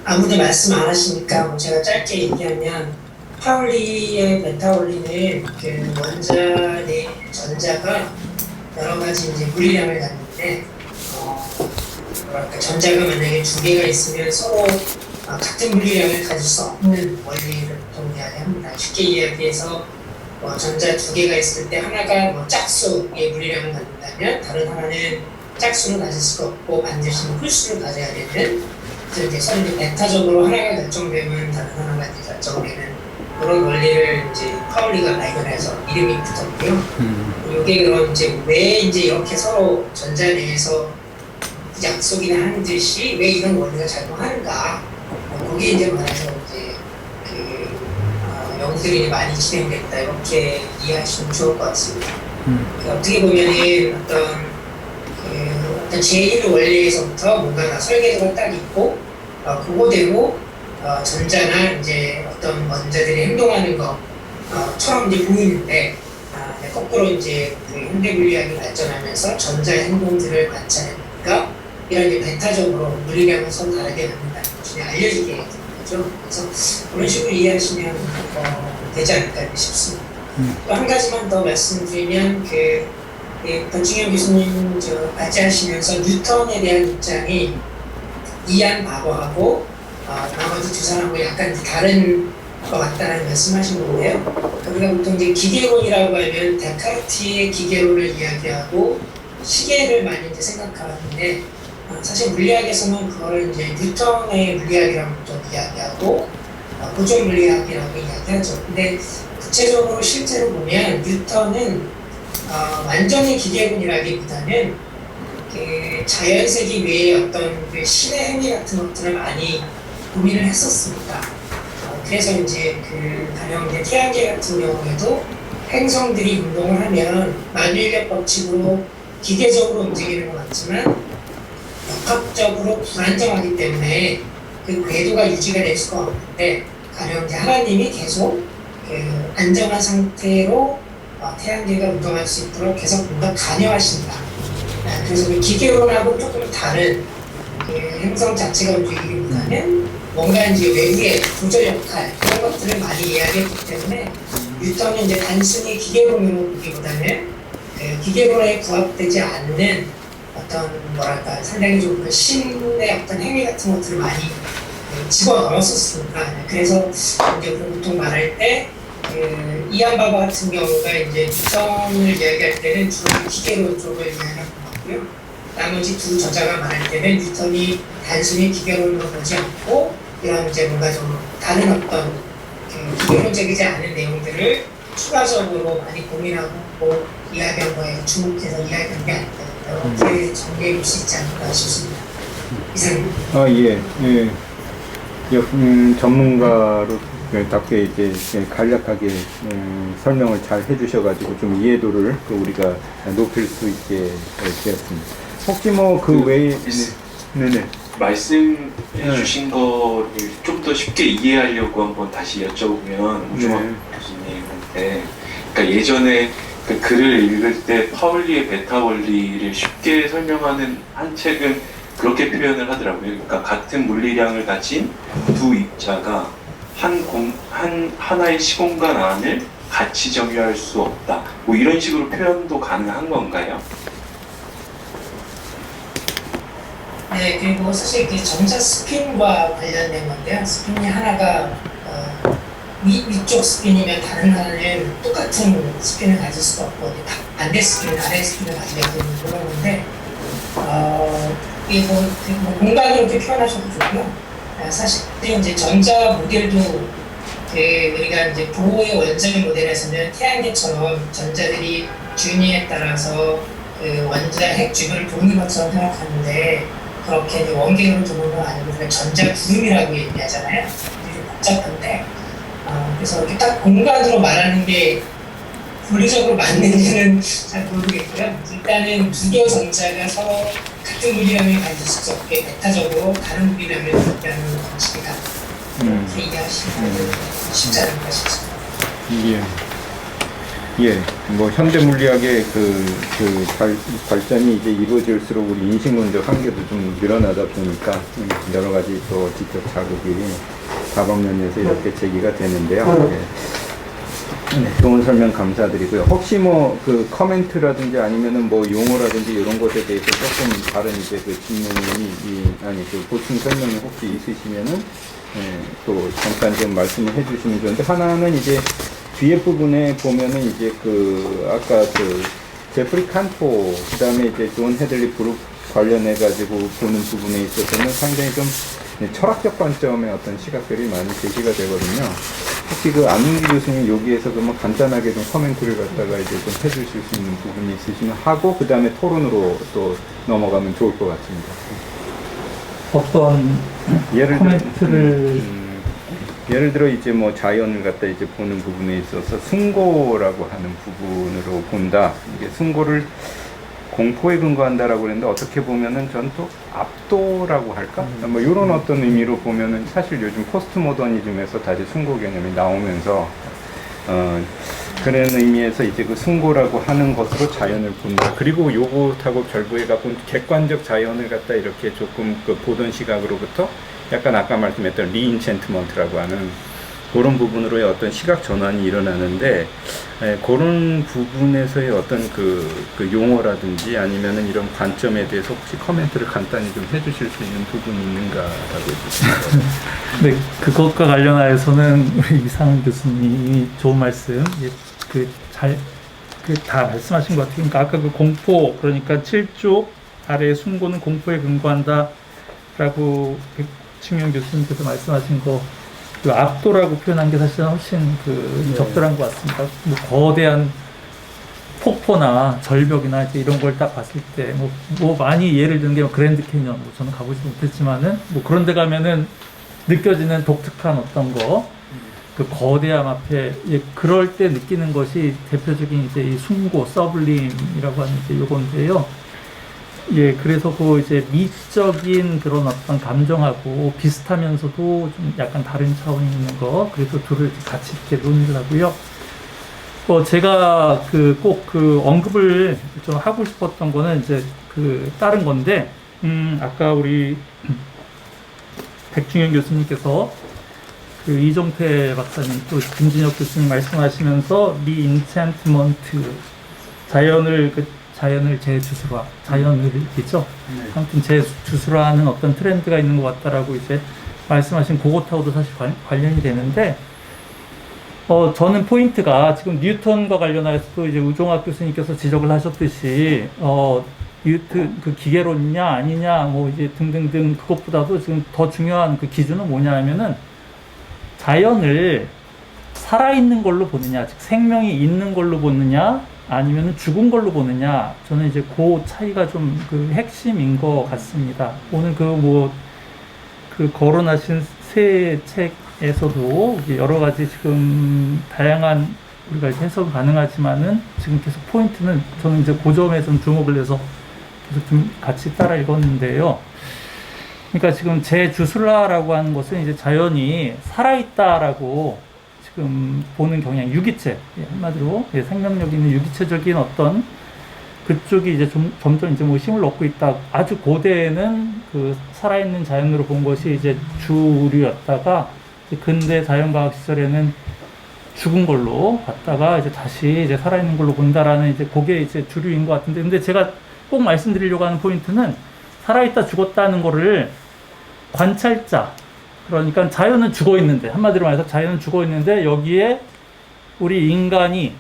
아무도 말씀 안 하시니까 제가 짧게 얘기하면, 파울리의 베타 원리는 그 원자의 전자가 여러 가지 이제 물리량을 갖는데, 전자가 만약에 두 개가 있으면 서로 같은 물리량을 가질 수 없는 원리를 보통 이야기합니다. 쉽게 이야기해서 전자 두 개가 있을 때 하나가 짝수의 물리량을 갖는다면 다른 하나는 짝수를 가질 수가 없고 반드시 홀수를 가져야 되는, 이제 서로 베타적으로 하나가 결정되면 다른 하나가 이제 결정되는 그런 원리를 이제 파울리가 발견해서 이름이 붙었고요. 이게 그럼 이제 왜 이제 이렇게 서로 전자 내에서 약속이나 하는 듯이 왜 이런 원리가 작용하는가? 거기에 이제 말해서 이제 연구들이 많이 진행됐다, 이렇게 이해하시면 좋을 것 같습니다. 어떻게 보면은 어떤 제1 원리에서부터 뭔가 설계도가 딱 있고, 그거대로 전자나 이제 어떤 원자들이 행동하는 것처럼 이제 보이는데, 거꾸로 이제 그 현대 물리학이 발전하면서 전자의 행동들을 관찰하니까 이런 이제 베타적으로 물리량을 서로 다르게 만든다는 것이 알려지게 되는 거죠. 그래서 그런 식으로 이해하시면 되지 않을까 싶습니다. 또 한 가지만 더 말씀드리면, 권충현 교수님 발제하시면서 뉴턴에 대한 입장이 이안 바버하고 나머지 두 사람하고 약간 다른 것 같다는 말씀하신 건데요. 우리가 보통 이제 기계론이라고 하면 데카르트의 기계론을 이야기하고 시계를 많이 이제 생각하는데, 사실 물리학에서는 그거를 이제 뉴턴의 물리학이라고 또 이야기하고 고전 물리학이라고 이야기하죠. 근데 구체적으로 실제로 보면 뉴턴은 완전히 기계론이라기보다는 자연 세계 외에 어떤 신의 행위 같은 것들을 많이 고민을 했었습니다. 그래서 이제 가령 이제 태양계 같은 경우에도 행성들이 운동을 하면 만유인력 법칙으로 기계적으로 움직이는 것 같지만 역학적으로 불안정하기 때문에 그 궤도가 유지가 될 수가 없는데, 가령 이제 하나님이 계속 안정한 상태로 태양계가 운동할 수 있도록 계속 뭔가 관여하신다. 그래서 기계론하고 조금 다른 행성 자체가 움직이기보다는 뭔가 이제 외부의 조절 역할, 그런 것들을 많이 이야기했기 때문에 뉴턴은 이제 단순히 기계론으로 보기보다는 기계론에 부합되지 않는 어떤 상당히 좀 신의 어떤 행위 같은 것들을 많이 집어넣었었습니다. 그래서 이제 보통 말할 때 그 이안바바 같은 경우가 이제 뉴턴을 이야기할 때는 주로 기계로 쪽을 이야기하는 것 같고요. 나머지 두 저자가 말할 때는 뉴턴이 단순히 기계론으로 보지 않고 이런 이제 뭔가 좀 다른 어떤 그 기계론적이지 않은 내용들을 추가적으로 많이 고민하고 뭐 이야기한 거에 주목해서 이야기한 게 아닐까 이렇게 정리해 볼 수 있지 않을까 싶습니다. 이상입니다. 아, 예, 예. 전문가로 답게 이제 간략하게 설명을 잘 해주셔가지고 좀 이해도를 또 우리가 높일 수 있게 되었습니다. 혹시 뭐 그 외에 네네. 말씀해 주신 거를 좀 더 쉽게 이해하려고 한번 다시 여쭤보면 우종학 교수님한테, 그러니까 예전에 그 글을 읽을 때 파울리의 베타 원리를 쉽게 설명하는 한 책은 그렇게 표현을 하더라고요. 그러니까 같은 물리량을 가진 두 입자가 하나의 시공간 안을 같이 점유할 수 없다. 뭐 이런 식으로 표현도 가능한 건가요? 네, 그리고 사실 그 전자 스핀과 관련된 건데요. 스핀이 하나가 위쪽 스핀이면 다른 하나는 똑같은 스핀을 가질 수가 없고 반대 스핀, 아래 스핀을 가지게 되는 그런 건데 이게 뭐 공간으로 이렇게 표현하셔도 좋고요. 사실 이제 전자 모델도 우리가 이제 보호의 원자의 모델에서는 태양계처럼 전자들이 준위에 따라서 그 원자 핵 주변을 도는 것처럼 생각하는데 그렇게 이제 원계로 도는 건 아니고 그냥 전자 구름이라고 얘기하잖아요. 되게 복잡한데 그래서 이렇게 딱 공간으로 말하는 게 물리적으로 맞는지는 잘 모르겠고요. 일단은 두 개의 전자가 서로 같은 물리량을 가질 수 없게 메타적으로 다른 물리량을 갖는 방식이다. 이렇게 이해하시면 쉽지 않을까 싶습니다. 예, 뭐 현대 물리학의 발전이 이제 이루어질수록 우리 인식론적 한계도 좀 늘어나다 보니까 여러 가지 또 지적 자극이 다방면에서 이렇게 제기가 되는데요. 네, 좋은 설명 감사드리고요. 혹시 뭐 그 커멘트라든지 아니면은 뭐 용어라든지 이런 것에 대해서 조금 다른 이제 그 질문이 그 보충 설명이 혹시 있으시면은 또 잠깐 좀 말씀을 해주시면 좋은데, 하나는 이제 뒤에 부분에 보면은 이제 그 아까 그 제프리 칸토 그다음에 이제 존 헤들리 그룹 관련해 가지고 보는 부분에 있어서는 상당히 좀 철학적 관점의 어떤 시각들이 많이 제시가 되거든요. 혹시 그 안민기 교수님 여기에서 그러면 간단하게 좀 코멘트를 갖다가 이제 좀 해주실 수 있는 부분이 있으시면 하고 그 다음에 토론으로 또 넘어가면 좋을 것 같습니다. 어떤 예를 들어 이제 뭐 자연을 갖다 이제 보는 부분에 있어서 숭고라고 하는 부분으로 본다. 이게 숭고를 공포에 근거한다라고 그랬는데 어떻게 보면은 전 또 압도라고 할까? 뭐 이런 어떤 의미로 보면은 사실 요즘 포스트 모더니즘에서 다시 숭고 개념이 나오면서 그런 의미에서 이제 그 숭고라고 하는 것으로 자연을 본다. 그리고 요것하고 결부해 갖고 객관적 자연을 갖다 이렇게 조금 그 보던 시각으로부터 약간 아까 말씀했던 리인챈트먼트라고 하는 그런 부분으로의 어떤 시각 전환이 일어나는데, 그런 부분에서의 어떤 그 용어라든지 아니면은 이런 관점에 대해서 혹시 코멘트를 간단히 좀 해주실 수 있는 부분이 있는가라고 해주십니다. 네, 그것과 관련하여서는 우리 이상은 교수님이 좋은 말씀, 다 말씀하신 것 같아요. 그러니까 아까 그 공포, 그러니까 7조 아래의 숭고는 공포에 근거한다라고 백충현 교수님께서 말씀하신 거, 그 압도라고 표현한 게 사실은 훨씬 적절한 것 같습니다. 뭐 거대한 폭포나 절벽이나 이제 이런 걸 딱 봤을 때, 뭐 많이 예를 드는 게 그랜드 캐니언, 뭐 저는 가보지 못했지만은, 뭐 그런 데 가면은 느껴지는 독특한 어떤 거, 그 거대함 앞에, 그럴 때 느끼는 것이 대표적인 이제 이 숭고, 서블림이라고 하는 이제 요건데요. 그래서 그 이제 미적인 그런 어떤 감정하고 비슷하면서도 좀 약간 다른 차원이 있는 거, 그래서 둘을 같이 이렇게 논의를 하고요. 제가 꼭 언급을 좀 하고 싶었던 거는 이제 다른 건데, 아까 우리 백충현 교수님께서 이종태 박사님 또 김진혁 교수님 말씀하시면서 리인챈트먼트, 자연을 재주술화, 자연을이죠. 아무튼 재주술화하는 어떤 트렌드가 있는 것 같다라고 이제 말씀하신 그것하고도 사실 관련이 되는데, 저는 포인트가 지금 뉴턴과 관련해서도 이제 우종학 교수님께서 지적을 하셨듯이, 뉴턴 그 기계론이냐 아니냐 뭐 이제 등등등 그것보다도 지금 더 중요한 그 기준은 뭐냐 하면은 자연을 살아있는 걸로 보느냐, 즉 생명이 있는 걸로 보느냐, 아니면은 죽은 걸로 보느냐, 저는 이제 그 차이가 좀 그 핵심인 것 같습니다. 오늘 그 거론하신 세 책에서도 여러 가지 지금 다양한 우리가 해석 가능하지만은 지금 계속 포인트는 저는 이제 그 점에 좀 주목을 해서 계속 좀 같이 따라 읽었는데요. 그러니까 지금 제주술라라고 하는 것은 이제 자연이 살아있다라고 지금 보는 경향, 유기체, 한마디로 생명력 있는 유기체적인 어떤 그쪽이 이제 점점 이제 뭐 힘을 얻고 있다. 아주 고대에는 그 살아있는 자연으로 본 것이 이제 주류였다가 근대 자연과학 시절에는 죽은 걸로 봤다가 이제 다시 이제 살아있는 걸로 본다라는 이제 그게 이제 주류인 것 같은데, 근데 제가 꼭 말씀드리려고 하는 포인트는 살아있다 죽었다는 거를 관찰자, 그러니까 자연은 죽어 있는데, 한마디로 말해서 자연은 죽어 있는데 여기에 우리 인간이,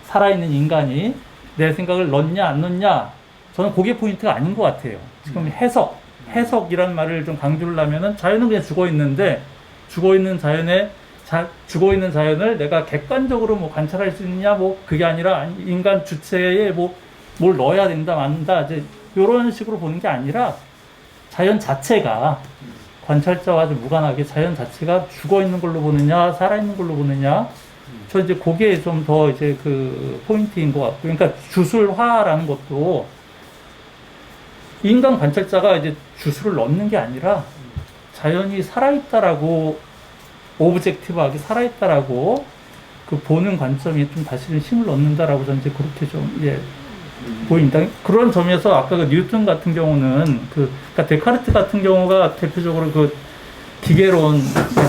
살아있는 인간이 내 생각을 넣냐 안 넣냐, 저는 그게 포인트가 아닌 것 같아요. 지금 해석이란 말을 좀 강조를 하면은 자연은 그냥 죽어 있는데 죽어 있는 자연을 내가 객관적으로 뭐 관찰할 수 있느냐, 뭐 그게 아니라 인간 주체에 뭐 뭘 넣어야 된다 만다 이제 이런 식으로 보는 게 아니라 자연 자체가 관찰자와 좀 무관하게 자연 자체가 죽어 있는 걸로 보느냐 살아 있는 걸로 보느냐, 저 이제 그게 좀 더 이제 그 포인트인 것 같고, 그러니까 주술화라는 것도 인간 관찰자가 이제 주술을 넣는 게 아니라 자연이 살아있다라고, 오브젝티브하게 살아있다라고 그 보는 관점이 좀 다시 힘을 얻는다라고 저는 이제 그렇게 좀 보인다. 그런 점에서 아까 그 뉴턴 같은 경우는 그러니까 데카르트 같은 경우가 대표적으로 그 기계론의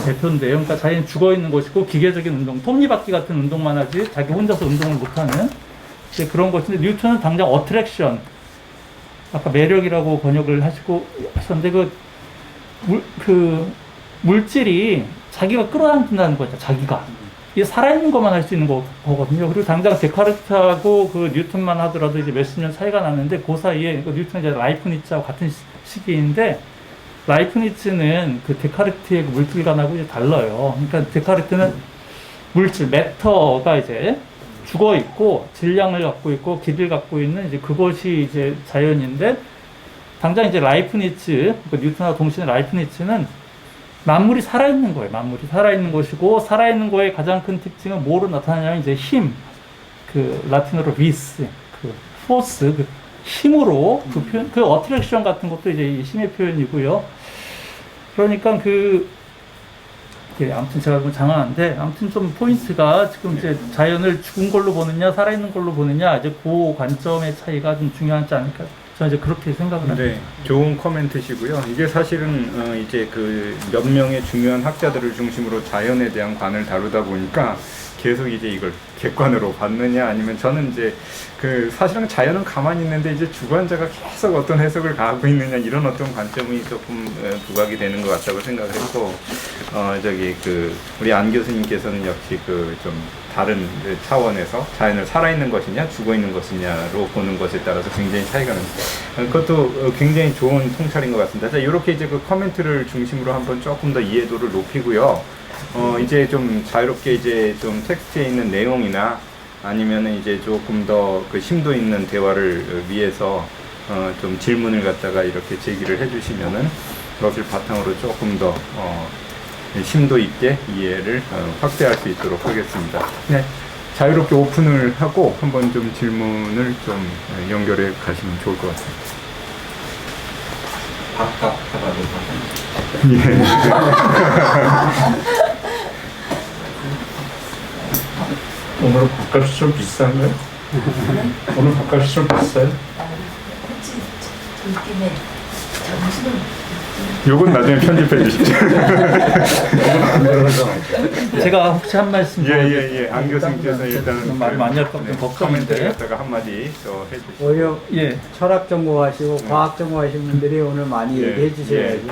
대표인데요. 그러니까 자연이 죽어 있는 것이고 기계적인 운동, 톱니바퀴 같은 운동만 하지 자기 혼자서 운동을 못하는 그런 것인데, 뉴턴은 당장 어트랙션, 아까 매력이라고 번역을 하셨는데 물질이 자기가 끌어당긴다는 거죠. 자기가. 이게 살아있는 것만 할 수 있는 거거든요. 그리고 당장 데카르트하고 그 뉴턴만 하더라도 이제 몇십 년 차이가 났는데, 그 사이에 뉴턴이 이제 라이프니츠하고 같은 시기인데, 라이프니츠는 그 데카르트의 그 물질관하고 이제 달라요. 그러니까 데카르트는 물질, 매터가 이제 죽어 있고, 질량을 갖고 있고, 길이를 갖고 있는 이제 그것이 이제 자연인데, 당장 이제 라이프니츠, 그 뉴턴하고 동시에 라이프니츠는 만물이 살아있는 거예요. 만물이 살아있는 것이고, 살아있는 거의 가장 큰 특징은 뭐로 나타나냐면 이제 힘, 그 라틴어로 비스, 그 포스, 그 힘으로 그 표현, 그 어트랙션 같은 것도 이제 힘의 표현이고요. 그러니까 아무튼 제가 좀 장황한데, 아무튼 좀 포인트가 지금 이제 자연을 죽은 걸로 보느냐, 살아있는 걸로 보느냐, 이제 그 관점의 차이가 좀 중요하지 않을까. 저는 이제 그렇게 생각을 합니다. 네, 좋은 코멘트시고요. 이게 사실은 이제 그 몇 명의 중요한 학자들을 중심으로 자연에 대한 관을 다루다 보니까 계속 이제 이걸 객관으로 봤느냐, 아니면 저는 이제 그 사실은 자연은 가만히 있는데 이제 주관자가 계속 어떤 해석을 가하고 있느냐, 이런 어떤 관점이 조금 부각이 되는 것 같다고 생각을 했고, 우리 안 교수님께서는 역시 그 좀 다른 차원에서 자연을 살아있는 것이냐 죽어있는 것이냐로 보는 것에 따라서 굉장히 차이가 납니다. 그것도 굉장히 좋은 통찰인 것 같습니다. 자, 이렇게 이제 그 코멘트를 중심으로 한번 조금 더 이해도를 높이고요. 이제 좀 자유롭게 이제 좀 텍스트에 있는 내용이나 아니면은 이제 조금 더 그 심도 있는 대화를 위해서 좀 질문을 갖다가 이렇게 제기를 해주시면은 그것을 바탕으로 조금 더 심도 있게 이해를 확대할 수 있도록 하겠습니다. 네, 자유롭게 오픈을 하고 한번 좀 질문을 좀 연결해 가시면 좋을 것 같습니다. 오늘 밥값이 좀 비싼가요? 오늘 밥값이 좀 비싸요? 요건 나중에 편집해 주시죠. 제가 혹시 한 말씀 예. 안 교수님께서 일단은 말 많이 할 것 같은 걱정인데, 갖다가 한마디 더 해주시죠. 오히려 철학 전공하시고 과학 전공하신 분들이 오늘 많이 얘기해 주셔야죠.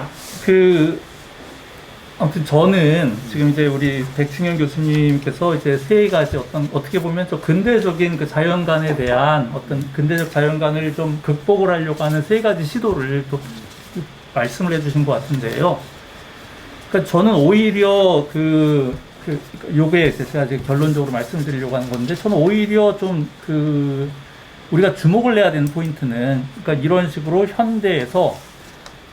아무튼 저는 지금 이제 우리 백충현 교수님께서 이제 세 가지 어떻게 보면 좀 근대적인 그 자연관에 대한 어떤 근대적 자연관을 좀 극복을 하려고 하는 세 가지 시도를 또 말씀을 해주신 것 같은데요. 그러니까 저는 오히려 요게 제가 이제 결론적으로 말씀드리려고 하는 건데, 저는 오히려 좀 우리가 주목을 해야 되는 포인트는, 그러니까 이런 식으로 현대에서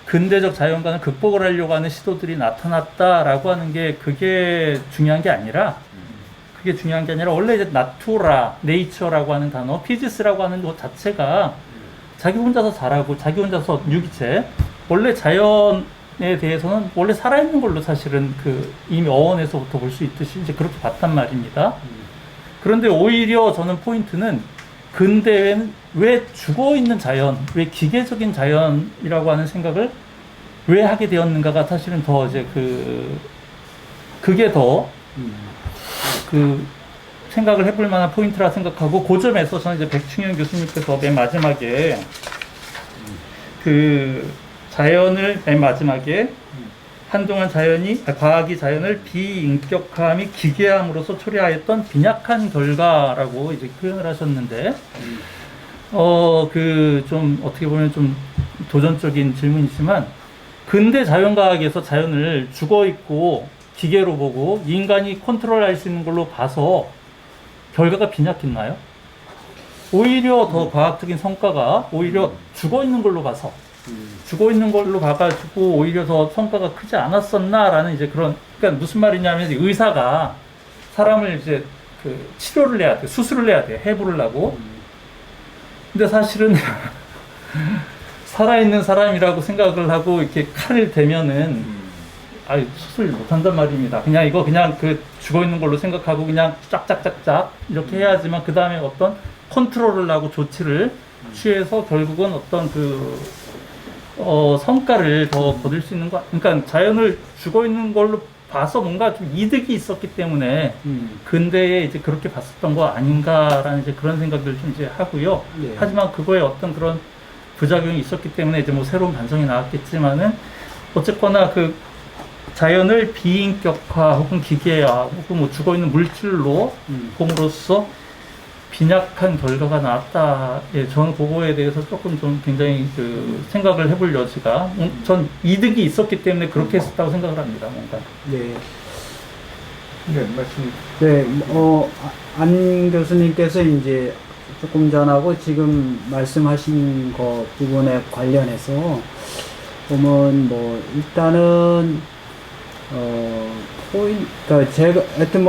근대적 자연관을 극복을 하려고 하는 시도들이 나타났다라고 하는 게 그게 중요한 게 아니라 원래 이제 나투라, 네이처라고 하는 단어, 피지스라고 하는 것 자체가 자기 혼자서 자라고 자기 혼자서 유기체, 원래 자연에 대해서는 원래 살아있는 걸로 사실은 이미 어원에서부터 볼 수 있듯이 이제 그렇게 봤단 말입니다. 그런데 오히려 저는 포인트는 근대에는 왜 죽어있는 자연, 왜 기계적인 자연이라고 하는 생각을 왜 하게 되었는가가 사실은 더 이제 그게 더 생각을 해볼 만한 포인트라 생각하고, 그 점에서 저는 이제 백충현 교수님께서 맨 마지막에 자연을 맨 마지막에 한동안 과학이 자연을 비인격화 및 기계함으로써 초래하였던 빈약한 결과라고 이제 표현을 하셨는데, 좀 어떻게 보면 좀 도전적인 질문이지만, 근대 자연과학에서 자연을 죽어있고 기계로 보고 인간이 컨트롤할 수 있는 걸로 봐서 결과가 빈약했나요? 오히려 더 과학적인 성과가 오히려 죽어있는 걸로 봐서 죽어있는 걸로 봐가지고 오히려 더 성과가 크지 않았었나라는 이제 그러니까 무슨 말이냐면, 의사가 사람을 이제 치료를 해야 돼, 수술을 해야 돼, 해부를 하고. 근데 사실은 살아있는 사람이라고 생각을 하고 이렇게 칼을 대면은 수술 못한단 말입니다. 그냥 죽어있는 걸로 생각하고 그냥 쫙쫙쫙쫙 이렇게 해야지만 그 다음에 어떤 컨트롤을 하고 조치를 취해서 결국은 어떤 성과를 더 거둘 수 있는 그러니까 자연을 죽어있는 걸로 봐서 뭔가 좀 이득이 있었기 때문에 근대에 이제 그렇게 봤었던 거 아닌가라는 이제 그런 생각을 좀 이제 하고요. 네. 하지만 그거에 어떤 그런 부작용이 있었기 때문에 이제 뭐 새로운 반성이 나왔겠지만은, 어쨌거나 자연을 비인격화 혹은 기계화 혹은 뭐 죽어있는 물질로 봄으로써 빈약한 결과가 나왔다. 예, 저는 그거에 대해서 조금 좀 굉장히 생각을 해볼 여지가, 전 이득이 있었기 때문에 그렇게 했었다고 생각을 합니다. 뭔가. 네. 네, 말씀. 네, 안 교수님께서 이제 조금 전하고 지금 말씀하신 것 부분에 관련해서 보면 일단은 그러니까 제가 하여튼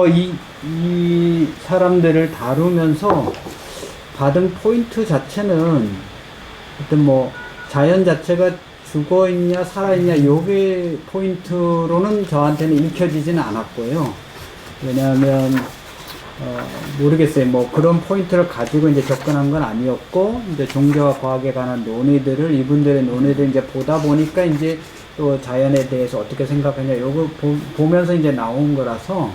이 사람들을 다루면서 받은 포인트 자체는 하여튼 자연 자체가 죽어있냐 살아있냐 요게 포인트로는 저한테는 읽혀지지는 않았고요. 왜냐하면 모르겠어요. 그런 포인트를 가지고 이제 접근한 건 아니었고, 이제 종교와 과학에 관한 논의들을, 이분들의 논의를 이제 보다 보니까 이제 또 자연에 대해서 어떻게 생각하냐, 요거 보면서 이제 나온 거라서,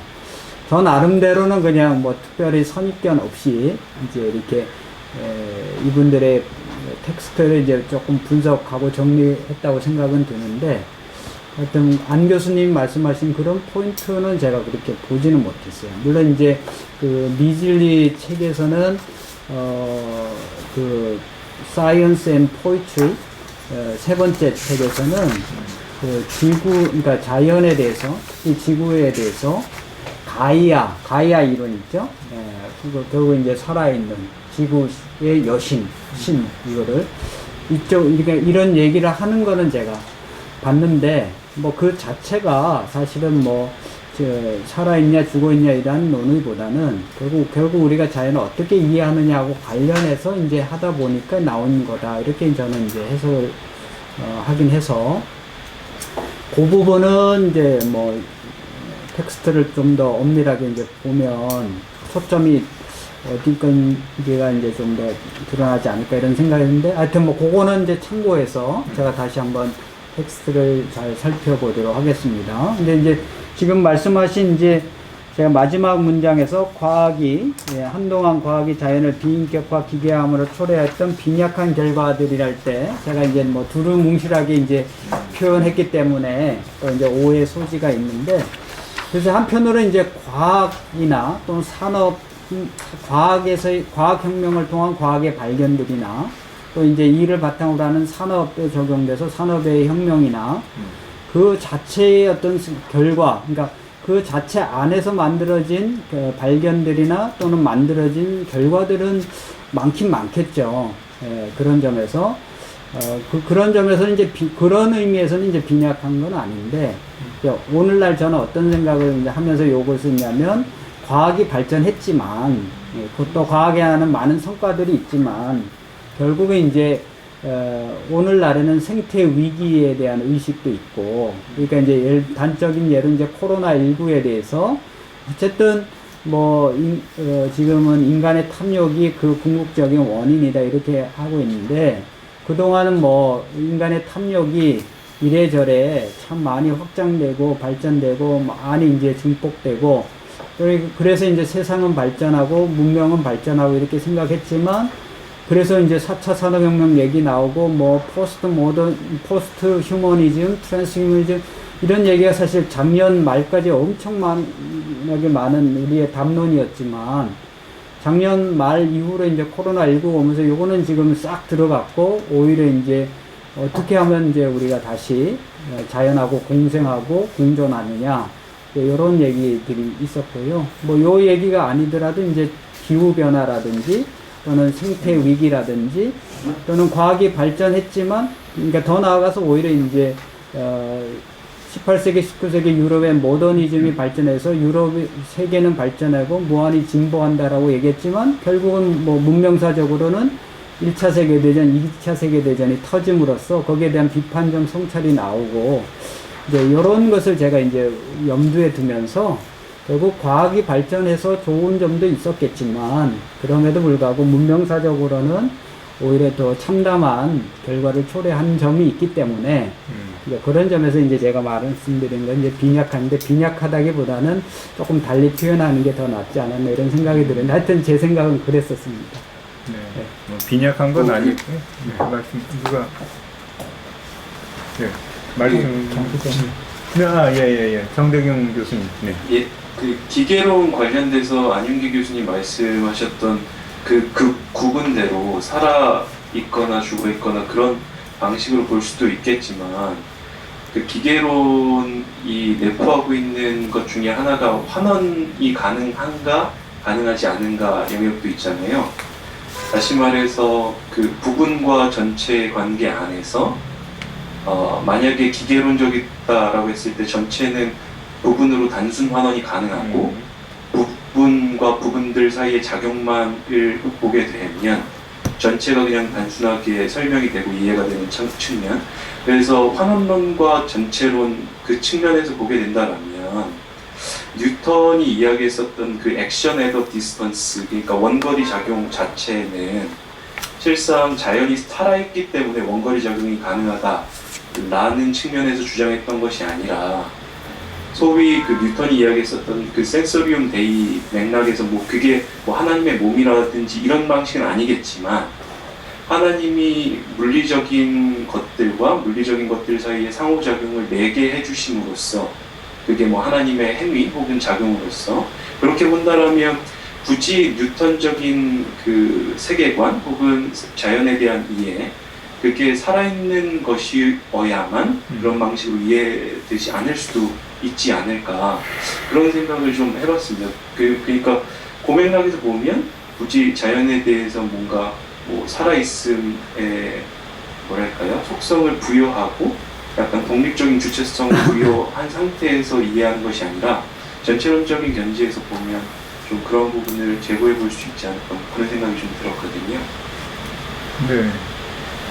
저 나름대로는 그냥 특별히 선입견 없이 이제 이렇게, 이분들의 텍스트를 이제 조금 분석하고 정리했다고 생각은 드는데, 하여튼 안 교수님 말씀하신 그런 포인트는 제가 그렇게 보지는 못했어요. 물론 이제 미즐리 책에서는 Science and Poetry 세 번째 책에서는 그러니까 자연에 대해서, 이 지구에 대해서 가이아 이론 있죠? 결국 이제 살아있는 지구의 여신, 이거를 그러니까 이런 얘기를 하는 거는 제가 봤는데, 그 자체가 사실은 살아있냐 죽어있냐 이런 논의보다는 결국 우리가 자연을 어떻게 이해하느냐하고 관련해서 이제 하다 보니까 나온 거다. 이렇게 저는 이제 해석을 하긴 해서, 그 부분은 이제 텍스트를 좀 더 엄밀하게 이제 보면 초점이 어디까지가 이제 좀 더 드러나지 않을까 이런 생각했는데, 하여튼 그거는 이제 참고해서 제가 다시 한번 텍스트를 잘 살펴보도록 하겠습니다. 근데 이제 지금 말씀하신 이제 제가 마지막 문장에서 과학이 한동안 과학이 자연을 비인격화 기계화함으로 초래했던 빈약한 결과들이랄 때 제가 이제 뭐 두루뭉실하게 이제 표현했기 때문에 또 이제 오해 소지가 있는데 그래서 한편으로 이제 과학이나 또는 산업 과학에서의 과학혁명을 통한 과학의 발견들이나 또 이제 이를 바탕으로 하는 산업에 적용돼서 산업의 혁명이나 그 자체의 어떤 결과, 그러니까 그 자체 안에서 만들어진 그 발견들이나 또는 만들어진 결과들은 많긴 많겠죠. 그런 점에서 그런 점에서는 이제 그런 의미에서는 이제 빈약한 건 아닌데 오늘날 저는 어떤 생각을 이제 하면서 요걸 쓰냐면 과학이 발전했지만 또 과학에 하는 많은 성과들이 있지만 결국은 이제 오늘날에는 생태 위기에 대한 의식도 있고, 그러니까 이제 단적인 예로 이제 코로나19에 대해서 어쨌든 뭐 지금은 인간의 탐욕이 그 궁극적인 원인이다 이렇게 하고 있는데 그동안은 뭐 인간의 탐욕이 이래저래 참 많이 확장되고 발전되고 많이 이제 증폭되고 그래서 이제 세상은 발전하고 문명은 발전하고 이렇게 생각했지만 그래서 이제 4차 산업혁명 얘기 나오고 뭐 포스트 휴머니즘, 트랜스휴머니즘 이런 얘기가 사실 작년 말까지 엄청나게 많은 우리의 담론이었지만 작년 말 이후로 이제 코로나19 오면서 요거는 지금 싹 들어갔고 오히려 이제 어떻게 하면 이제 우리가 다시 자연하고 공생하고 공존하느냐 이런 얘기들이 있었고요. 뭐 요 얘기가 아니더라도 이제 기후변화라든지 또는 생태 위기라든지 또는 과학이 발전했지만 그러니까 더 나아가서 오히려 이제 18세기 19세기 유럽의 모더니즘이 발전해서 유럽 세계는 발전하고 무한히 진보한다라고 얘기했지만 결국은 뭐 문명사적으로는 1차 세계대전, 2차 세계대전이 터짐으로써 거기에 대한 비판적 성찰이 나오고 이제 이런 것을 제가 이제 염두에 두면서 결국 과학이 발전해서 좋은 점도 있었겠지만 그럼에도 불구하고 문명사적으로는 오히려 더 참담한 결과를 초래한 점이 있기 때문에 이제 그런 점에서 이제 제가 말씀드린 건 이제 빈약한데 빈약하다기보다는 조금 달리 표현하는 게 더 낫지 않았나 이런 생각이 드는데 하여튼 제 생각은 그랬었습니다. 네. 뭐 빈약한 건 아니고 말씀 누가 말씀 예예예 정대경 교수님 예, 그 기계론 관련돼서 안윤기 교수님 말씀하셨던 그 구분대로 살아 있거나 죽어 있거나 그런 방식으로 볼 수도 있겠지만 그 기계론이 내포하고 있는 것 중에 하나가 환원이 가능한가 가능하지 않은가 영역도 있잖아요. 다시 말해서 그 부분과 전체의 관계 안에서 만약에 기계론적이다라고 했을 때 전체는 부분으로 단순 환원이 가능하고 부분과 부분들 사이의 작용만을 보게 되면 전체가 그냥 단순하게 설명이 되고 이해가 되는 측면, 그래서 환원론과 전체론 그 측면에서 보게 된다면 뉴턴이 이야기했었던 그 액션 에더 디스턴스, 그러니까 원거리 작용 자체는 실상 자연이 살아있기 때문에 원거리 작용이 가능하다라는 측면에서 주장했던 것이 아니라 소위 그 뉴턴이 이야기했었던 그 센서리움 데이 맥락에서 뭐 그게 뭐 하나님의 몸이라든지 이런 방식은 아니겠지만 하나님이 물리적인 것들과 물리적인 것들 사이의 상호작용을 매개해 주심으로써 그게 뭐 하나님의 행위 혹은 작용으로서 그렇게 본다라면 굳이 뉴턴적인 그 세계관 혹은 자연에 대한 이해 그게 살아있는 것이어야만 그런 방식으로 이해되지 않을 수도 있지 않을까 그런 생각을 좀 해봤습니다. 그러니까 고맥락에서 보면 굳이 자연에 대해서 뭔가 뭐 살아있음의 뭐랄까요 속성을 부여하고 약간 독립적인 주체성을 부여한 상태에서 이해하는 것이 아니라 전체론적인 견지에서 보면 좀 그런 부분을 제고해 볼 수 있지 않을까 그런 생각이 좀 들었거든요. 네.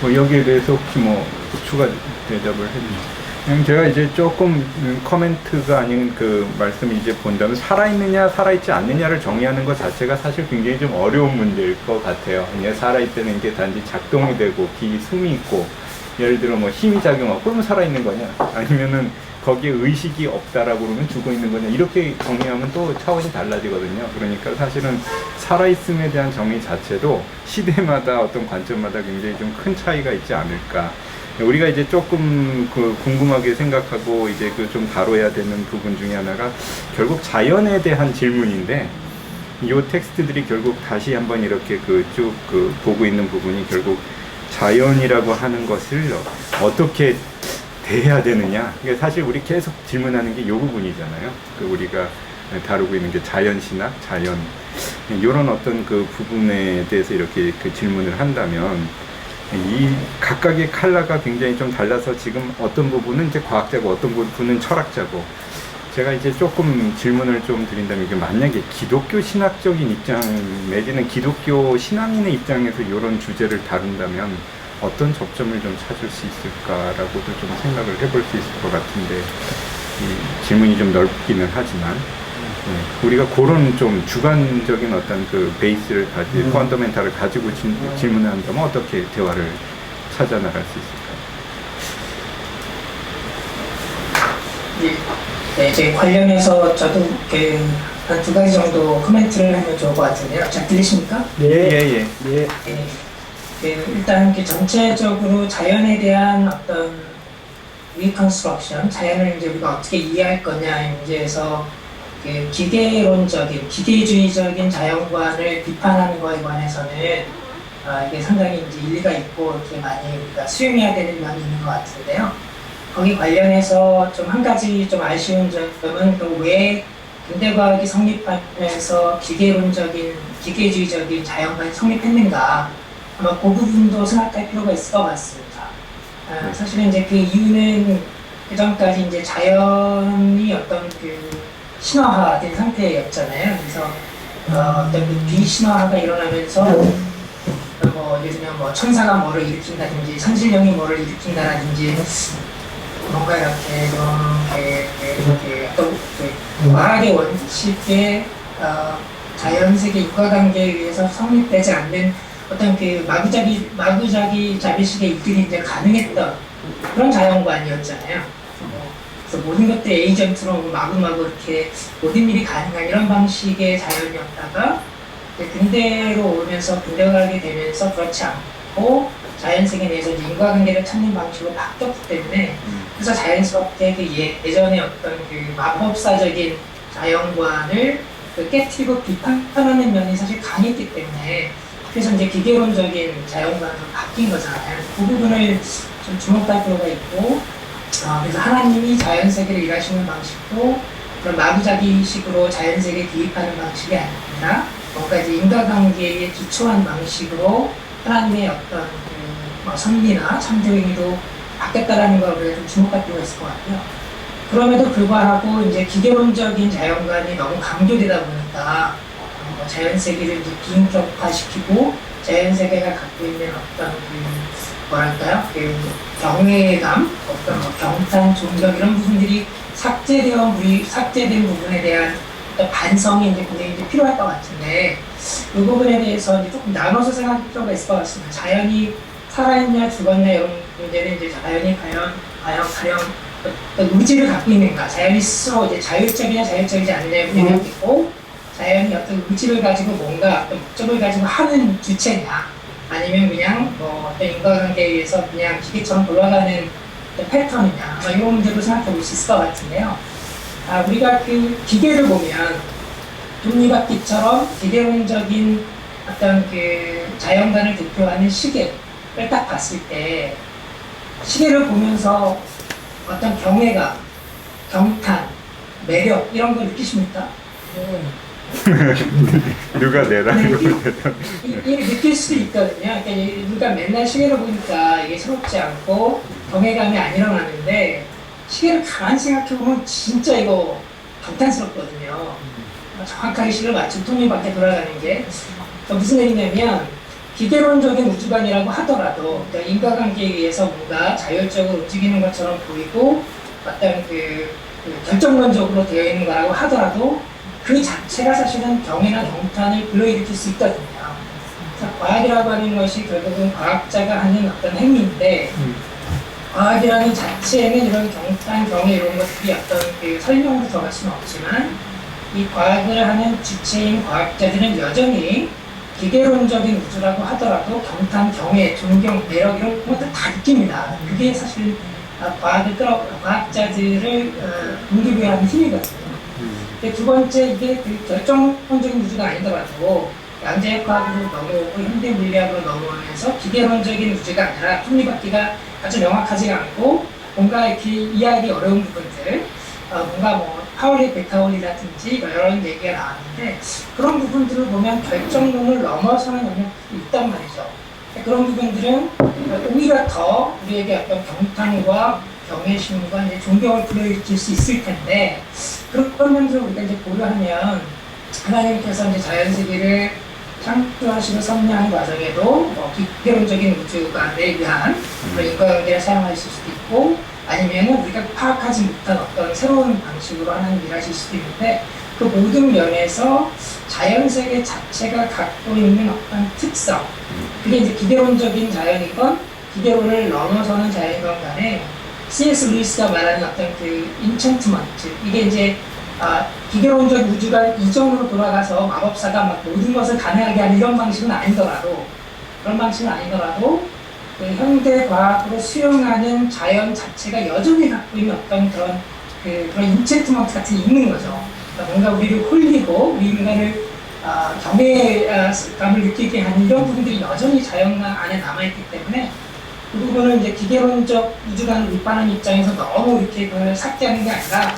뭐 여기에 대해서 혹시 뭐 추가 대답을 해주세요. 제가 이제 조금 코멘트가 아닌 그 말씀을 이제 본다면 살아있느냐 살아있지 않느냐를 정의하는 것 자체가 사실 굉장히 좀 어려운 문제일 것 같아요. 이게 살아있다는 게 단지 작동이 되고 숨이 있고 예를 들어 뭐 힘이 작용하고 그러면 살아있는 거냐 아니면은 거기에 의식이 없다라고 그러면 죽어 있는 거냐 이렇게 정의하면 또 차원이 달라지거든요. 그러니까 사실은 살아있음에 대한 정의 자체도 시대마다 어떤 관점마다 굉장히 좀 큰 차이가 있지 않을까. 우리가 이제 조금 그 궁금하게 생각하고 이제 그 좀 다뤄야 되는 부분 중에 하나가 결국 자연에 대한 질문인데, 이 텍스트들이 결국 다시 한번 이렇게 그 쭉 그 보고 있는 부분이 결국 자연이라고 하는 것을 어떻게 대해야 되느냐. 그러니까 사실 우리 계속 질문하는 게 이 부분이잖아요. 그 우리가 다루고 있는 게 자연신학, 자연 이런 어떤 그 부분에 대해서 이렇게 그 질문을 한다면 이 각각의 칼라가 굉장히 좀 달라서 지금 어떤 부분은 이제 과학자고 어떤 부분은 철학자고, 제가 이제 조금 질문을 좀 드린다면 이게 만약에 기독교 신학적인 입장 내지는 기독교 신앙인의 입장에서 이런 주제를 다룬다면 어떤 접점을 좀 찾을 수 있을까라고도 좀 생각을 해볼 수 있을 것 같은데, 이 질문이 좀 넓기는 하지만 우리가 그런 좀 주관적인 어떤 그 베이스를 가지고 펀더멘탈을 가지고 질문을 한다면 어떻게 대화를 찾아 나갈 수 있을까요? 네, 이제 관련해서 저도 한 두 가지 정도 코멘트를 하면 좋을 것 같은데요. 잘 들리십니까? 예. 일단 전체적으로 자연에 대한 어떤 리컨스트럭션, 자연을 이제 우리가 어떻게 이해할 거냐 문제에서 기계론적인, 기계주의적인 자연관을 비판하는 것에 관해서는 이게 상당히 이제 일리가 있고 이렇게 많이 우리가 수용해야 되는 면이 있는 것 같은데요. 거기 관련해서 좀 한 가지 좀 아쉬운 점은 왜 근대과학이 성립하면서 기계론적인, 기계주의적인 자연관이 성립했는가, 아마 그 부분도 생각할 필요가 있을 것 같습니다. 사실은 이제 그 이유는 그 전까지 이제 자연이 어떤 그 신화화된 상태였잖아요. 그래서 어떤 그 비신화화가 일어나면서 예를 들면 천사가 뭐를 일으킨다든지 산신령이 뭐를 일으킨다라든지 뭔가 이렇게 어떤 과학의 원칙에 자연 세계 인과관계에 의해서 성립되지 않는 어떤 그 마구자기 자비식의 일들이 이제 가능했던 그런 자연관이었잖아요. 그래서 모든 것들이 에이전트로 마구마구 이렇게 모든 일이 가능한 이런 방식의 자연이었다가 근대로 오면서 근대화하게 되면서 그렇지 않고 자연 세계 내에서 이제 인과관계를 찾는 방식으로 바뀌었기 때문에 그래서 자연스럽게 그 예전의 어떤 그 마법사적인 자연관을 깨트리고 비판하는 면이 사실 강했기 때문에 그래서 이제 기계론적인 자연관으로 바뀐 거잖아요. 그 부분을 좀 주목할 필요가 있고, 그래서 하나님이 자연 세계를 일하시는 방식도 그런 마구자기식으로 자연 세계에 개입하는 방식이 아니라 뭔가 이제 인과관계에 기초한 방식으로 하나님의 어떤 그 선리나 참조행위도 바뀌었다라는 걸 우리가 좀 주목할 필요가 있을 것 같고요. 그럼에도 불구하고 이제 기계론적인 자연관이 너무 강조되다 보니까 자연 세계를 이제 비인격화시키고 자연 세계가 갖고 있는 어떤 그 경외감, 어떤 경탄, 존경 이런 부분들이 삭제된 부분에 대한 어떤 반성이 이제 굉장히 이제 필요할 것 같은데 이 부분에 대해서 이제 조금 나눠서 생각할 필요가 있을 것 같습니다. 자연이 살아있냐 죽었냐 이런 문제는 이제 자연이 과연 어떤 의지를 갖고 있는가, 자연이 스스로 이제 자율적이냐 자율적이지 않느냐의 문제가 있고, 자연이 어떤 의지를 가지고 뭔가 어떤 목적을 가지고 하는 주체냐, 아니면 그냥 어떤 인과관계에 의해서 그냥 기계처럼 돌아가는 어떤 패턴이냐, 이런 문제도 생각해 볼 수 있을 것 같은데요. 우리가 그 기계를 보면 톱니바퀴처럼 기계론적인 어떤 그 자연관을 대표하는 시계를 딱 봤을 때 시계를 보면서 어떤 경외감, 경탄, 매력 이런 걸 느끼십니까? 누가 내라는 걸 이게 느낄 수도 있거든요. 그러니까 우리가 맨날 시계를 보니까 이게 새롭지 않고 경외감이 안 일어나는데 시계를 가만히 생각해보면 진짜 이거 경탄스럽거든요. 정확하게 시계를 맞춘 톱니바퀴 돌아가는 게 무슨 얘기냐면 기계론적인 우주관이라고 하더라도 그러니까 인과관계에 의해서 뭔가 자율적으로 움직이는 것처럼 보이고 어떤 그 결정론적으로 되어 있는 거라고 하더라도 그 자체가 사실은 경외나 경탄을 불러일으킬 수 있거든요. 그래서 과학이라고 하는 것이 결국은 과학자가 하는 어떤 행위인데 과학이라는 자체에는 이런 경탄, 경애 이런 것들이 어떤 그 설명으로 들어갈 수는 없지만 이 과학을 하는 주체인 과학자들은 여전히 기계론적인 우주라고 하더라도 경탄, 경애, 존경, 매력 이런 것들 다 느낍니다. 그게 사실 과학자들을 동기부여하는 힘이거든요. 근데 두 번째, 이게 그 결정론적인 우주가 아니더라도 양자역 과학으로 넘어오고 현대 물리학으로 넘어오면서 기계론적인 우주가 아니라 톱니바퀴가 아주 명확하지가 않고 뭔가 이렇게 이해하기 어려운 부분들, 뭔가 뭐 파울리, 베타울리라든지 여러 얘기가 나왔는데 그런 부분들을 보면 결정론을 넘어서는 영역이 있단 말이죠. 그런 부분들은 오히려 더 우리에게 어떤 경탄과 경외심과 이제 존경을 불러일으킬 수 있을 텐데 그런 면들을 우리가 이제 고려하면 하나님께서 이제 자연세계를 창조하시고 섭리하는 과정에도 뭐 기계론적인 우주관에 의한 인과관계를 사용하실 수도 있고 아니면은 우리가 파악하지 못한 어떤 새로운 방식으로 하나님 일하실 수도 있는데 그 모든 면에서 자연세계 자체가 갖고 있는 어떤 특성 그게 이제 기계론적인 자연이건 기계론을 넘어서는 자연이건 간에 C.S. 루이스가 말하는 어떤 그 인챈트먼트 이게 이제 기계론적 우주가 이전으로 돌아가서 마법사가 막 모든 것을 가능하게 하는 이런 방식은 아니더라도 그런 방식은 아니더라도 그 현대 과학으로 수용하는 자연 자체가 여전히 갖고 있는 어떤 그런 인챈트먼트 같은 게 있는 거죠. 그러니까 뭔가 우리를 홀리고 우리 인간을 경외감을 느끼게 하는 이런 부분들이 여전히 자연 안에 남아있기 때문에 그 부분을 이제 기계론적 우주관을 비판하는 입장에서 너무 이렇게 그걸 삭제하는 게 아니라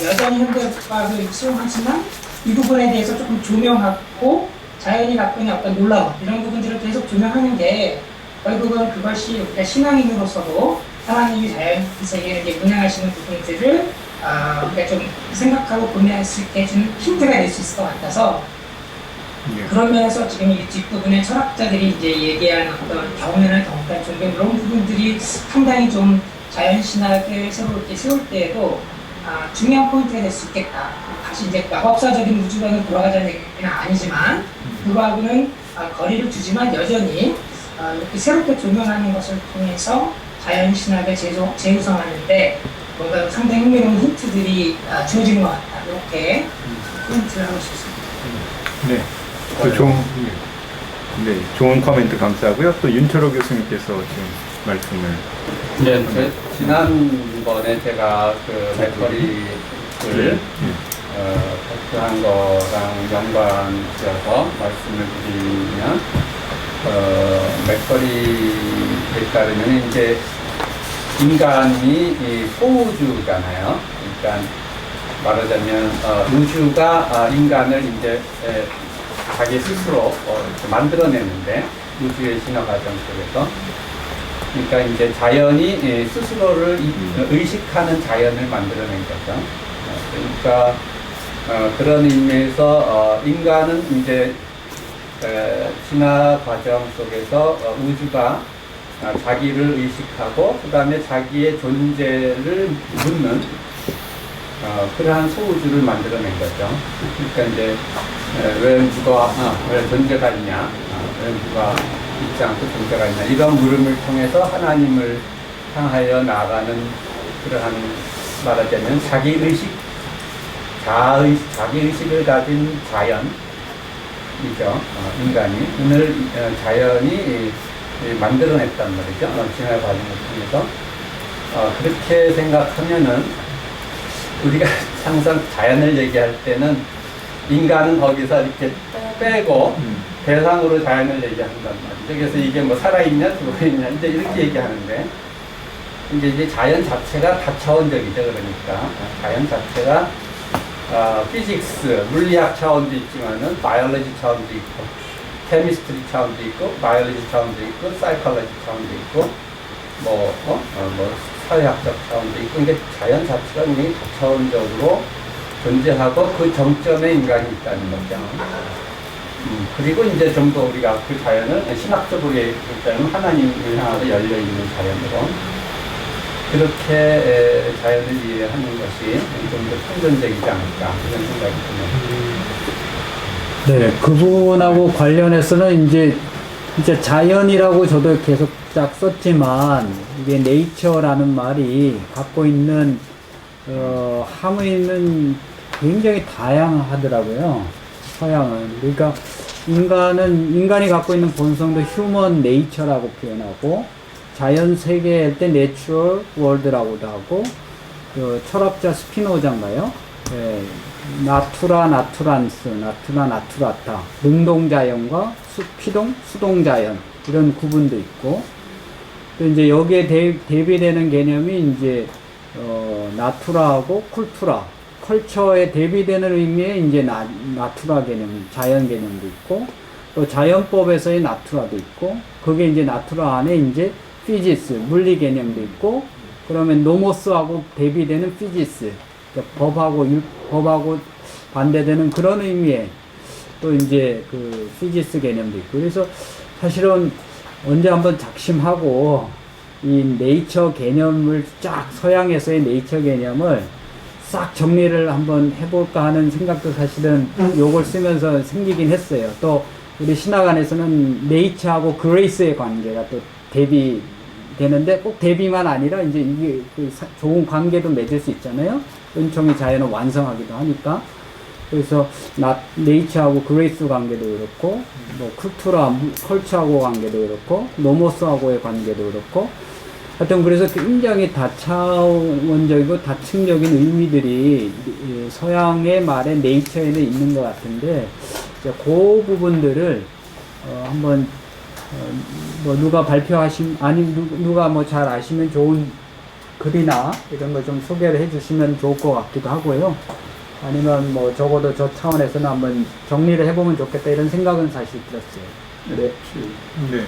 여전히 현대과학을 수용하지만 이 부분에 대해서 조금 조명하고 자연이 갖고 있는 어떤 놀라움 이런 부분들을 계속 조명하는 게 결국은 그것이 우리가 신앙인으로서도 하나님이 자연 세계를 이제 운영하시는 부분들을 우리가 좀 생각하고 고민했을 때 좀 힌트가 될 수 있을 것 같아서 그런 면에서 지금 이 뒷부분에 철학자들이 이제 얘기하는 어떤 경외나 경탄, 존경 이런 부분들이 상당히 좀 자연신학을 새로 이렇게 세울 때에도 중요한 포인트가 될 수 있겠다. 다시 이제 마법사적인 우주관으로 돌아가자는 얘기는 아니지만 그거하고는 거리를 두지만 여전히 이렇게 새롭게 조명하는 것을 통해서 자연신학을 재구성하는데 뭔가 상당히 흥미로운 힌트들이 주어지는 것 같다. 이렇게 포인트를 하고 싶습니다. 네. 좋은 코멘트 감사하고요. 또 윤철호 교수님께서 지금 말씀을. 네, 지난번에 제가 그 맥커리를 발표한 거랑 연관지어서 말씀을 드리면, 맥커리에 따르면 이제 인간이 소우주잖아요. 그러니까 말하자면 우주가 인간을 이제 자기 스스로 만들어내는데 우주의 진화 과정 속에서 그러니까 이제 자연이 스스로를 의식하는 자연을 만들어낸 거죠. 그러니까 그런 의미에서 인간은 이제 진화 과정 속에서 우주가 자기를 의식하고 그 다음에 자기의 존재를 묻는 그러한 소우주를 만들어낸 거죠. 그러니까 이제 왜 우주가 왜 존재가 있냐, 왜 우주가 있지 않고 존재가 있냐 이런 물음을 통해서 하나님을 향하여 나아가는 그러한 말하자면 자기 의식을 가진 자연이죠. 인간이 오늘 자연이 만들어냈단 말이죠. 진화 과정을 통해서 그렇게 생각하면은 우리가 항상 자연을 얘기할 때는 인간은 거기서 이렇게 빼고 대상으로 자연을 얘기한단 말이죠. 그래서 이게 뭐 살아있냐 죽어있냐 이제 이렇게 얘기하는데 이제 자연 자체가 다차원적이죠. 그러니까 자연 자체가 피직스, 물리학 차원도 있지만은 바이올로지 차원도 있고 케미스트리 차원도 있고 바이올로지 차원도 있고 사이콜로지 차원도 있고 뭐 사회학적 차원도 있고 이게 자연 자체가 굉장히 다차원적으로 존재하고 그 정점에 인간이 있다는 거죠. 그리고 이제 좀 더 우리가 그 자연을 신학적으로 얘기하면 하나님을 향하여 열려있는 자연으로 그렇게 자연을 이해하는 것이 좀 더 통전적이지 않을까 이런 생각이 듭니다. 네, 그 부분하고 관련해서는 이제 이제 자연이라고 저도 계속 딱 썼지만 이게 네이처라는 말이 갖고 있는 함의는 굉장히 다양하더라고요. 서양은. 그러니까 인간이 갖고 있는 본성도 휴먼 네이처라고 표현하고, 자연 세계일 때 내추럴 월드라고도 하고, 그 철학자 스피노자인가요? 예, 나투라 나투란스, 나투라 나투라타, 능동자연과 피동, 수동자연 이런 구분도 있고, 또 이제 여기에 대비되는 개념이 이제 나투라하고 쿨투라, 컬처에 대비되는 의미의 이제 나투라 개념, 자연 개념도 있고, 또 자연법에서의 나투라도 있고, 그게 이제 나투라 안에 이제 피지스, 물리 개념도 있고, 그러면 노모스하고 대비되는 피지스, 그러니까 법하고 반대되는 그런 의미의 또 이제 그 피지스 개념도 있고, 그래서 사실은 언제 한번 작심하고 이 네이처 개념을 쫙, 서양에서의 네이처 개념을 싹 정리를 한번 해볼까 하는 생각도 사실은 요걸 쓰면서 생기긴 했어요. 또 우리 신학 안에서는 네이처하고 그레이스의 관계가 또 대비되는데, 꼭 대비만 아니라 이제 이게 그 좋은 관계도 맺을 수 있잖아요. 은총이 자연을 완성하기도 하니까. 그래서 네이처하고 그레이스 관계도 그렇고, 뭐 컬처하고 관계도 그렇고, 노모스하고의 관계도 그렇고, 하여튼 그래서 굉장히 다차원적이고 다층적인 의미들이 서양의 말에 네이처에는 있는 것 같은데, 이제 그 부분들을 한번 뭐 누가 누가 뭐 잘 아시면 좋은 글이나 이런 거 좀 소개를 해주시면 좋을 것 같기도 하고요. 아니면 뭐 적어도 저 차원에서는 한번 정리를 해보면 좋겠다 이런 생각은 사실 들었어요. 네. 네.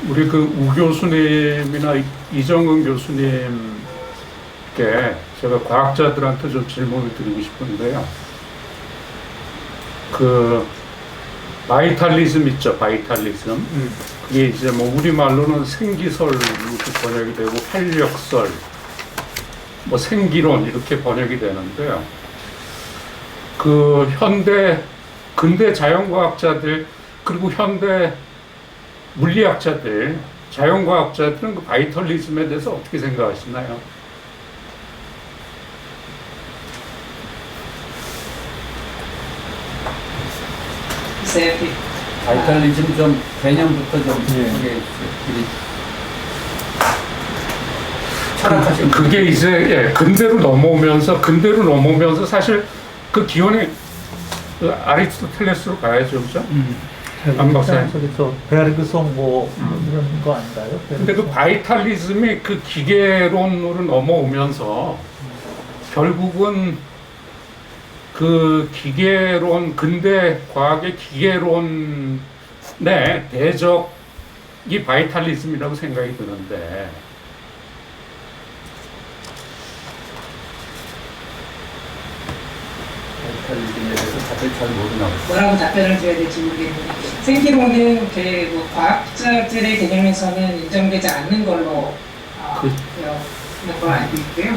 우리 그 우 교수님이나 이정은 교수님께 제가 과학자들한테 좀 질문을 드리고 싶은데요. 그 바이탈리즘 있죠, 바이탈리즘. 그게 이제 뭐 우리말로는 생기설 이렇게 번역이 되고, 활력설, 뭐 생기론 이렇게 번역이 되는데요. 그 근대 자연과학자들, 그리고 현대 물리학자들, 자연과학자들은 그 바이탈리즘에 대해서 어떻게 생각하시나요? 바이탈리즘 좀 개념부터 좀 소개해 주세요. 철학하시는 그게 이제 근대로 넘어오면서 사실 그 기원이 그 아리스토텔레스로 가야죠, 그죠? 안 박사님. 그래서 베르그송 뭐 이런 거 아닌가요? 근데 그 바이탈리즘이 그 기계론으로 넘어오면서 결국은 그 기계론, 근대 과학의 기계론의 대적이 바이탈리즘이라고 생각이 드는데, 바이탈리즘에 대해서 다들 잘 모르나 봐요. 뭐라고 답변을 드려야 될지 모르겠는데, 생기론은 뭐 과학자들의 개념에서는 인정되지 않는 걸로 되어 걸 알고 있고요.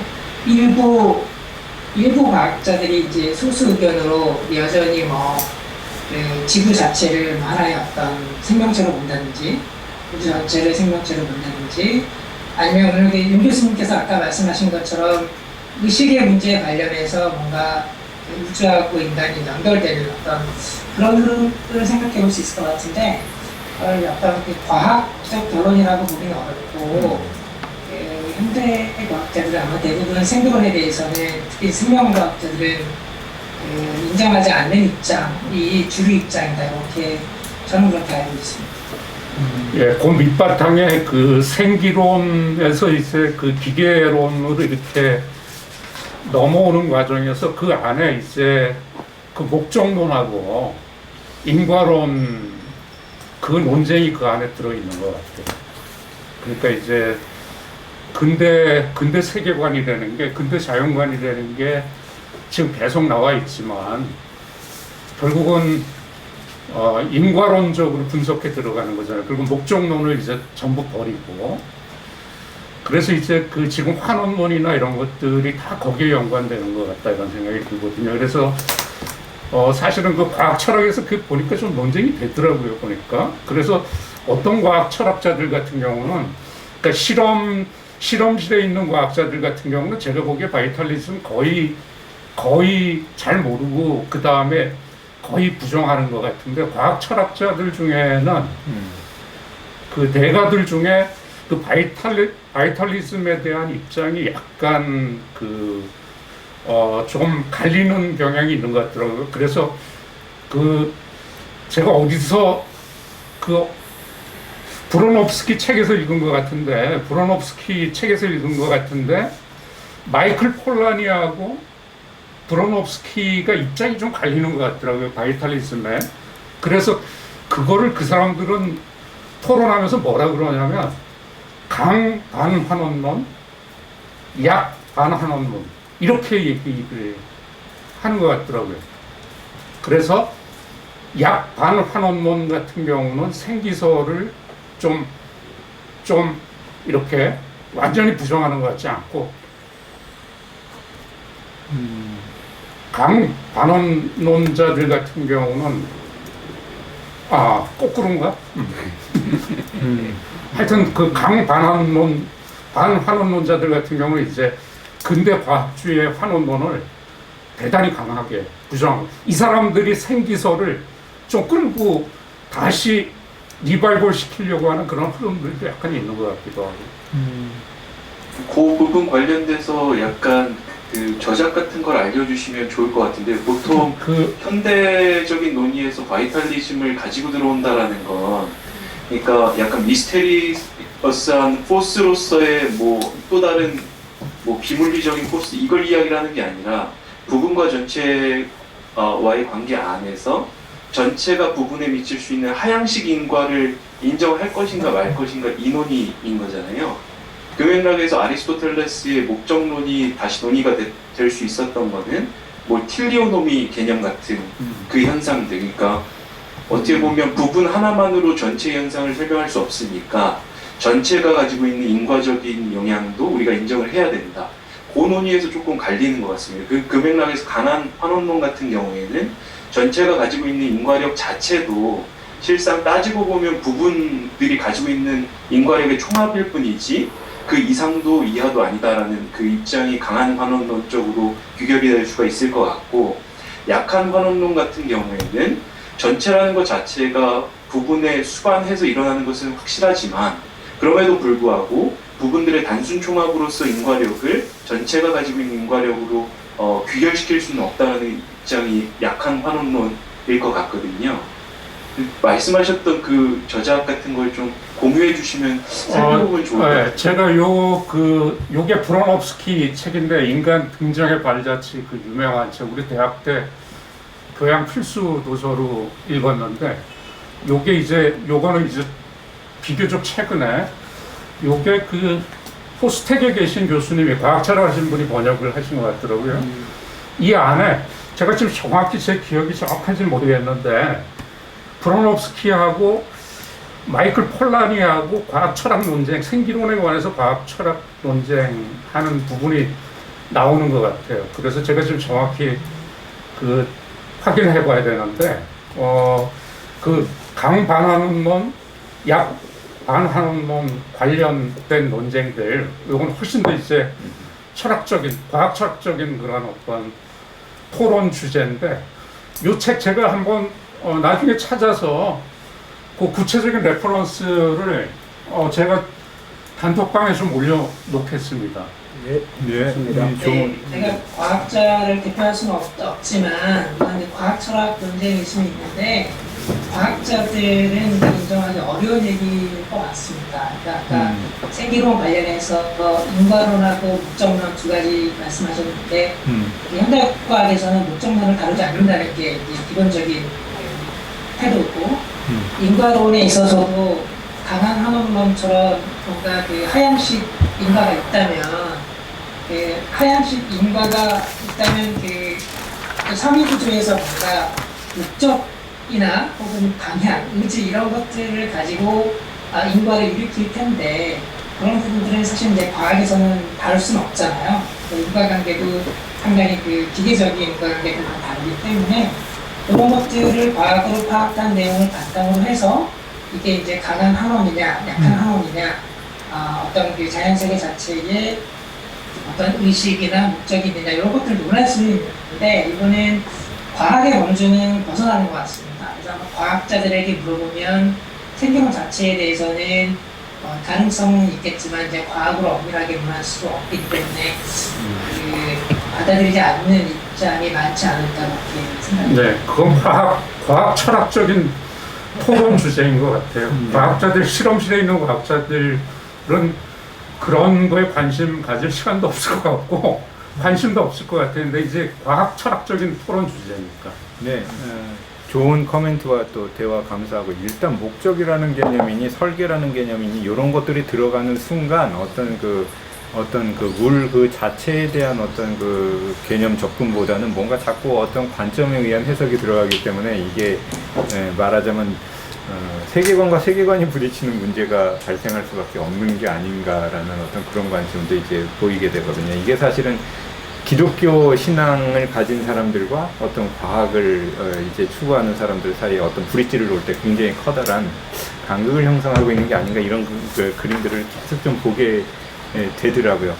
일부 과학자들이 이제 소수 의견으로 여전히 그 지구 자체를 하나의 어떤 생명체로 본다든지, 우주 전체를 생명체로 본다든지, 아니면 오늘 윤 교수님께서 아까 말씀하신 것처럼 의식의 문제에 관련해서 뭔가 우주하고 인간이 연결되는 어떤 그런 흐름을 생각해 볼 수 있을 것 같은데, 어떤 과학적 결론이라고 보기는 어렵고, 현대 과학자들은 아마 대부분 생존에 대해서는, 특히 생명과학자들은 인정하지 않는 입장이 주류 입장이다, 이렇게 저는 그렇게 알고 있습니다. 그 밑바탕에 그 생기론에서 이제 그 기계론으로 이렇게 넘어오는 과정에서 그 안에 이제 그 목적론하고 인과론, 그 논쟁이 그 안에 들어있는 것 같아요. 그러니까 이제 근대 세계관이 되는 게, 근대 자연관이 되는 게 지금 계속 나와 있지만, 결국은 인과론적으로 분석해 들어가는 거잖아요. 그리고 목적론을 이제 전부 버리고, 그래서 이제 그 지금 환원론이나 이런 것들이 다 거기에 연관되는 것 같다, 이런 생각이 들거든요. 그래서 사실은 그 과학 철학에서 그 보니까 좀 논쟁이 됐더라고요, 보니까. 그래서 어떤 과학 철학자들 같은 경우는, 그러니까 실험실에 있는 과학자들 같은 경우는 제가 보기에 바이탈리즘 거의 잘 모르고 그 다음에 거의 부정하는 것 같은데, 과학 철학자들 중에는 그 대가들 중에 그 바이탈리즘에 대한 입장이 약간 좀 갈리는 경향이 있는 것 같더라고요. 그래서 제가 어디서 브로nov스키 책에서 읽은 것 같은데, 마이클 폴라니하고 브로nov스키가 입장이 좀 갈리는 것 같더라고요, 바이탈리즘에. 그래서 그거를 그 사람들은 토론하면서 뭐라 그러냐면, 강 반환원론, 약 반환원론, 이렇게 얘기를 하는 것 같더라고요. 그래서 약 반환원론 같은 경우는 생기설을 좀 이렇게 완전히 부정하는 것 같지 않고, 강 반환론자들 같은 경우는 거꾸로인가? 하여튼 그 강 반환론자들 같은 경우는 이제 근대 과학주의의 환원론을 대단히 강하게 부정하고, 이 사람들이 생기설을 좀 끌고 다시 리바이벌 시키려고 하는 그런 흐름들도 약간 있는 것 같기도 하고. 그 부분 관련돼서 약간 그 저작 같은 걸 알려주시면 좋을 것 같은데, 보통 현대적인 논의에서 바이탈리즘을 가지고 들어온다라는 건, 그러니까 약간 미스테리어스한 포스로서의 또 다른 비물리적인 포스, 이걸 이야기를 하는 게 아니라 부분과 전체와의 관계 안에서 전체가 부분에 미칠 수 있는 하향식 인과를 인정할 것인가 말 것인가, 이 논의인 거잖아요. 그 맥락에서 아리스토텔레스의 목적론이 다시 논의가 될 수 있었던 거는 틸리오노미 개념 같은 그 현상들, 그러니까 어떻게 보면 부분 하나만으로 전체 현상을 설명할 수 없으니까 전체가 가지고 있는 인과적인 영향도 우리가 인정을 해야 된다. 그 논의에서 조금 갈리는 것 같습니다. 그 맥락에서 강한 환원론 같은 경우에는 전체가 가지고 있는 인과력 자체도 실상 따지고 보면 부분들이 가지고 있는 인과력의 총합일 뿐이지 그 이상도 이하도 아니다라는 그 입장이 강한 환원론 쪽으로 규격이 될 수가 있을 것 같고, 약한 환원론 같은 경우에는 전체라는 것 자체가 부분에 수반해서 일어나는 것은 확실하지만 그럼에도 불구하고 부분들의 단순 총합으로서 인과력을 전체가 가지고 있는 인과력으로 귀결시킬 수는 없다는 입장이 약한 환원론일 것 같거든요. 말씀하셨던 그 저작 같은 걸 좀 공유해 주시면 살펴보면 좋을 것 같아요. 제가 요게 브로nov스키 책인데, 인간 등장의 발자취, 그 유명한 책, 우리 대학 때 교양 필수 도서로 읽었는데, 요거는 이제 비교적 최근에, 요게 포스텍에 계신 교수님이, 과학자를 하신 분이 번역을 하신 것 같더라고요. 이 안에, 제가 지금 정확히 제 기억이 정확한지 모르겠는데, 브로nov스키하고 마이클 폴라니하고 과학 철학 논쟁, 생기론에 관해서 과학 철학 논쟁하는 부분이 나오는 것 같아요. 그래서 제가 지금 정확히 확인해 봐야 되는데, 강 반환론, 약 반환론 관련된 논쟁들, 이건 훨씬 더 이제 과학 철학적인 그런 어떤 토론 주제인데, 이 책 제가 한번 나중에 찾아서 그 구체적인 레퍼런스를 제가 단톡방에 좀 올려놓겠습니다. 제가 과학자를 대표할 수는 없지만 과학 철학 논쟁이 있는데, 과학자들은 인정하기 어려운 얘기일 것 같습니다. 그러니까 아까 생기론 관련해서 인과론하고 목적론 두 가지 말씀하셨는데, 현대과학에서는 목적론을 다루지 않는다는 게 기본적인 태도고, 인과론에 있어서도 강한 환원론처럼 뭔가 하향식 인과가 있다면, 하향식 인과가 있다면 삼위구조에서 뭔가 목적이나 혹은 방향, 의지 이런 것들을 가지고 인과를 일으킬 텐데, 그런 부분들은 사실 이제 과학에서는 다룰 수는 없잖아요. 인과관계도 상당히 기계적인 인과관계가 다르기 때문에 이런 것들을 과학으로 파악한 내용을 바탕으로 해서 이게 이제 강한 항원이냐, 약한 항원이냐, 어떤 그 자연세계 자체에 어떤 의식이나 목적이 있느냐 이런 것들을 논할 수는 있는데 이거는 과학의 범주는 벗어나는 것 같습니다. 그래서 아마 과학자들에게 물어보면 생명 자체에 대해서는 가능성은 있겠지만 이제 과학으로 엄밀하게 논할 수 없기 때문에 받아들이지 않는 입장이 많지 않을까 그렇게 생각합니다. 네, 그건 과학 철학적인 토론 주제인 것 같아요. 과학자들, 실험실에 있는 과학자들은 그런 거에 관심 가질 시간도 없을 것 같고 관심도 없을 것 같은데 이제 과학 철학적인 토론 주제니까. 네, 좋은 코멘트와 또 대화 감사하고 일단 목적이라는 개념이니 설계라는 개념이니 이런 것들이 들어가는 순간 어떤 그 물 그 자체에 대한 어떤 그 개념 접근보다는 뭔가 자꾸 어떤 관점에 의한 해석이 들어가기 때문에 이게 말하자면 세계관과 세계관이 부딪히는 문제가 발생할 수밖에 없는 게 아닌가라는 어떤 그런 관점도 이제 보이게 되거든요. 이게 사실은 기독교 신앙을 가진 사람들과 어떤 과학을 이제 추구하는 사람들 사이에 어떤 브릿지를 놓을 때 굉장히 커다란 간극을 형성하고 있는 게 아닌가 이런 그림들을 계속 좀 보게 되더라고요.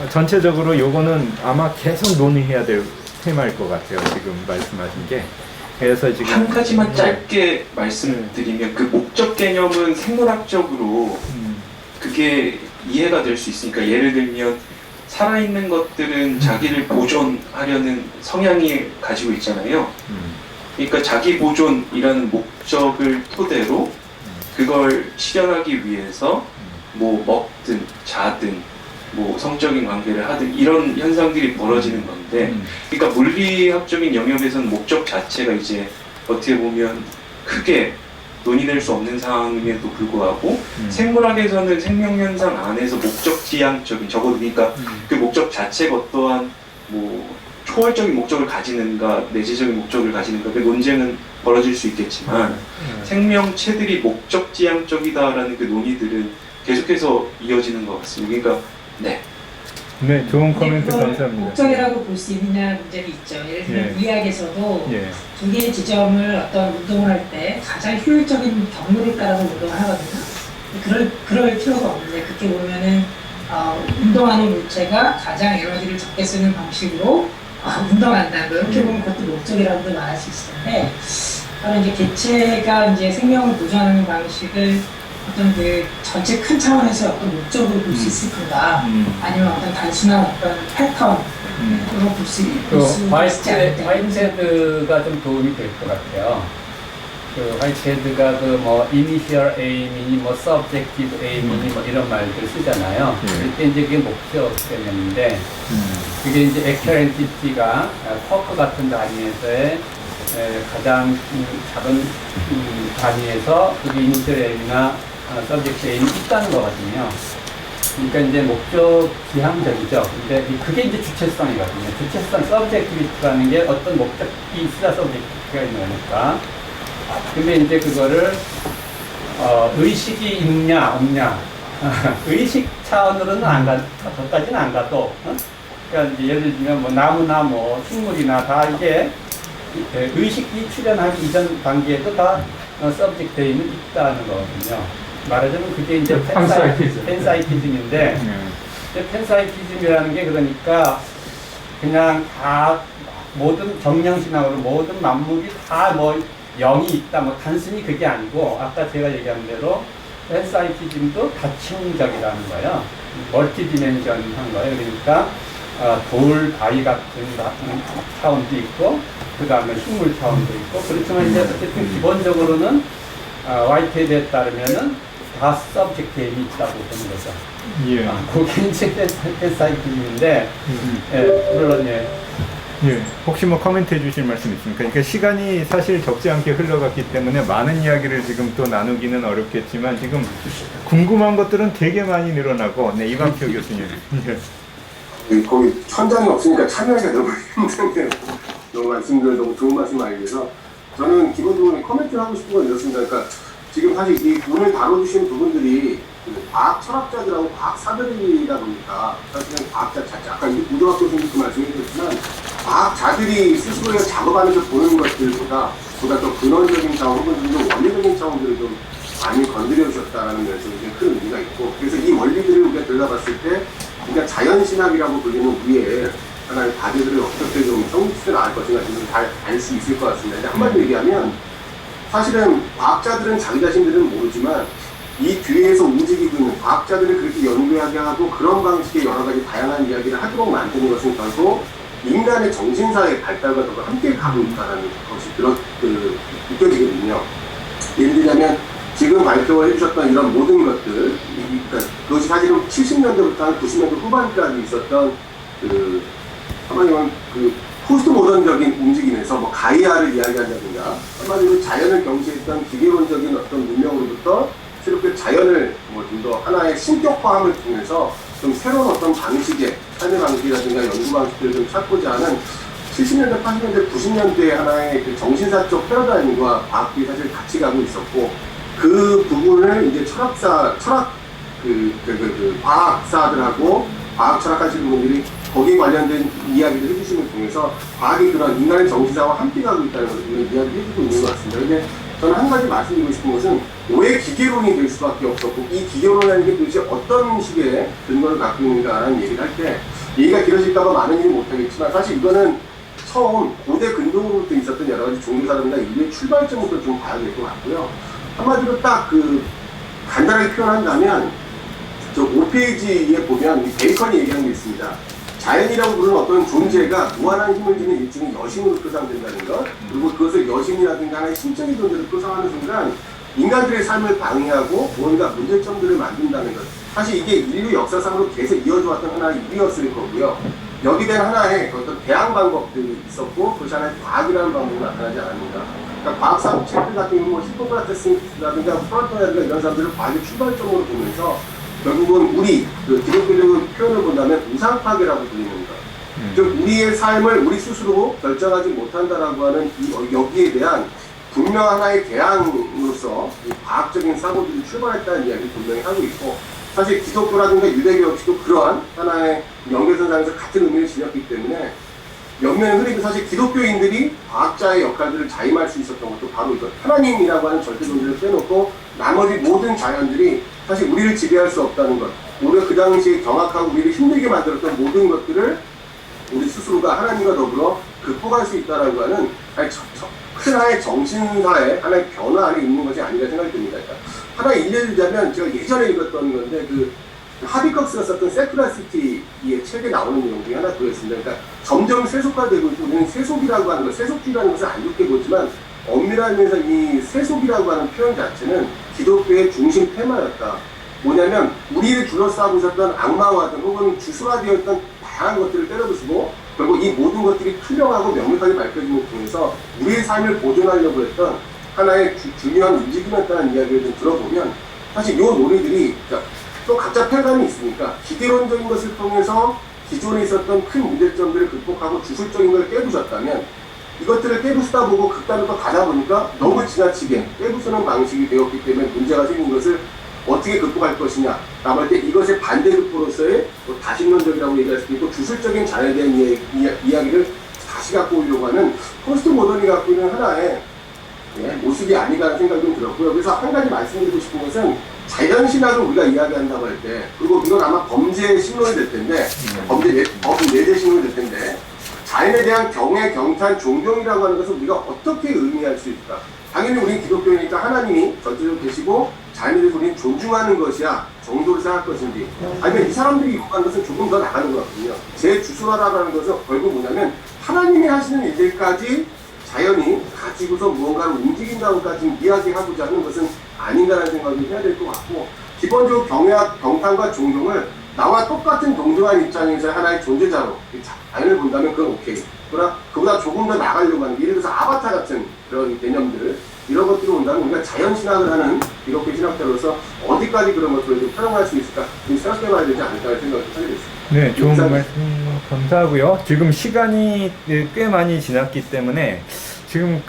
전체적으로 요거는 아마 계속 논의해야 될 테마일 것 같아요. 지금 말씀하신 게. 그래서 지금 한 가지만 짧게 말씀드리면 그 목적 개념은 생물학적으로 그게 이해가 될 수 있으니까 예를 들면 살아있는 것들은 자기를 보존하려는 성향이 가지고 있잖아요. 그러니까 자기 보존이라는 목적을 토대로 그걸 실현하기 위해서 뭐 먹든 자든 뭐 성적인 관계를 하든 이런 현상들이 벌어지는 건데 그러니까 물리학적인 영역에서는 목적 자체가 이제 어떻게 보면 크게 논의될 수 없는 상황임에도 불구하고 생물학에서는 생명현상 안에서 목적 지향적인 적어도 그러니까 그 목적 자체가 어떠한 뭐 초월적인 목적을 가지는가 내재적인 목적을 가지는가 그 논쟁은 벌어질 수 있겠지만 생명체들이 목적 지향적이다라는 그 논의들은 계속해서 이어지는 것 같습니다. 그러니까 네, 좋은 코멘트 그걸 감사합니다. 목적이라고 볼 수 있느냐 문제도 있죠. 예를 들면 의학에서도 예. 두 개의 지점을 어떤 운동을 할 때 가장 효율적인 경로를 따라서 운동을 하거든요. 그럴 필요가 없는데 그렇게 보면은 운동하는 물체가 가장 에너지를 적게 쓰는 방식으로 운동한다. 뭐 이렇게 보면 그것도 목적이라고도 말할 수 있을 텐데, 그러면 이제 개체가 이제 생명을 보존하는 방식을 어떤 그 전체 큰 차원에서 어떤 목적으로 볼 수 있을 건가, 아니면 어떤 단순한 어떤 패턴으로 볼 수 있지 않을까. 화이트헤드가 좀 도움이 될 것 같아요. 그 화이트헤드가 그 뭐 이니셜 에임이니 뭐 서브젝티브 에임이니 뭐 이런 말들 쓰잖아요. 그때 이제 그게 목적 개념인데 그게 이제 액터렌티티가 쿼크 같은 단위에서의 가장 작은 단위에서 그게 이니셜 에임이나 서브젝트 에임이 있다는 거거든요. 그러니까 이제 목적 지향적이죠. 근데 그게 이제 주체성이거든요. 주체성, 서브젝티비티라는 게 어떤 목적이 있어야 서브젝티비티가 있는 거니까. 근데 이제 그거를 의식이 있냐 없냐 의식 차원으로는 거기까지는 안 가도 그러니까 이제 예를 들면 뭐 나무나 뭐 식물이나 다 이게 의식이 출현하기 이전 단계에도 다 서브젝트에는 있다는 거거든요. 말하자면 그게 이제 팬사이티즘인데 팬사이티즘이라는 게 그러니까 그냥 다 모든 정령신학으로 모든 만물이 다 뭐 영이 있다, 뭐 단순히 그게 아니고 아까 제가 얘기한 대로 팬사이티즘도 다층적이라는 거예요. 멀티디멘션한 거예요. 그러니까 돌, 바위 같은 차원도 있고 그 다음에 식물 차원도 있고 그렇지만 이제 어쨌든 기본적으로는 화이트헤드에 따르면은 다 서브젝트에 있다고 보는 거죠. 예. 그게 이제 팬사이티즘인데 물론 예. 혹시 뭐 코멘트 해주실 말씀 있습니까? 그러니까 시간이 사실 적지 않게 흘러갔기 때문에 많은 이야기를 지금 또 나누기는 어렵겠지만 지금 궁금한 것들은 되게 많이 늘어나고, 네, 이광표 교수님. 거기 천장이 없으니까 참여하기가 너무 힘든데 너무 말씀들 너무 좋은 말씀 알기 위해서 저는 기본적으로 코멘트를 하고 싶은 건 이렇습니다. 그러니까 지금 사실 이 오늘 다뤄주신 부분들이 과학 철학자들하고 과학사들이다 보니까 사실은 과학자 자체 아까 우정학 교수님도 말씀해 주셨지만 과학 과학자들이 스스로 작업하면서 보는 것들보다 더 근원적인 차원 혹은 좀 원리적인 차원들을 좀 많이 건드려 주셨다는 면에서 굉장히 큰 의미가 있고, 그래서 이 원리들을 우리가 들여다봤을 때 그러니까 자연신학이라고 불리는 위에 하나의 과제들을 어떻게 좀 성립시켜 나갈 것인가 좀 잘 알 수 있을 것 같습니다. 근데 한마디로 얘기하면 사실은 과학자들은 자기 자신들은 모르지만 이 뒤에서 움직이고 있는 과학자들을 그렇게 연구하게 하고 그런 방식의 여러 가지 다양한 이야기를 하도록 만드는 것은 결국 인간의 정신사의 발달과 더 함께 가고 있다는 것이 느껴지거든요. 예를 들자면 지금 발표해 주셨던 이런 모든 것들, 그러니까 그것이 사실은 70년대부터 한 90년대 후반까지 있었던 한마디로 포스트 모던적인 움직임에서 뭐 가이아를 이야기한다든가 한마디로 자연을 경시했던 기계론적인 어떤 문명으로부터 새롭게 자연을 좀 더 하나의 신격화함을 통해서 좀 새로운 어떤 방식의 삶의 방식이라든가 연구 방식들을 좀 찾고자 하는 70년대, 80년대, 90년대 하나의 그 정신사적 패러다임과 과학들이 사실 같이 가고 있었고, 그 부분을 이제 과학사들하고 과학 철학하시는 분들이 거기에 관련된 이야기를 해주심을 통해서 과학이 그런 인간의 정신사와 함께 가고 있다는 것을 이야기를 해주고 있는 것 같습니다. 근데 저는 한 가지 말씀드리고 싶은 것은 왜 기계론이 될 수밖에 없었고 이 기계론이라는 게 도대체 어떤 식의 근거를 갖고 있는가라는 얘기를 할 때 얘기가 길어질까 봐 많은 얘기를 못하겠지만 사실 이거는 처음 고대 근동으로부터 있었던 여러 가지 종교사들과 인류의 출발점부터 좀 봐야 될 것 같고요. 한마디로 딱 간단하게 표현한다면 저 5페이지에 보면 베이컨이 얘기하는 게 있습니다. 자연이라고 부르는 어떤 존재가 무한한 힘을 지닌 일종의 여신으로 표상된다는 것, 그리고 그것을 여신이라든가 하나의 신적인 존재로 표상하는 순간 인간들의 삶을 방해하고 뭔가 문제점들을 만든다는 것. 사실 이게 인류 역사상으로 계속 이어져 왔던 하나의 일이었을 거고요. 여기에 대한 하나의 어떤 대항 방법들이 있었고 그것이 하나의 과학이라는 방법으로 나타나지 않았는가. 그러니까 과학사 책들 같은 경우 히포크라테스라든가 플라톤이라든가 이런 사람들을 과학의 출발점으로 보면서 결국은 우리 기독교적인 표현을 본다면 우상파괴라고 불리는 것. 즉 우리의 삶을 우리 스스로 결정하지 못한다라고 하는 여기에 대한 분명 하나의 대항으로서 과학적인 사고들이 출발했다는 이야기를 분명히 하고 있고, 사실 기독교라든가 유대교 역시도 그러한 하나의 연계선상에서 같은 의미를 지녔기 때문에 옆면에 흐리고 사실 기독교인들이 과학자의 역할들을 자임할 수 있었던 것도 바로 이것, 하나님이라고 하는 절대 존재를 빼놓고 나머지 모든 자연들이 사실 우리를 지배할 수 없다는 것, 우리가 그 당시에 경악하고 우리를 힘들게 만들었던 모든 것들을 우리 스스로가 하나님과 더불어 극복할 수 있다는 하는 큰 하나의 정신사의 하나의 변화 안에 있는 것이 아닌가 생각이 듭니다. 그러니까 하나의 예를 들자면 제가 예전에 읽었던 건데 하비컥스가 썼던 세큘라시티의 책에 나오는 내용 중에 하나 그였습니다. 그러니까 점점 세속화되고 있고 우리는 세속이라고 하는 것, 세속주의라는 것을 안 좋게 보지만 엄밀한 면에서 이 세속이라고 하는 표현 자체는 기독교의 중심 테마였다. 뭐냐면 우리를 둘러싸고 있었던 악마와든 혹은 주술화되었던 다양한 것들을 때려부수고 결국 이 모든 것들이 투명하고 명백하게 밝혀짐을 통해서 우리의 삶을 보존하려고 했던 하나의 중요한 움직임이었다는 이야기를 좀 들어보면 사실 이 논의들이 또 각자 패러다임이 있으니까 기계론적인 것을 통해서 기존에 있었던 큰 문제점들을 극복하고 주술적인 걸 깨부셨다면 이것들을 깨부수다 보고 극단으로 가다 보니까 너무 지나치게 깨부수는 방식이 되었기 때문에 문제가 생긴 것을 어떻게 극복할 것이냐 라고 할 때 이것의 반대급부로서의 다신론적이라고 얘기할 수도 있고 주술적인 자연에 대한 이야기를 다시 갖고 오려고 하는 포스트 모던이 갖고 있는 하나의 모습이 아닌가 생각이 좀 들었고요. 그래서 한 가지 말씀드리고 싶은 것은 자연신학을 우리가 이야기한다고 할 때, 그리고 이건 아마 범죄 신론이 될 텐데, 법 내재 신론이 될 텐데, 자연에 대한 경애, 경탄, 존경이라고 하는 것을 우리가 어떻게 의미할 수 있을까? 당연히 우리는 기독교니까 하나님이 전체적으로 계시고 자연에 대해서 우리는 존중하는 것이야 정도로 생각할 것인지, 아니면 이 사람들이 요구하는 것은 조금 더 나가는 거거든요. 제 주술하라고 하는 것은 결국 뭐냐면 하나님이 하시는 일들까지 자연이 가지고서 무언가를 움직인다고까지 이야기하고자 하는 것은 아닌가라는 생각을 해야 될 것 같고, 기본적으로 경외와 경탄과 존경을 나와 똑같은 동등한 입장에서 하나의 존재자로 자연을 본다면 그건 오케이. 그러나 그보다 조금 더 나가려고 하는, 예를 들어서 아바타 같은 그런 개념들, 이런 것들을 본다면 우리가 자연신학을 하는 기독교 신학자로서 어디까지 그런 것들을 좀 활용할 수 있을까 좀 생각해봐야 되지 않을까 생각을 하게 됐습니다. 네, 좋은 말씀 감사하고요. 지금 시간이 꽤 많이 지났기 때문에 지금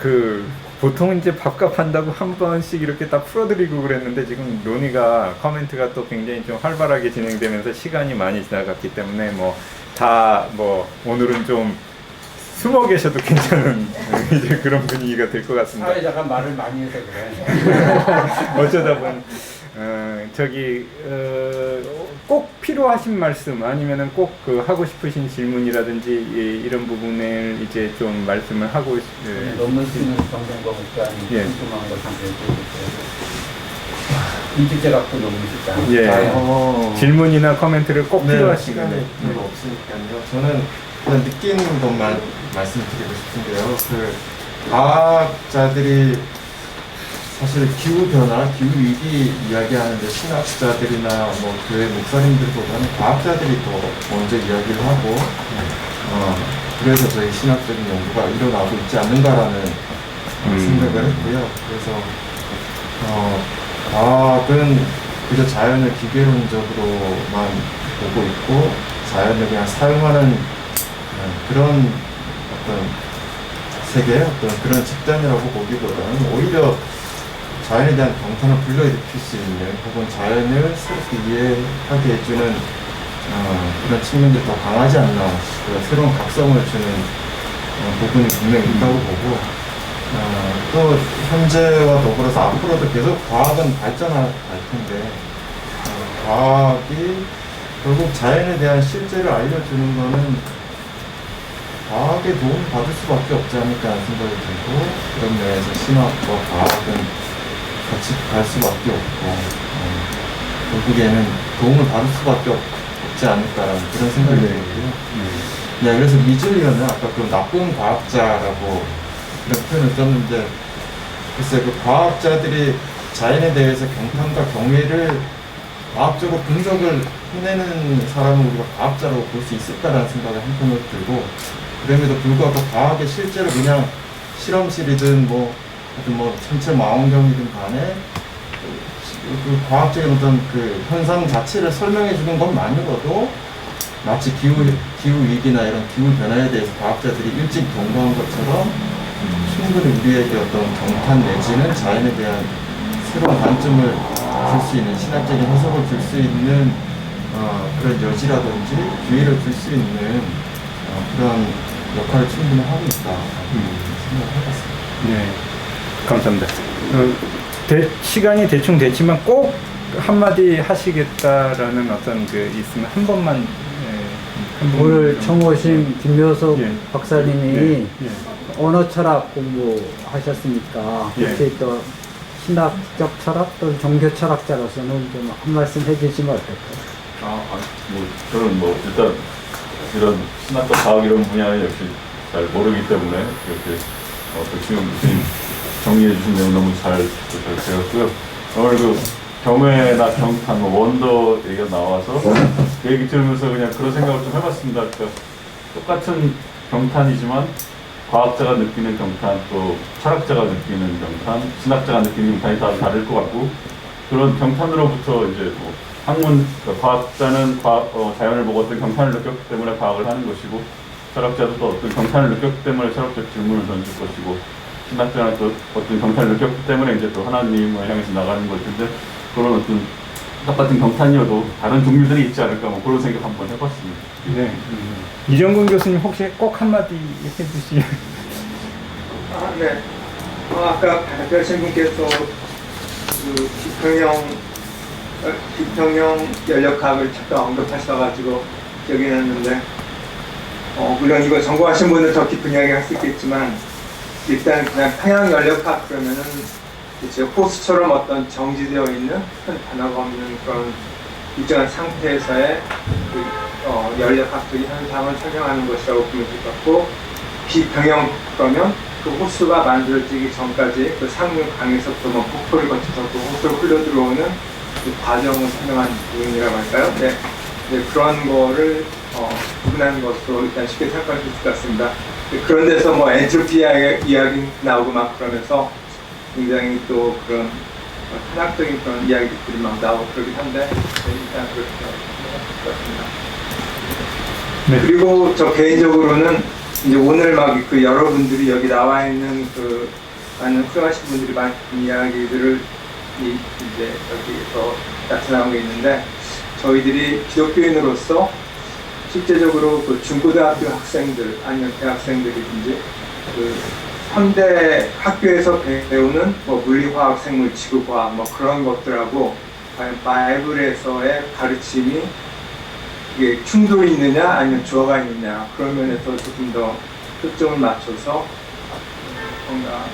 보통 이제 밥값 한다고 한 번씩 이렇게 딱 풀어드리고 그랬는데 지금 논의가 커멘트가 또 굉장히 좀 활발하게 진행되면서 시간이 많이 지나갔기 때문에 오늘은 좀 숨어 계셔도 괜찮은 이제 그런 분위기가 될 것 같습니다. 사회자가 말을 많이 해서 그래. 어쩌다 보니 꼭 필요하신 말씀 아니면은 꼭 그 하고 싶으신 질문이라든지 이런 부분을 이제 좀 말씀을 하고 논문 쓰는 정정과 국가는 예. 궁금한 거 상대해 주세요. 인식제각도 논문 쓰잖아요. 예. 질문이나 코멘트를 꼭 네, 필요하시면 시간이 별로 없으니까요. 저는 그냥 느끼는 것만 말씀드리고 싶은데요. 그 과학자들이 사실 기후 변화, 기후 위기 이야기하는데 신학자들이나 뭐 교회 목사님들보다는 과학자들이 더 먼저 이야기를 하고, 그래서 저희 신학적인 연구가 일어나고 있지 않는가라는 생각을 했고요. 그래서 과학은 그저 자연을 기계론적으로만 보고 있고 자연을 그냥 사용하는 그런 어떤 세계, 어떤 그런 집단이라고 보기보다는 오히려 자연에 대한 경탄을 불러일으킬 수 있는 혹은 자연을 새롭게 이해하게 해주는 그런 측면들이 더 강하지 않나 싶어요. 새로운 각성을 주는 부분이 분명히 있다고 보고 또 현재와 더불어서 앞으로도 계속 과학은 발전할 텐데 과학이 결국 자연에 대한 실제를 알려주는 거는 과학의 도움을 받을 수밖에 없지 않을까 하는 생각이 들고 그런 면에서 신학과 과학은 같이 갈 수밖에 없고 결국에는 도움을 받을 수밖에 없지 않을까라는 그런 생각이 들고요. 네, 그래서 미즐리언은 아까 그 나쁜 과학자라고 그런 표현을 썼는데 글쎄 그 과학자들이 자연에 대해서 경탄과 경외를 과학적으로 분석을 해내는 사람을 우리가 과학자라고 볼 수 있을까라는 생각이 한편으로 들고 그럼에도 불구하고 과학의 실제로 그냥 실험실이든 하여튼 전체 망원경이든 간에 그 과학적인 어떤 그 현상 자체를 설명해 주는 것만으로도 마치 기후 위기나 이런 기후 변화에 대해서 과학자들이 일찍 동거한 것처럼 충분히 우리에게 어떤 경탄 내지는 자연에 대한 새로운 관점을 줄 수 있는 신학적인 해석을 줄 수 있는 그런 여지라든지 기회를 줄 수 있는 그런 역할을 충분히 하고 있다 생각을 해봤습니다. 네, 감사합니다. 시간이 대충 됐지만 꼭 한마디 하시겠다라는 어떤 그 있으면 한 번만 오늘 처음 오신 김묘석 예. 박사님이 예. 언어 철학 공부하셨으니까 예. 혹시 또 신학적 철학 또는 종교 철학자로서는 좀 한 말씀 해주시면 어떨까요? 저는 일단 이런 신학과 과학 이런 분야에 역시 잘 모르기 때문에 이렇게 지금 교수님 정리해 주신 내용 너무 잘 배웠고요. 오늘 그 경외나 경탄, 원더 얘기가 나와서 그 얘기 들으면서 그냥 그런 생각을 좀 해봤습니다. 그러니까 똑같은 경탄이지만 과학자가 느끼는 경탄, 또 철학자가 느끼는 경탄, 신학자가 느끼는 경탄이 다 다를 것 같고 그런 경탄으로부터 이제 학문, 그러니까 과학자는 자연을 보고 어떤 경탄을 느꼈기 때문에 과학을 하는 것이고 철학자도 또 어떤 경탄을 느꼈기 때문에 철학적 질문을 던질 것이고 신학자는 또 어떤 경탄을 느꼈기 때문에 이제 또 하나님을 향해서 나가는 걸 텐데 그런 어떤 똑같은 경탄이어도 다른 종류들이 있지 않을까 그런 생각 한번 해봤습니다. 네. 이정근 교수님 혹시 꼭 한마디 해주시면. 네. 아까 발표하신 분께서 그 비평형 연력학을 잠깐 언급하셔가지고 기억이 났는데 물론 이거 전공하신 분은 더 깊은 이야기 할 수 있겠지만 일단 그냥 평형 연력학 그러면은 이제 호수처럼 어떤 정지되어 있는 큰 변화가 없는 그런 일정한 상태에서의 그 연력학적인 현상을 설명하는 것이라고 보면 될 것 같고 비평형 그러면 그 호수가 만들어지기 전까지 그 상류 강에서부터 폭포를 거쳐서 그 호수로 흘러 들어오는 그 과정을 설명하는 부분이라고 할까요? 네, 그런 거를 구분하는 것으로 일단 쉽게 생각할 수 있을 것 같습니다. 그런 데서 엔트로피 이야기 나오고 막 그러면서 굉장히 또 그런 한학적인 그런 이야기들이 막 나오고 그러긴 한데 일단 그렇게 생각할 것 같습니다. 네. 그리고 저 개인적으로는 이제 오늘 막 그 여러분들이 여기 나와 있는 그 많은 훌륭하신 분들이 많은 이야기들을 이제 여기서 나타나고 있는데 저희들이 기독교인으로서 실제적으로 그 중고등학교 학생들 아니면 대학생들이든지 그 3대 학교에서 배우는 뭐 물리화학, 생물, 지구과학 뭐 그런 것들하고 과연 바이블에서의 가르침이 이게 충돌이 있느냐 아니면 조화가 있느냐 그런 면에서 조금 더 초점을 맞춰서 뭔가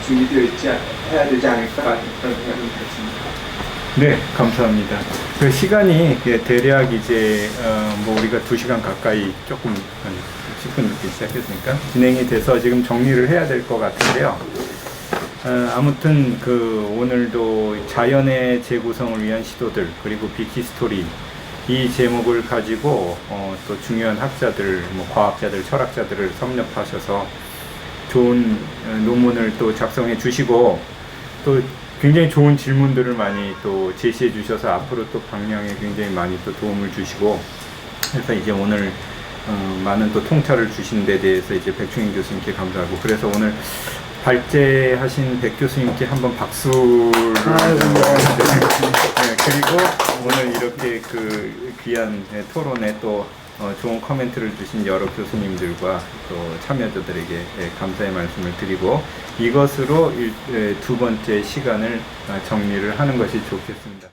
준비되어 있지 해야 되지 않을까 그런 생각이 들었습니다. 네, 감사합니다. 그 시간이 대략 이제 뭐 우리가 2시간 가까이 조금 한 10분 늦게 시작했으니까 진행이 돼서 지금 정리를 해야 될 것 같은데요. 아무튼 그 오늘도 자연의 재구성을 위한 시도들 그리고 빅히스토리 이 제목을 가지고 또 중요한 학자들, 뭐 과학자들, 철학자들을 섭렵하셔서 좋은 논문을 또 작성해 주시고 또 굉장히 좋은 질문들을 많이 또 제시해 주셔서 앞으로 또 방향에 굉장히 많이 또 도움을 주시고 그래서 이제 오늘 많은 또 통찰을 주신 데 대해서 이제 백충인 교수님께 감사하고 그래서 오늘 발제하신 백 교수님께 한번 박수를 네, 그리고 오늘 이렇게 그 귀한 토론에 또 좋은 코멘트를 주신 여러 교수님들과 또 참여자들에게 감사의 말씀을 드리고 이것으로 두 번째 시간을 정리를 하는 것이 좋겠습니다.